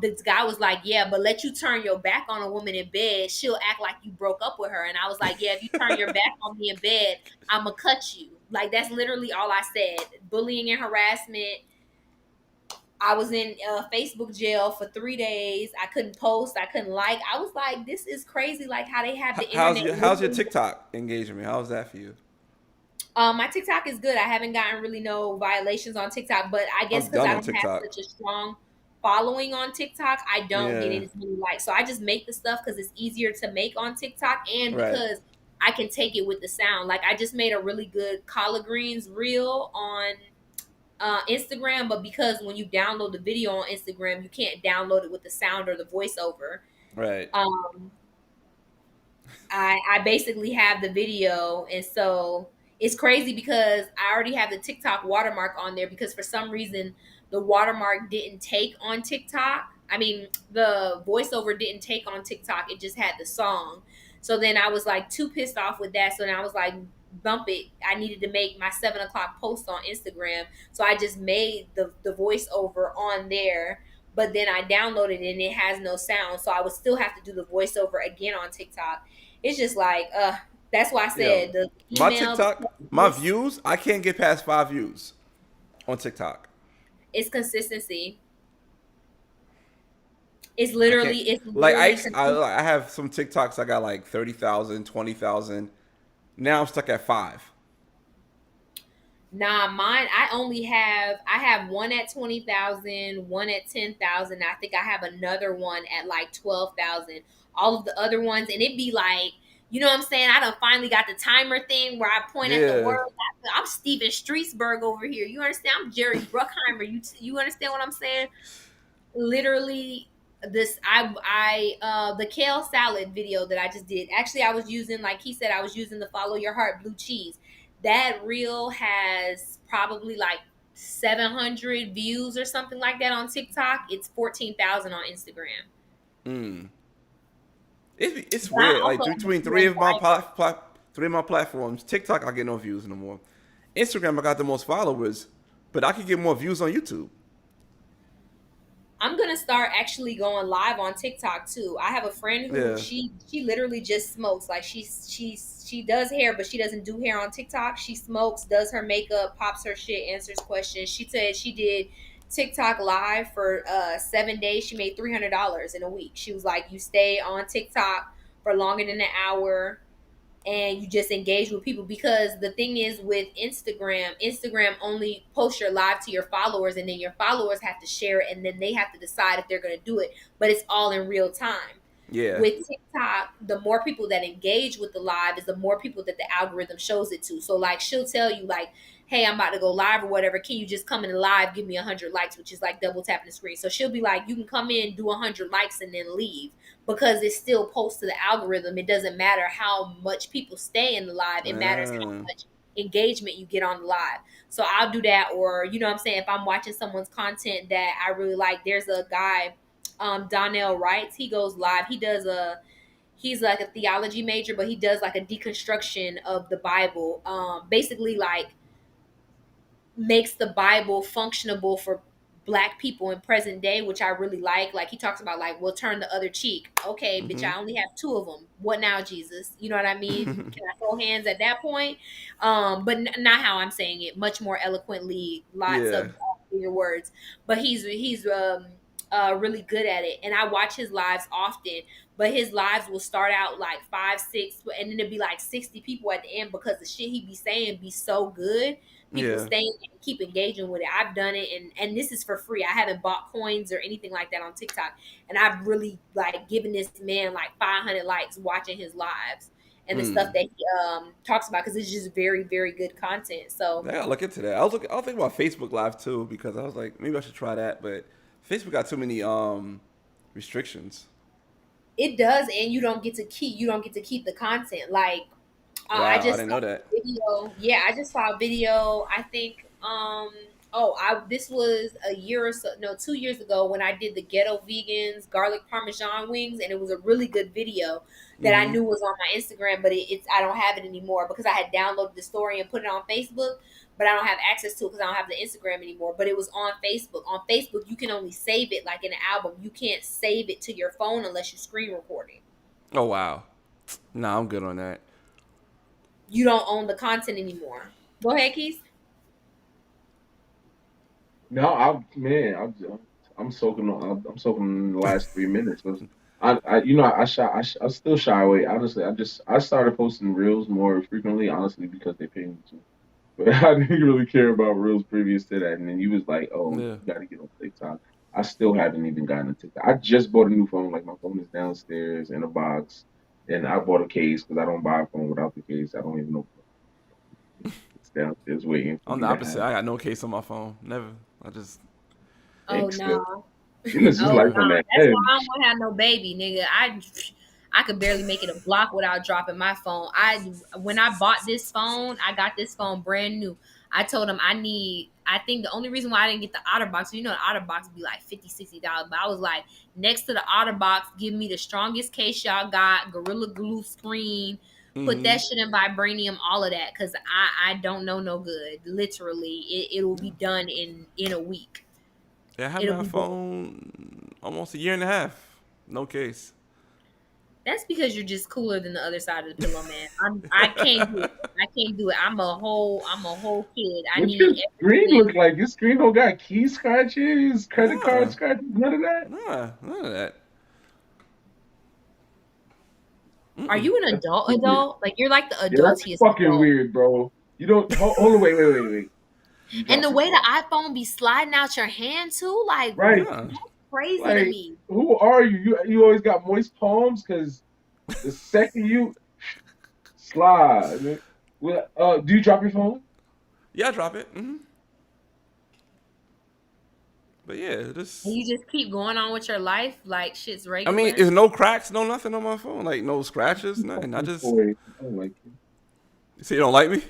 this guy was like, yeah, but let you turn your back on a woman in bed, she'll act like you broke up with her. And I was like, yeah, if you turn your back on me in bed, I'ma cut you. Like, that's literally all I said. Bullying and harassment. I was in Facebook jail for 3 days. I couldn't post. I couldn't like. I was like, this is crazy. Like how they have the internet. How's your TikTok engagement? How's that for you? My TikTok is good. I haven't gotten really no violations on TikTok, but I guess I'm because done I on don't have TikTok. such a strong following on TikTok, I don't get Yeah. as many likes. So I just make the stuff because it's easier to make on TikTok, and Right. because I can take it with the sound. Like I just made a really good collard greens reel on Instagram, but because when you download the video on Instagram, you can't download it with the sound or the voiceover. Right. Um, I basically have the video, and so it's crazy because I already have the TikTok watermark on there because for some reason the watermark didn't take on TikTok. I mean, the voiceover didn't take on TikTok. It just had the song. So then I was like too pissed off with that. So then I was like, bump it. I needed to make my 7 o'clock post on Instagram. So I just made the voiceover on there. But then I downloaded it and it has no sound. So I would still have to do the voiceover again on TikTok. It's just like, that's why I Yo, said the my email, TikTok, my views, I can't get past 5 views on TikTok. it's consistency. It's I can't. literally, it's Like literally consistency. I have some TikToks I got like 30,000, 20,000. Now I'm stuck at 5. Nah, mine. I have one at 20,000, one at 10,000. I think I have another one at like 12,000. All of the other ones, and it'd be like, you know what I'm saying? I done finally got the timer thing where I point at the Yeah. word. I'm Steven Streetsburg over here. You understand? I'm Jerry Bruckheimer. You understand what I'm saying? Literally, this the kale salad video that I just did. Actually, I was using, like he said, I was using the Follow Your Heart blue cheese. That reel has probably like 700 views or something like that on TikTok. It's 14,000 on Instagram. Mm. It's But I weird. Like also am a between slow viber. three of my platforms, TikTok I get no views no more. Instagram I got the most followers, but I could get more views on YouTube. I'm gonna start actually going live on TikTok too. I have a friend who Yeah. she literally just smokes. Like she does hair, but she doesn't do hair on TikTok. She smokes, does her makeup, pops her shit, answers questions. She said she did TikTok live for 7 days. She made $300 in a week. She was like, you stay on TikTok for longer than an hour and you just engage with people, because the thing is with Instagram only posts your live to your followers, and then your followers have to share it, and then they have to decide if they're going to do it, but it's all in real time. Yeah. With TikTok, the more people that engage with the live is the more people that the algorithm shows it to. So like she'll tell you like, hey, I'm about to go live or whatever, can you just come in live, give me 100 likes, which is like double tapping the screen. So she'll be like, you can come in, do 100 likes and then leave, because it still posts to the algorithm. It doesn't matter how much people stay in the live, it matters how Uh, much engagement you get on the live. So I'll do that. Or you know what I'm saying, if I'm watching someone's content that I really like, there's a guy, Donnell Wrights, he goes live. He's like a theology major, but he does like a deconstruction of the Bible. Basically like makes the Bible functionable for black people in present day, which I really like. Like he talks about like, we'll turn the other cheek. Okay, bitch, mhm. I only have two of them. What now, Jesus? You know what I mean? Can I throw hands at that point? But not how I'm saying it. Much more eloquently, lots of Yeah. bigger words. But he's really good at it, and I watch his lives often. But his lives will start out like five, six, and then it'd be like 60 people at the end, because the shit he be saying be so good. People Yeah. stay and keep engaging with it. I've done it, and this is for free. I haven't bought coins or anything like that on TikTok, and I've really like given this man like 500 likes watching his lives and the stuff Mm. that he talks about, because it's just very very good content. So I gotta look into that. I was thinking about Facebook Live too, because I was like, maybe I should try that, but Facebook got too many restrictions. it does, and you don't get to keep the content. Like I Wow, I just didn't saw know a that. video. Yeah, I just saw a video. I think Oh, I this was a year or so, no, 2 years ago when I did the ghetto vegans garlic parmesan wings, and it was a really good video that I Mm-hmm. knew was on my Instagram, but it's I don't have it anymore because I had downloaded the story and put it on Facebook, but I don't have access to it because I don't have the Instagram anymore. But it was on Facebook. On Facebook, you can only save it like in an album. You can't save it to your phone unless you screen record it. Oh wow. Nah, I'm good on that. You don't own the content anymore. Go ahead, Keith. No, I'm soaking on. I'm soaking in the last 3 minutes. 'Cause I still shy away. Honestly, I started posting reels more frequently, honestly, because they pay me to. But I didn't really care about reels previous to that. And then you was like, "Oh, Yeah. you got to get on TikTok." I still haven't even gotten a TikTok. I just bought a new phone. Like my phone is downstairs in a box, and I bought a case because I don't buy a phone without the case. I don't even know. It's downstairs waiting for I'm me the to opposite. have. I got no case on my phone. Never. I just. Oh Thanks, sis. no. You missed his Oh life no, on that that's why I edge. don't want to have no baby, nigga. I could barely make it a block without dropping my phone. I When I bought this phone, I got this phone brand new. I told him I need. I think the only reason why I didn't get the OtterBox, the OtterBox be like $50, $60. But I was like, next to the OtterBox, give me the strongest case y'all got, Gorilla Glue screen, put Mm-hmm. that shit in vibranium, all of that, because I don't know no good. Literally, it will be done in a week. Yeah, I had It'll my be done. phone almost a year and a half. No case. That's because you're just cooler than the other side of the pillow, man. I can't do it. I can't do it. I'm a whole kid. I What's need your screen everything. look like? Your screen don't got key scratches, credit card Nah, scratches, none of that. none of that. Are Mm-mm. you an That's adult weird. adult? Like you're like the Yeah, that's adultiest fucking adult. weird, bro. You don't hold on, wait. You And drop the your way the phone, iPhone be sliding out your hand too, like right? Nah. that's crazy to Like, me. who are you? You always got moist palms because the second you slide, well, do you drop your phone? Yeah, I drop it. But yeah, And just. you just keep going on with your life like shit's I mean, regular. there's no cracks, no nothing on my phone. Like no scratches, nothing. I Fucking just. toy. I don't like it. You say you don't like me?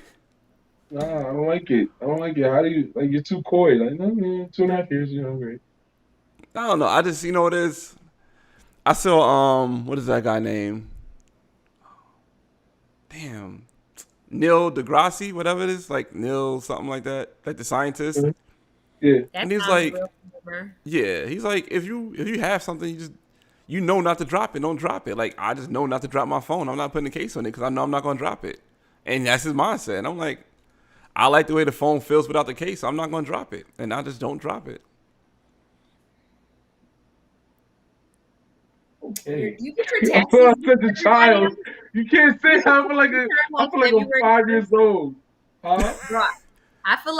Nah, I don't like it. I don't like it. How do you like? You're too coy. Like, no, man, 2.5 years, great. I don't know. I just what it is. I saw what is that guy name? Damn. Neil deGrasse, whatever it is, like Neil something like that, like the scientist. Mhm. Yeah. That And he's sounds like, real familiar. yeah, he's like, if you have something, you know not to drop it, don't drop it. Like I just know not to drop my phone. I'm not putting a case on it because I know I'm not gonna drop it. And that's his mindset. And I'm like, I like the way the phone feels without the case. So I'm not gonna drop it, and I just don't drop it. Okay. You get your I feel taxes like due, such a everybody. child. You can't say You get I your feel tax like return I like feel like I'm February 5 years 1st. old. Huh? Bro, I feel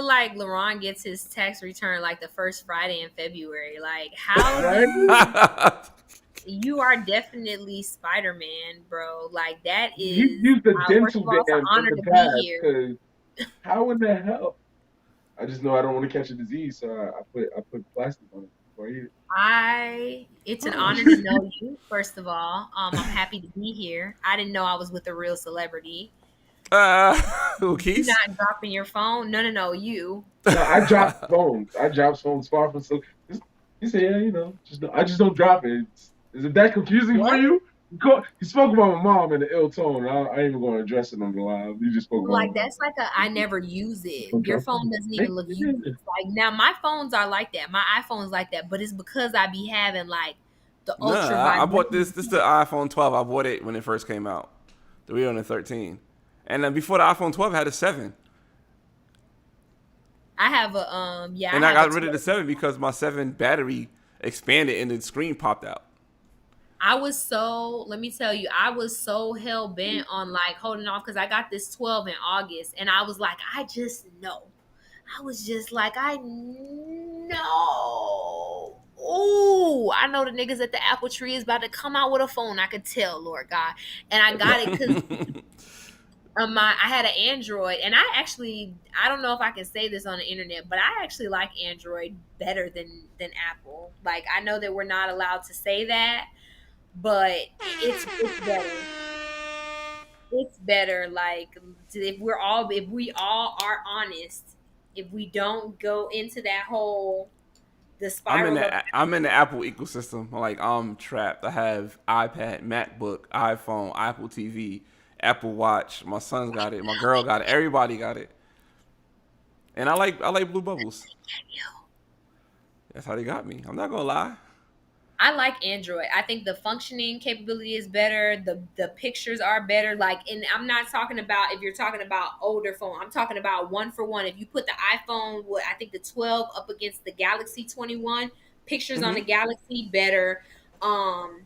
like Laurent gets his tax return like the first Friday in February. Like, how do Right? you are definitely Spider Man, bro. Like that He is used the first dental of all, it's dam an in honor the to be past here. because how in the hell? I just know I don't want to catch a disease, so I put plastic on it before I eat it. It's an honor to know you, first of all. I'm happy to be here. I didn't know I was with a real celebrity. Who You Keith? not dropping your phone? No, no, no, you. No, I drop phones. I drop phones far from so. He said, yeah, I just don't drop it. Is it that confusing for What? you? He spoke about my mom in an ill tone. I ain't even going to address it on the live. He just spoke about Like my that's like a I never use it. don't Your drop phone it. doesn't Make even look used. it. Like now my phones are like that. My iPhone's like that, but it's because I be having like the Nah, ultra I bought vibration. this. The iPhone 12. I bought it when it first came out. The real on the 13. And then before the iPhone 12 had a 7. I have a yeah, I And I have a got rid of the 12. 7 because my 7 battery expanded and the screen popped out. I was so let me tell you, I was so hell bent on like holding off because I got this 12 in August, and I was like, I just know. I was just like, I know. Ooh, I know the niggas at the apple tree is about to come out with a phone. I could tell, Lord God, and I got it because I had an Android, and I don't know if I can say this on the internet, but I actually like Android better than Apple. Like I know that we're not allowed to say that, but it's better. It's better. Like if we all are honest, if we don't go into that whole the I'm in spiral of the Apple ecosystem. Like I'm trapped. I have iPad, MacBook, iPhone, Apple TV, Apple Watch. My son's got it. My girl got it. Everybody got it. And I like blue bubbles. That's how they got me. I'm not gonna lie. I like Android. I think the functioning capability is better. The pictures are better. Like, and I'm not talking about if you're talking about older phone. I'm talking about one for one. If you put the iPhone, what I think the 12 up against the Galaxy 21, pictures on the Hmm. Galaxy better. Um,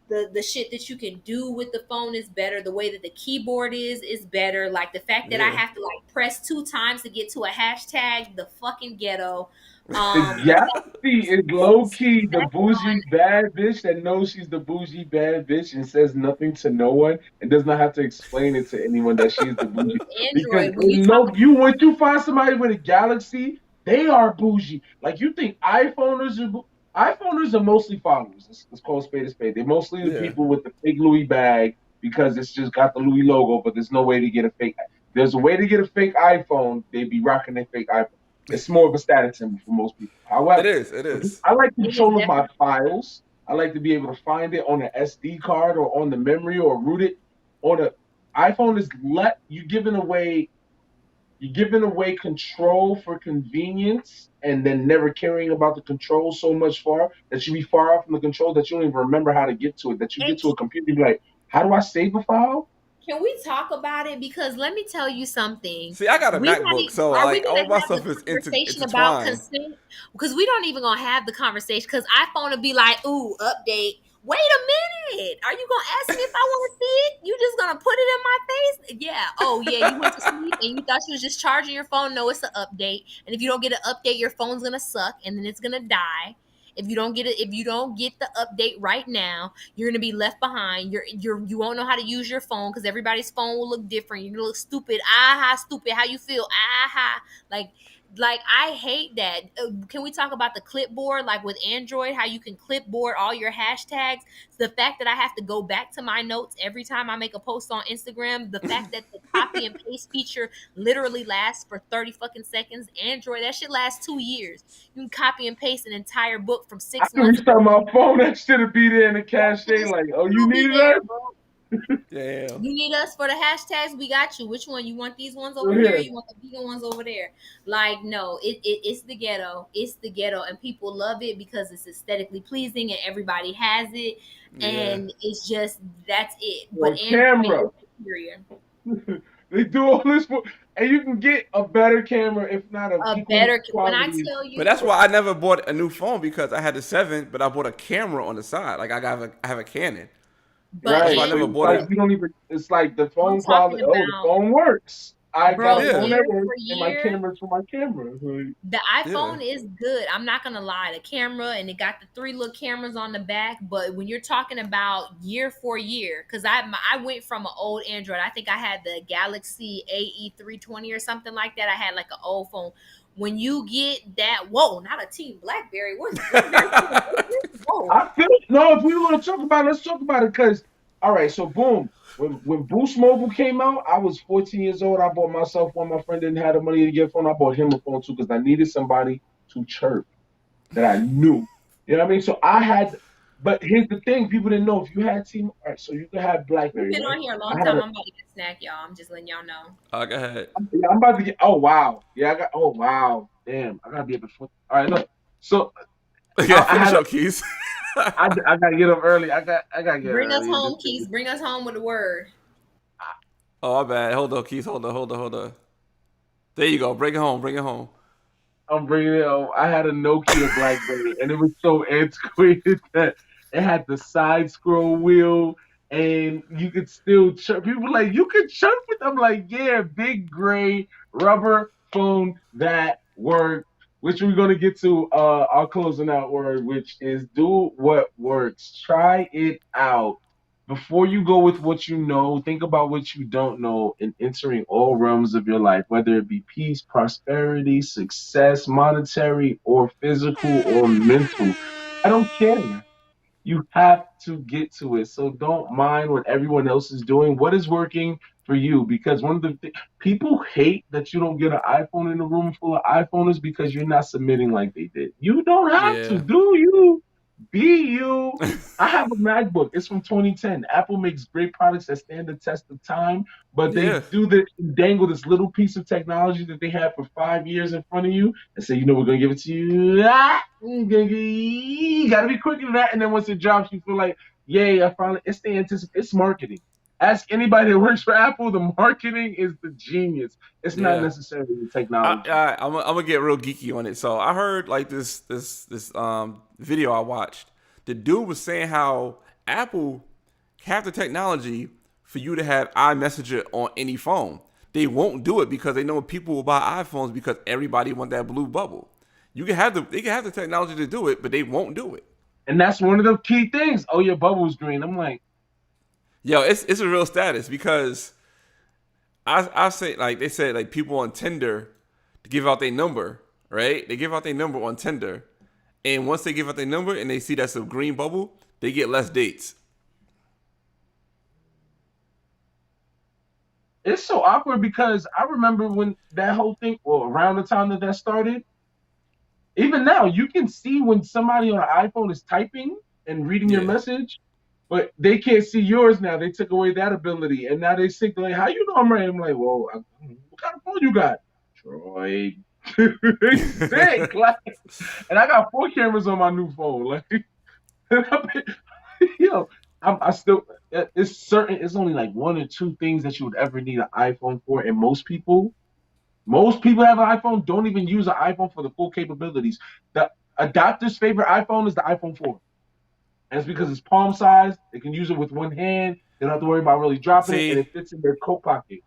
the shit that you can do with the phone is better. The way that the keyboard is better. Like the fact that I Yeah. have to like press 2 times to get to a hashtag, the fucking ghetto. The The Galaxy is low key the fact bougie bad bitch that knows she's the bougie bad bitch and says nothing to no one and does not have to explain it to anyone that she's the bougie. with Because Android, when you talk no, you when you find somebody with a Galaxy, they are bougie. Like you think iPhoners are mostly followers. It's called spade a spade. They're mostly the Yeah. people with the fake Louis bag because it's just got the Louis logo, but there's no way to get a fake. There's a way to get a fake iPhone. They be rocking their fake iPhone. It's more of a status symbol for most people. It However, is. It is. I like it is control of my definitely files. I like to be able to find it on an SD card or on the memory or root it on a iPhone is let you're giving away control for convenience and then never caring about the control so much far that you be far off from the control that you don't even remember how to get to it. That you and get to a computer and be like, how do I save a file? can we talk about it? Because let me tell you something. See, I got a We not MacBook, even, so are we like all gonna my have the stuff is conversation about intertwined. consent? Because we don't even gonna have the conversation. Because iPhone will be like, "Ooh, update." Wait a minute. Are you gonna ask me if I want to see it? You just gonna put it in my face? Yeah. Oh yeah. You went to sleep and you thought you was just charging your phone. No, it's an update. And if you don't get an update, your phone's gonna suck and then it's gonna die. If you don't get it, if you don't get the update right now, you're gonna be left behind. You won't know how to use your phone because everybody's phone will look different. You're gonna look stupid. Ah, stupid. How you feel? Ah, like I hate that. Can we talk about the clipboard, like with Android, how you can clipboard all your hashtags? The fact that I have to go back to my notes every time I make a post on Instagram. The fact that the copy and paste feature literally lasts for 30 fucking seconds. Android, that shit lasts 2 years. You can copy and paste an entire book from I six can months ago. restart my phone. That should be there in the That cache. shit is Like, oh, you still be needed there, us? bro. Yeah. You need us for the hashtags? We got you. Which one? You want these ones over We're here? Or here. you want the vegan ones over there? Like, no, it's the ghetto. It's the ghetto, and people love it because it's aesthetically pleasing, and everybody has it, Yeah. and it's just that's it. But Or Android camera. is superior, They do all this for, and you can get a better camera, if not of a equal better. When I quality. tell But that's you, why I never bought a new phone because I had the 7, but I bought a camera on the side. Like I have a Canon. but That's why I Right. So never it's bought like a. you don't even. It's like the I'm phone talking quality. Oh, the about, phone works. I got a bro, phone Yeah. year that works, for and my year. camera's for my camera. Like, The Yeah. iPhone is good. I'm not gonna lie. The camera and it got the three little cameras on the back. But when you're talking about year for year, because I went from an old Android. I think I had the Galaxy AE 320 or something like that. I had like an old phone. When you get that, whoa, not a Team BlackBerry. What's BlackBerry? Whoa, I feel no. If we want to talk about it, let's talk about it. Because all right, so boom. When Boost Mobile came out, I was 14 years old. I bought myself one. My friend didn't have the money to get a phone. I bought him a phone too because I needed somebody to chirp that I knew. You know what I mean? So I had, but here's the thing: people didn't know if you had Team. All right, so you could have we've BlackBerry, been right? on here a I long had time. a. I'm about to get a snack, y'all. I'm just letting y'all know. Go ahead. Yeah, I'm about to get. Oh wow, yeah, I got. Oh wow, damn, I gotta be at the foot. All right, look. So Yeah, I finish had a. your keys. I gotta get up early. I gotta get up Bring us early. home, Keys. Bring us home with a word. Oh, my bad. Hold on, keys. Hold on. There you go. Bring it home. Bring it home. I'm bringing it home. I had a Nokia BlackBerry, and it was so antiquated that it had the side scroll wheel, and you could still chirp. People were like, you could chirp with them. Like, yeah, big gray rubber phone that worked. Which we're gonna get to our closing out word, which is do what works. Try it out. Before you go with what you know, think about what you don't know in entering all realms of your life, whether it be peace, prosperity, success, monetary, or physical or mental. I don't care. You have to get to it. So don't mind what everyone else is doing. What is working? for you because one of the people hate that you don't get an iPhone in a room full of iPhones because you're not submitting like they did. You don't have to, Yeah. do you? Be you. I have a MacBook. It's from 2010. Apple makes great products that stand the test of time, but they Yeah. do this dangle this little piece of technology that they had for 5 years in front of you and say, we're gonna give it to you. You gotta be quicker than that. And then once it drops, you feel like, yay, I finally. It's marketing. Ask anybody that works for Apple. The marketing is the genius. It's not Yeah. necessarily the technology. I'm gonna get real geeky on it. So I heard like this video I watched. The dude was saying how Apple have the technology for you to have iMessenger on any phone. They won't do it because they know people will buy iPhones because everybody want that blue bubble. They can have the technology to do it, but they won't do it. And that's one of the key things. Oh, your bubble's green. I'm like, Yo, it's a real status because I say like they said like people on Tinder to give out their number, right? They give out their number on Tinder, and once they give out their number and they see that's a green bubble, they get less dates. it's so awkward because I remember when that whole thing, well, around the time that started, even now, you can see when somebody on an iPhone is typing and reading your Yeah. message, but they can't see yours now. They took away that ability, and now they sick. Like, how you know I'm right? I'm like, well, what kind of phone you got? Troy. Sick. Like, and I got 4 cameras on my new phone. Like, you know, I still. It's certain. It's only like 1 or 2 things that you would ever need an iPhone for, and most people have an iPhone, don't even use an iPhone for the full capabilities. The adopter's favorite iPhone is the iPhone 4. And it's because it's palm sized. They can use it with one hand. They don't have to worry about really dropping it, and See, it fits in their coat pocket.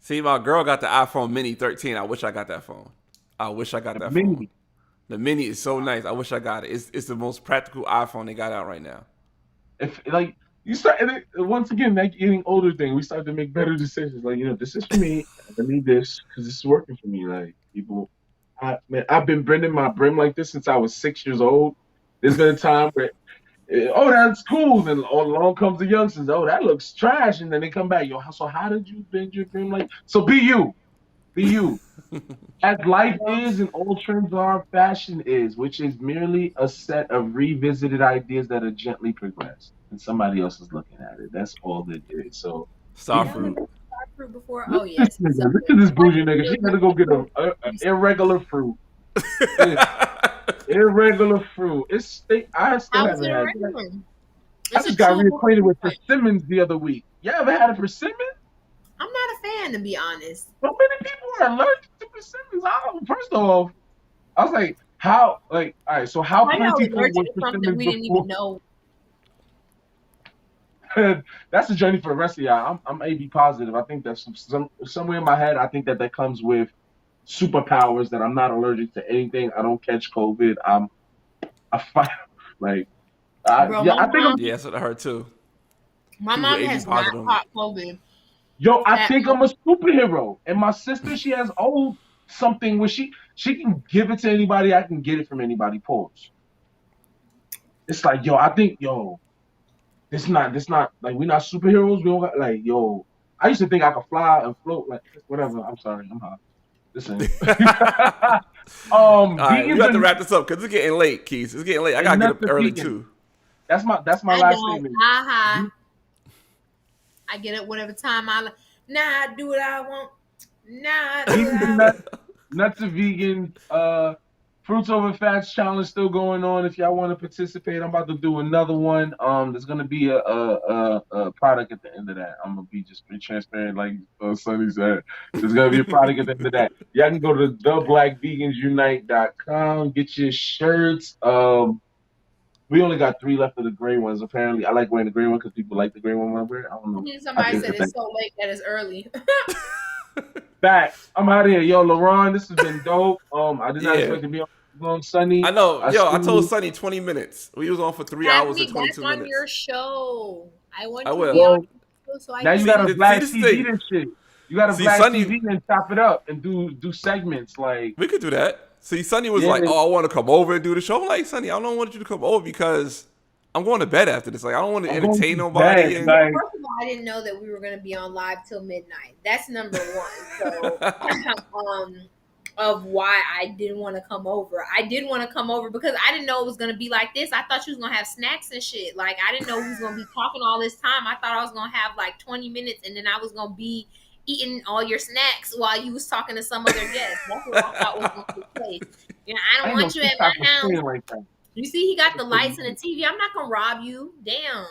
see, my girl got the iPhone Mini 13. I wish I got that phone. I wish I got The that phone. mini. The Mini is so nice. I wish I got it. It's the most practical iPhone they got out right now. If like you start and once again, that getting older thing, we start to make better decisions. Like, this is for me. I need this because this is working for me. Like, people, I've been bending my brim like this since I was 6 years old. There's been a time where, oh, that's cool. Then along comes the youngsters. Oh, that looks trash. And then they come back. Yo, so how did you bend your brim like? So be you. Be you. As life is and all trends are, fashion is, which is merely a set of revisited ideas that are gently progressed. And somebody else is looking at it. That's all that it is. So be Star free. fruit. Fruit before. Look Oh at yes. this nigga. Look at this bougie nigga. She had to go get a irregular fruit. Irregular fruit. I still How was haven't it had a that. regular? I It's a just got chewable reacquainted with fruit. persimmons the other week. You ever had a persimmon? I'm not a fan, to be honest. So many people are allergic to persimmons. First of all, I was like, how? Like, all right. So how Why y'all plentiful allergic was to something persimmons we didn't before? even know? That's a journey for the rest of y'all. I'm AB positive. I think that's somewhere in my head. I think that comes with superpowers that I'm not allergic to anything. I don't catch COVID. I fight like Bro, yeah. my I think mom, Yeah, that's what I heard too. my People mom AB has not positive. caught COVID. I At think I'm a superhero. And my sister, she has something where she can give it to anybody. I can get it from anybody. Pause. It's like I think This not like we're not superheroes. We don't got like I used to think I could fly and float like whatever. I'm sorry, I'm hot. Listen. All right, we Vegans have to are wrap this up because it's getting late, Keith. It's getting late. I gotta get nuts up to early vegan. too. That's my I last don't. statement. I get up whatever time I like. Nah, I do what I want. Nah, I do what Vegans I and want. nuts are vegan. Fruits over fats challenge still going on. If y'all want to participate, I'm about to do another one. There's gonna be a product at the end of that. I'm gonna be just pretty transparent, like Sunny said. There's gonna be a product at the end of that. Y'all can go to theblackvegansunite.com, get your shirts. We only got 3 left of the gray ones. Apparently, I like wearing the gray one because people like the gray one when I wear it. I don't know. Somebody think said that it's so late that it's early. Facts. I'm out of here. Yo, LaRon, this has been dope. I did not Yeah. expect to be on Sunny. I know. I see told you. Sonny 20 minutes. We was on for 3 Have hours me and 22 back on minutes. your show. I want I to will. be on Well, your show so I now can you got See, a black this TV thing. and shit. You got a See, black Sonny- TV and chop it up and do segments like. We could do that. See, Sonny was Yeah. like, "Oh, I want to come over and do the show." I'm like, "Sonny, I don't want you to come over because I'm going to bed after this. Like, I don't want to I'm going entertain to nobody. bed. And Like, First of all, I didn't know that we were gonna be on live till midnight. That's number one. So, of why I didn't want to come over. I didn't want to come over because I didn't know it was gonna be like this. I thought you was gonna have snacks and shit. Like I didn't know we was gonna be talking all this time. I thought I was gonna have like 20 minutes and then I was gonna be eating all your snacks while you was talking to some other guest. That's what I thought was gonna take place. You know, I I don't didn't know want you at TikTok my was house. playing like that. You see, he got the lights and the TV. I'm not gonna rob you. Damn.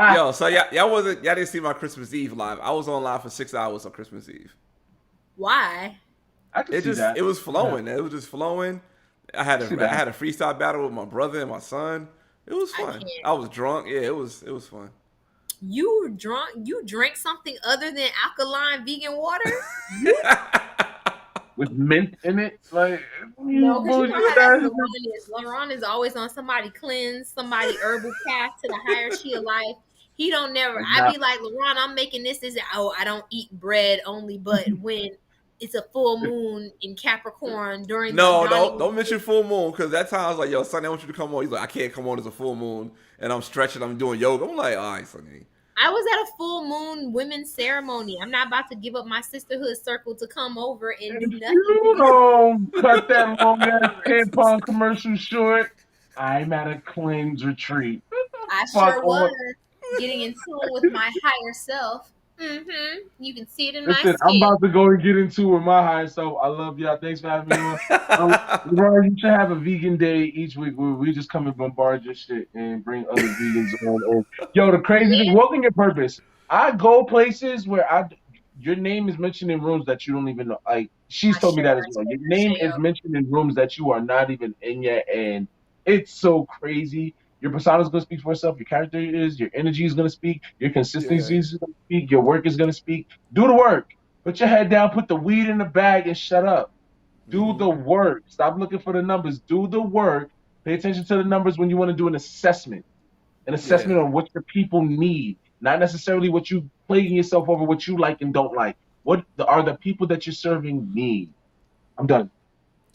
yo, so y'all didn't see my Christmas Eve live. I was on live for 6 hours on Christmas Eve. Why? I can It see just that. it was Yeah, flowing. It was just flowing. I had see a that. I had a freestyle battle with my brother and my son. It was I fun. can't. I was drunk. Yeah, it was fun. You were drunk? You drank something other than alkaline vegan water? You With mint in it, like no, you because you know how bullshit that's ass. LaRon is. LaRon is always on somebody cleanse, somebody herbal path to the higher she of life. He don't never. I Nah, be like, LaRon, I'm making this. Oh, I don't eat bread only, but when it's a full moon in Capricorn during the No, dawning. don't mention full moon because that time I was like, yo, Sonny, I want you to come on. He's like, I can't come on. It's a full moon, and I'm stretching. I'm doing yoga. I'm like, all right, Sonny. I was at a full moon women's ceremony. I'm not about to give up my sisterhood circle to come over and do if nothing for you you. don't cut that long ass tampon commercial short, I'm at a cleanse retreat. I Fuck sure was on. getting in tune with my higher self. You can see it in my Listen, I'm skin. about to go and get into it with my high self. I love y'all. Thanks for having me on. Ron, you should have a vegan day each week where we just come and bombard your shit and bring other vegans on. And yo, the crazy thing, Yeah, what can your purpose? I go places where your name is mentioned in rooms that you don't even know. Like she's I told me sure that as well. Your name is Sheo. mentioned in rooms that you are not even in yet, and it's so crazy. Your persona is going to speak for itself. Your character is. Your energy is going to speak. Your Yeah. consistency is going to speak. Your work is going to speak. Do the work. Put your head down. Put the weed in the bag and shut up. Do Mm-hmm. the work. Stop looking for the numbers. Do the work. Pay attention to the numbers when you want to do an Yeah. assessment on what your people need, not necessarily what you plaguing yourself over, what you like and don't like. Are the people that you're serving need? I'm done.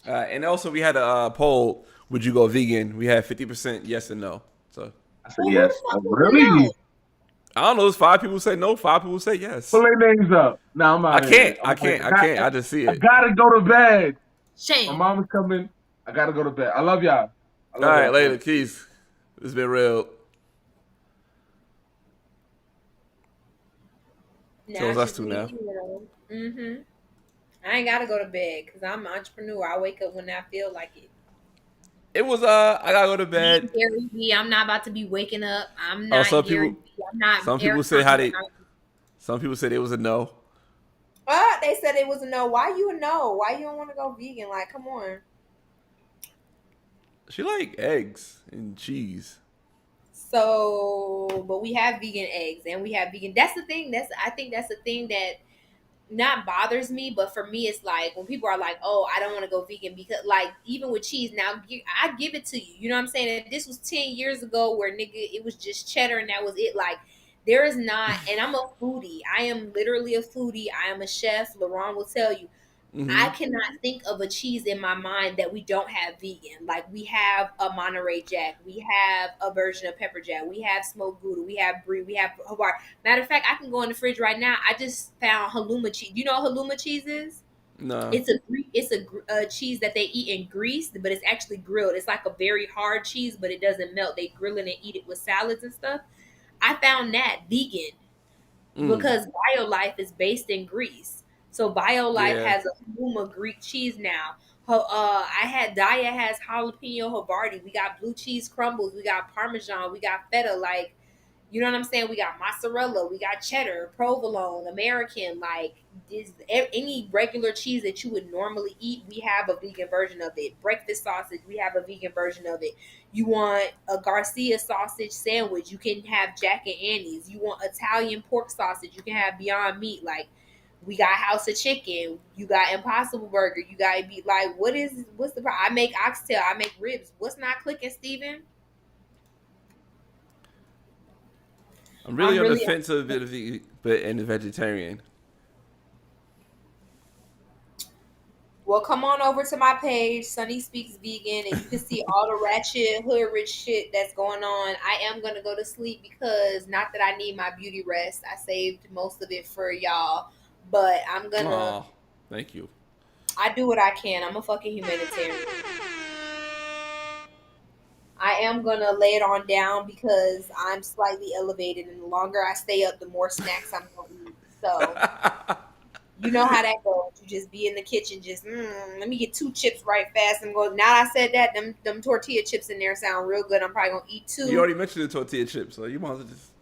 And also, we had a poll: would you go vegan? We had 50% yes and no. So I said Well, who the yes. fuck is the no? Really? I don't know. It's 5 people say no. 5 people say Pull yes. their names up. Now I'm I out of here. can't. I'm I like, can't. I can't. I just see I it. gotta go to bed. My Shame. mom is coming. I gotta go to bed. I love y'all. I All love right, y'all. later, Keith. It's been real. So Now it's it's us just two me now. and you. I ain't gotta go to bed because I'm an entrepreneur. I wake up when I feel like it. It was I gotta go to Me bed. and Gary Vee, I'm not about to be waking up. I'm Oh, not Gary Vee. I'm not some people say Eric. some people said it was a no. They said it was a no. Why you a no? Why you don't want to go vegan? Like, come on. She like eggs and cheese. So, but we have vegan eggs and we have vegan. That's the thing. I think that's the thing that not bothers me, but for me, it's like when people are like, "Oh, I don't want to go vegan," because like even with cheese, now I give it to you. You know what I'm saying? If this was 10 years ago, where nigga it was just cheddar and that was it, like. There is not, and I'm a foodie. I am literally a foodie. I am a chef. Laurent will tell you. I Mm-hmm. cannot think of a cheese in my mind that we don't have vegan. Like we have a Monterey Jack, we have a version of pepper jack, we have smoked Gouda, we have brie, we have Hawaii. Matter of fact, I can go in the fridge right now. I just found halloumi cheese. You know what halloumi cheese is? Nah. It's a cheese that they eat in Greece, but it's actually grilled. It's like a very hard cheese, but it doesn't melt. They grill it and eat it with salads and stuff. I found that vegan Mm. because BioLife is based in Greece. So BioLife Yeah. has a Huma Greek cheese now. I had Daya has jalapeno Havarti. We got blue cheese crumbles. We got Parmesan. We got feta. Like, you know what I'm saying? We got mozzarella. We got cheddar, provolone, American. Like, any regular cheese that you would normally eat, we have a vegan version of it. Breakfast sausage, we have a vegan version of it. You want a Garcia sausage sandwich, you can have Jack and Annie's. You want Italian pork sausage, you can have Beyond Meat. Like, we got House of Chicken, you got Impossible Burger, you got be like, what's the problem? I make oxtail, I make ribs. What's not clicking, Steven? I'm really I'm on the really fence of a bit of vegan, but and a vegetarian. Well, come on over to my page, Sunny Speaks Vegan, and you can see all the ratchet, hood rich shit that's going on. I am going to go to sleep because not that I need my beauty rest. I saved most of it for y'all. But I'm going to, Oh, thank you. I do what I can. I'm a fucking humanitarian. I am going to lay it on down because I'm slightly elevated, and the longer I stay up, the more snacks I'm going to eat. So... You know how that goes. You just be in the kitchen, just let me get 2 chips right fast and go. Now I said that them tortilla chips in there sound real good. I'm probably gonna eat 2. You already mentioned the tortilla chips, so you might as well just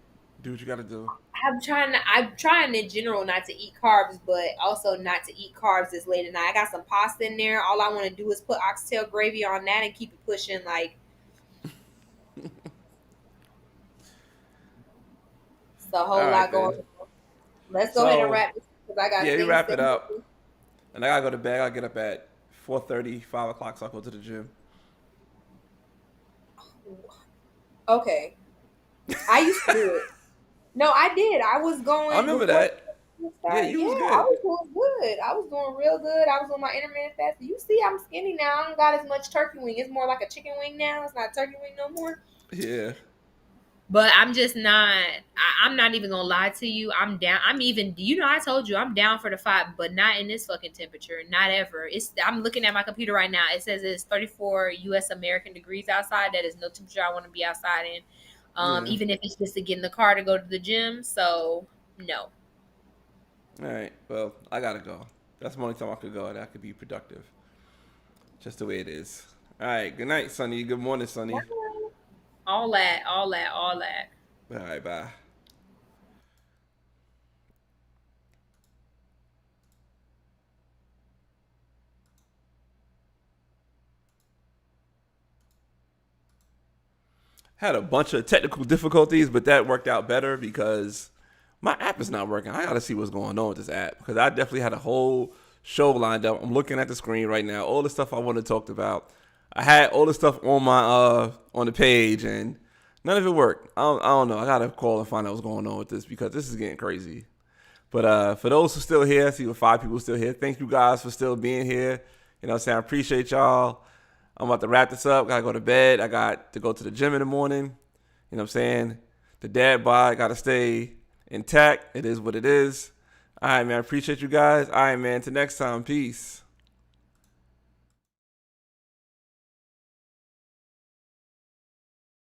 do what you gotta do. I'm trying in general not to eat carbs, but also not to eat carbs this late at night. I got some pasta in there. All I want to do is put oxtail gravy on that and keep it pushing. Like, it's a whole All lot right, going man. on. Let's go ahead and wrap this because I got Yeah, things you wrap to it up. do. And I gotta go to bed. I gotta get up at 4:30, 5 o'clock, so I go to the gym. Okay. I used to do it. No, I did. I was going. I remember before that. school Yeah, started. you was I good. was doing good. I was doing real good. I was on my intermittent fasting. You see, I'm skinny now. I don't got as much turkey wing. It's more like a chicken wing now. It's not turkey wing no more. Yeah. But I'm just not. I'm not even gonna lie to you. I'm down. I'm even. I told you I'm down for the fight, but not in this fucking temperature. Not ever. I'm looking at my computer right now. It says it's 34 U.S. American degrees outside. That is no temperature I want to be outside in. Yeah. Even if it's just to get in the car to go to the gym. So no. All right. Well, I gotta go. That's the only time I could go and I could be productive. Just the way it is. All right. Good night, Sunny. Good morning, Sunny. All that. All right. Bye. Had a bunch of technical difficulties, but that worked out better because my app is not working. I gotta see what's going on with this app because I definitely had a whole show lined up. I'm looking at the screen right now, all the stuff I want to talk about. I had all the stuff on my on the page, and none of it worked. I don't know. I gotta call and find out what's going on with this because this is getting crazy. But for those who are still here, I see 5 people still here. Thank you guys for still being here. You know what I'm saying? I appreciate y'all. I'm about to wrap this up. Gotta go to bed. I got to go to the gym in the morning. You know what I'm saying? The dad bod gotta stay intact. It is what it is. All right, man. I appreciate you guys. All right, man. Till next time. Peace.